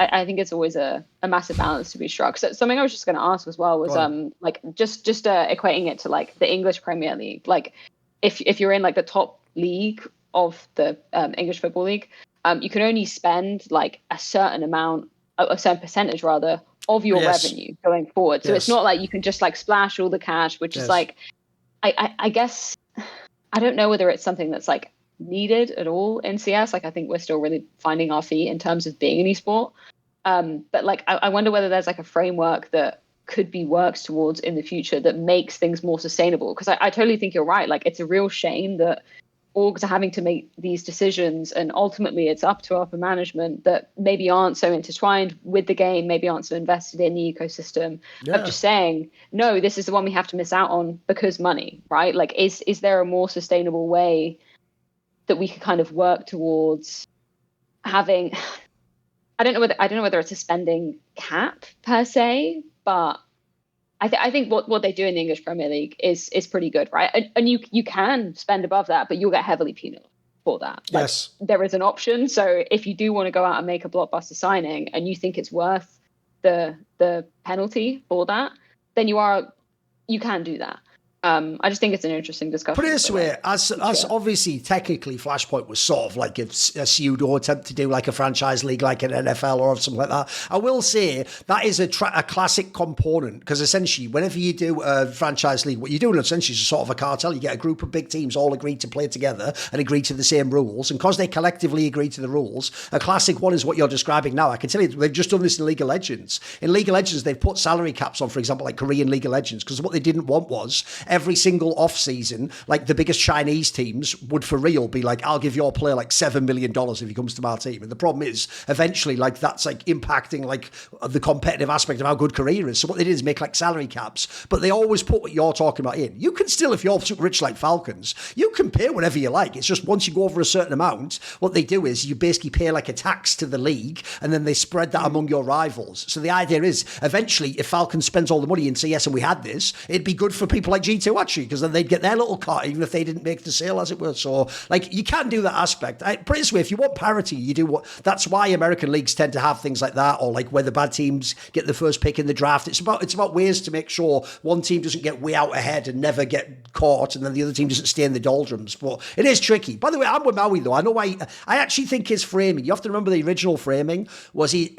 always a massive balance to be struck. So something I was just going to ask as well was like just equating it to like the English Premier League. Like if you're in like the top league of the English Football League, you can only spend like a certain percentage rather of your revenue going forward. So it's not like you can just like splash all the cash, which is like I guess I don't know whether it's something that's like needed at all in CS. Like I think we're still really finding our feet in terms of being an esport, but like I wonder whether there's like a framework that could be worked towards in the future that makes things more sustainable, because I totally think you're right. Like it's a real shame that orgs are having to make these decisions, and ultimately it's up to upper management that maybe aren't so intertwined with the game, maybe aren't so invested in the ecosystem, of just saying, no, this is the one we have to miss out on because money, right? Like is there a more sustainable way that we could kind of work towards having? I don't know whether it's a spending cap per se, but I think what they do in the English Premier League is pretty good, right? And you can spend above that, but you'll get heavily penalised for that. Like, yes, there is an option. So if you do want to go out and make a blockbuster signing and you think it's worth the penalty for that, then you can do that. I just think it's an interesting discussion. Put it this way, as obviously technically Flashpoint was sort of like a pseudo attempt to do like a franchise league like an NFL or something like that. I will say that is a classic component, because essentially whenever you do a franchise league, what you're doing essentially is sort of a cartel. You get a group of big teams all agree to play together and agree to the same rules, and because they collectively agree to the rules, a classic one is what you're describing now. I can tell you they've just done this in League of Legends. In League of Legends, they've put salary caps on, for example, like Korean League of Legends, because what they didn't want was every single off season, like the biggest Chinese teams would for real be like, I'll give your player like $7 million if he comes to my team. And the problem is eventually like that's like impacting like the competitive aspect of how good Korea is. So what they did is make like salary caps, but they always put what you're talking about in. You can still, if you're super rich like Falcons, you can pay whatever you like. It's just once you go over a certain amount, what they do is you basically pay like a tax to the league, and then they spread that among your rivals. So the idea is eventually if Falcons spends all the money in CS, and we had this, it'd be good for people like G2 actually, because then they'd get their little cut even if they didn't make the sale, as it were. So like you can do that aspect. Put it this way, if you want parity, you do what. That's why American leagues tend to have things like that, or like where the bad teams get the first pick in the draft. It's about ways to make sure one team doesn't get way out ahead and never get caught, and then the other team doesn't stay in the doldrums. But it is tricky. By the way, I'm with Maui though. I know why. I actually think his framing, you have to remember the original framing was he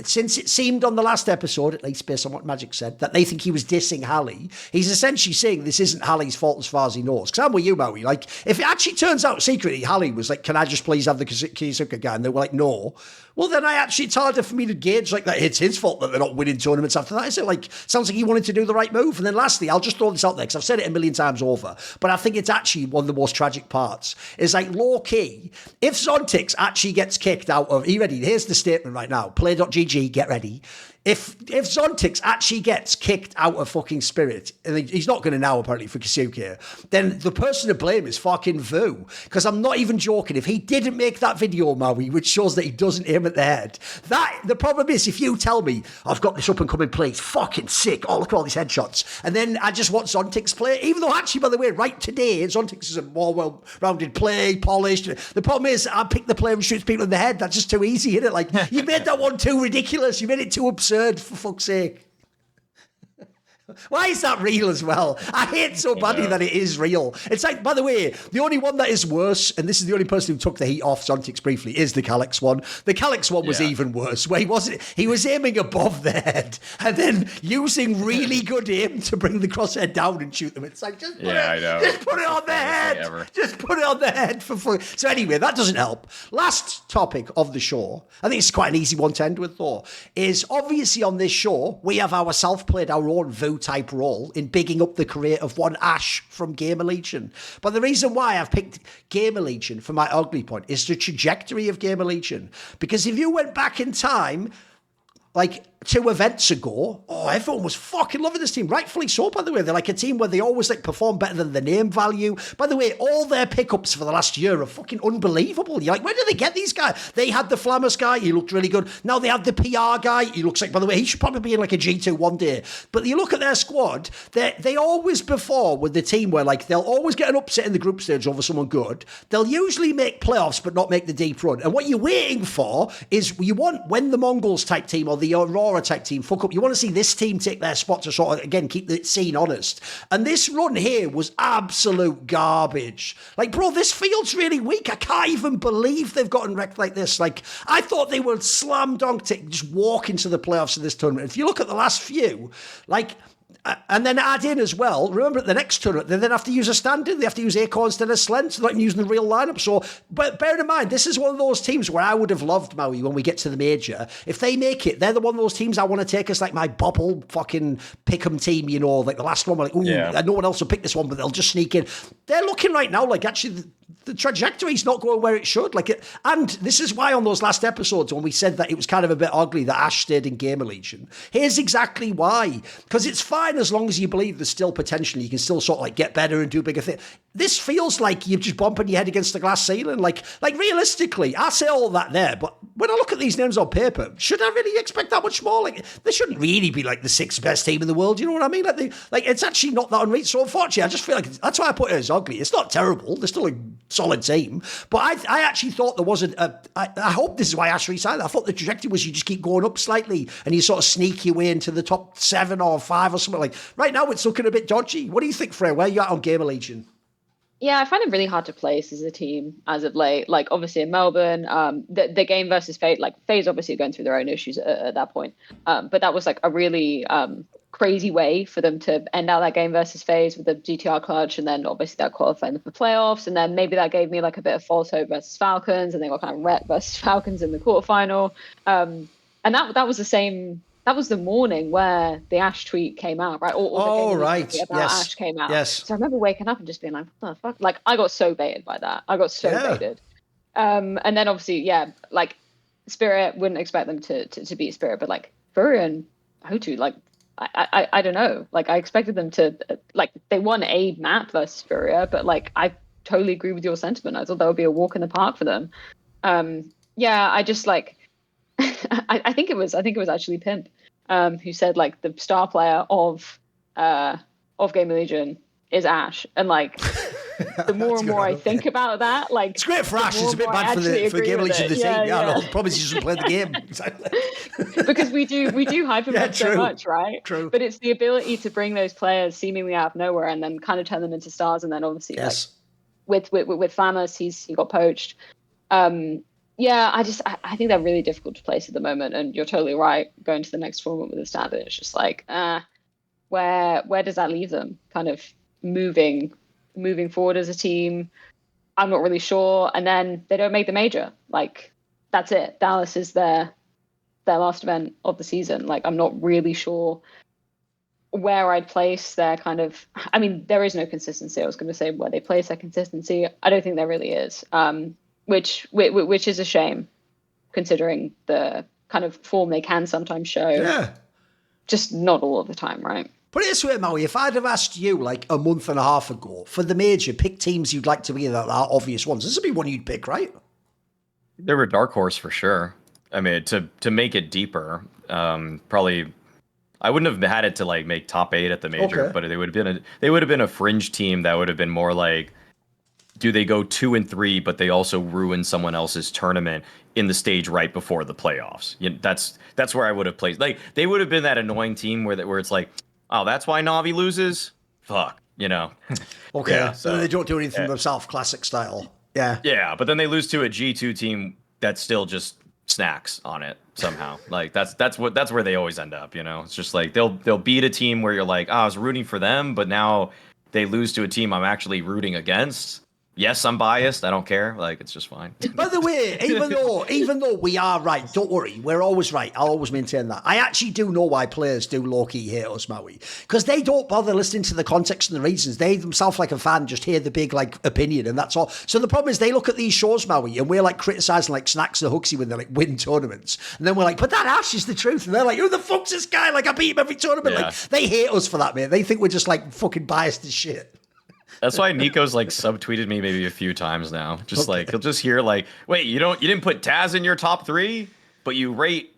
since it seemed on the last episode, at least based on what Magic said, that they think he was dissing Hallie. He's essentially saying this isn't Hallie's fault as far as he knows. Because I'm with you, Maui. Like, if it actually turns out secretly Hallie was like, can I just please have the kyousuke guy? And they were like, no. Well, then it's harder for me to gauge like that it's his fault that they're not winning tournaments after that. Is it like, sounds like he wanted to do the right move. And then lastly, I'll just throw this out there because I've said it a million times over, but I think it's actually one of the most tragic parts is like low key. If Zontix actually gets kicked out of, are you ready? Here's the statement right now. Play.gg, get ready. If Zontix actually gets kicked out of fucking Spirit, and he's not going to now apparently for kyousuke, then the person to blame is fucking Vu. Because I'm not even joking. If he didn't make that video, Maui, which shows that he doesn't aim at the head, the problem is if you tell me I've got this up and coming play, it's fucking sick. Oh, look at all these headshots, and then I just want Zontix play, even though actually, by the way, right today Zontix is a more well-rounded play, polished. The problem is I pick the player who shoots people in the head. That's just too easy, isn't it? Like you made that one too ridiculous. You made it too absurd. For fuck's sake. Why is that real as well? I hate so badly that it is real. It's like, by the way, the only one that is worse, and this is the only person who took the heat off Zontics briefly, is the Calyx one. The Calyx one was even worse, where he was aiming above their head and then using really good aim to bring the crosshair down and shoot them. It's like, just put it on their head. Just put it on their head for fun. So anyway, that doesn't help. Last topic of the show, I think it's quite an easy one to end with, though, is obviously on this show, we have ourselves played our own VOO-type role in bigging up the career of one Ash from GamerLegion. But the reason why I've picked GamerLegion for my ugly point is the trajectory of GamerLegion. Because if you went back in time, like 2 events ago, everyone was fucking loving this team. Rightfully so, by the way. They're like a team where they always like perform better than the name value. By the way, all their pickups for the last year are fucking unbelievable. You're like, where did they get these guys? They had the Flammers guy, he looked really good. Now they have the PR guy, he looks like, by the way, he should probably be in like a G2 one day. But you look at their squad, they always perform with the team where like they'll always get an upset in the group stage over someone good. They'll usually make playoffs but not make the deep run. And what you're waiting for is you want when the Mongols type team or the Aurora type team fuck up, you want to see this team take their spot to sort of, again, keep the scene honest. And this run here was absolute garbage. Like, bro, this field's really weak. I can't even believe they've gotten wrecked like this. Like, I thought they would slam dunk to just walk into the playoffs of this tournament. If you look at the last few, like, and then add in as well, remember at the next tournament, they then have to use a stand-in. They have to use Acorn instead of Slent. So they're not even using the real lineup. So, but bear in mind, this is one of those teams where I would have loved Maui when we get to the major. If they make it, they're the one of those teams I want to take as like my bubble fucking pick'em team, you know, like the last one. We're like, no one else will pick this one, but they'll just sneak in. They're looking right now like actually the trajectory's not going where it should. And this is why on those last episodes when we said that it was kind of a bit ugly that Ash stayed in GamerLegion, here's exactly why. Because it's fine as long as you believe there's still potential. You can still sort of like get better and do bigger things. This feels like you're just bumping your head against the glass ceiling. Like realistically, I say all that there, but when I look at these names on paper, should I really expect that much more? Like, they shouldn't really be like the 6th best team in the world. You know what I mean? Like it's actually not that unreasonable. So unfortunately, I just feel like that's why I put it as ugly. It's not terrible. They're still a solid team. But I actually thought there wasn't I hope this is why Ash resigned. I thought the trajectory was you just keep going up slightly and you sort of sneak your way into the top 7 or 5 or something. Like right now it's looking a bit dodgy. What do you think, Freya? Where are you at on GamerLegion? Yeah, I find it really hard to place as a team as of late. Like obviously in Melbourne, the game versus Fate, like Fate's obviously going through their own issues at that point. But that was like a really crazy way for them to end out that game versus FaZe with the GTR clutch, and then obviously that qualifying for playoffs, and then maybe that gave me like a bit of false hope versus Falcons, and they got kind of wrecked versus Falcons in the quarterfinal. And that was the same. That was the morning where the Ash tweet came out, right? Or the tweet about Ash came out. Yes. So I remember waking up and just being like, what the fuck? Like, I got so baited by that. I got so baited. And then obviously, like, Spirit, wouldn't expect them to beat Spirit, but like, Furia and Hotu, like, I don't know. Like, I expected them to, like, they won a map versus Furia, but like, I totally agree with your sentiment. I thought that would be a walk in the park for them. I just like, I think it was actually Pimp who said like the star player of GamerLegion is Ash, and like the more and more I think about that, like it's great for Ash. It's a bit bad for GamerLegion the team. Yeah, probably he doesn't play the game exactly because we do hype him up so much, right? True. But it's the ability to bring those players seemingly out of nowhere and then kind of turn them into stars, and then obviously like with Flammers, he got poached. I think they're really difficult to place at the moment, and you're totally right. Going to the next tournament with a standard, it's just like, where does that leave them? Kind of moving forward as a team. I'm not really sure. And then they don't make the major. Like, that's it. Dallas is their last event of the season. Like, I'm not really sure where I'd place their kind of. I mean, there is no consistency. I was going to say where they place their consistency. I don't think there really is. Which is a shame, considering the kind of form they can sometimes show. Yeah. Just not all of the time, right? Put it this way, Maui, if I'd have asked you like a month and a half ago for the major, pick teams you'd like to be that are obvious ones, this would be one you'd pick, right? They were dark horse for sure. I mean, to make it deeper, probably I wouldn't have had it to like make top 8 at the major, but they would have been a fringe team that would have been more like, do they go 2 and 3, but they also ruin someone else's tournament in the stage right before the playoffs? That's where I would have placed. Like, they would have been that annoying team where it's like, oh, that's why Navi loses. Fuck, you know. Okay, Yeah, so they don't do anything themselves, classic style. Yeah. Yeah, but then they lose to a G2 team that still just snacks on it somehow. Like that's where they always end up, you know. It's just like they'll beat a team where you're like, oh, I was rooting for them, but now they lose to a team I'm actually rooting against. Yes, I'm biased. I don't care. Like, it's just fine. By the way, even though we are right, don't worry, we're always right. I'll always maintain that. I actually do know why players do low-key hate us, Maui, because they don't bother listening to the context and the reasons. They themselves, like a fan, just hear the big like opinion, and that's all. So the problem is they look at these shows, Maui, and we're like criticizing like Snacks and HooXi when they like win tournaments, and then we're like, but that Ash is the truth, and they're like, who the fuck's this guy? Like, I beat him every tournament. Yeah. Like, they hate us for that, mate. They think we're just like fucking biased as shit. That's why Nico's like subtweeted me maybe a few times now. Just like he'll just hear like, wait, you didn't put Taz in your top 3, but you rate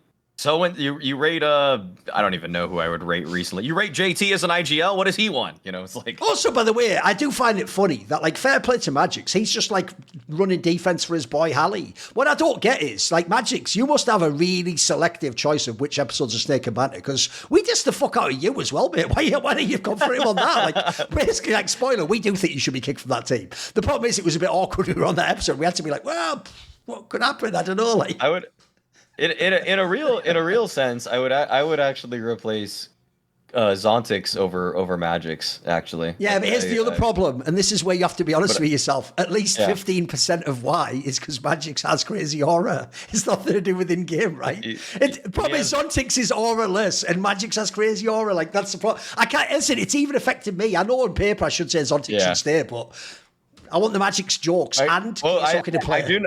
you rate I don't even know who I would rate recently. You rate JT as an IGL. What does he want? You know, it's like. Also, by the way, I do find it funny that like fair play to Magix, he's just like running defense for his boy Hallie. What I don't get is like Magix, you must have a really selective choice of which episodes of Snake Banter, because we dissed the fuck out of you as well, mate. Why don't you come for him on that? Like basically, like spoiler, we do think you should be kicked from that team. The problem is it was a bit awkward when we were on that episode. We had to be like, well, what could happen? I don't know. Like I would. In a real sense, I would actually replace Zontix over Magix, actually. Yeah, but here's the other problem, and this is where you have to be honest with yourself. At least 15% of why is because Magix has crazy aura. It's nothing to do with in-game, right? The problem is Zontix is aura-less, and Magix has crazy aura. Like, that's the problem. I can't, listen, it's even affected me. I know on paper I should say Zontix should stay, but I want the Magic's jokes and talking to play.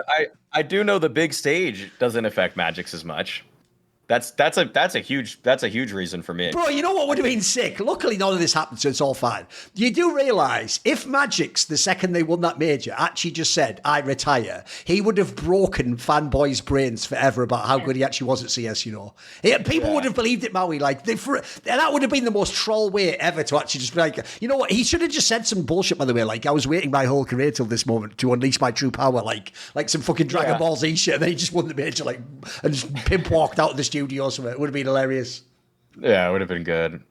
I do know the big stage doesn't affect Magix as much. That's a huge reason for me. Bro, you know what would have been sick? Luckily, none of this happened, so it's all fine. You do realise, if Magix, the second they won that major, actually just said, I retire, he would have broken fanboys' brains forever about how good he actually was at CS, you know. People would have believed it, Maui. Like, that would have been the most troll way ever to actually just be like, you know what, he should have just said some bullshit, by the way. Like, I was waiting my whole career till this moment to unleash my true power, like some fucking Dragon Ball Z shit, and then he just won the major, like, and just pimp walked out of the studio or something. It would have been hilarious. Yeah, it would have been good.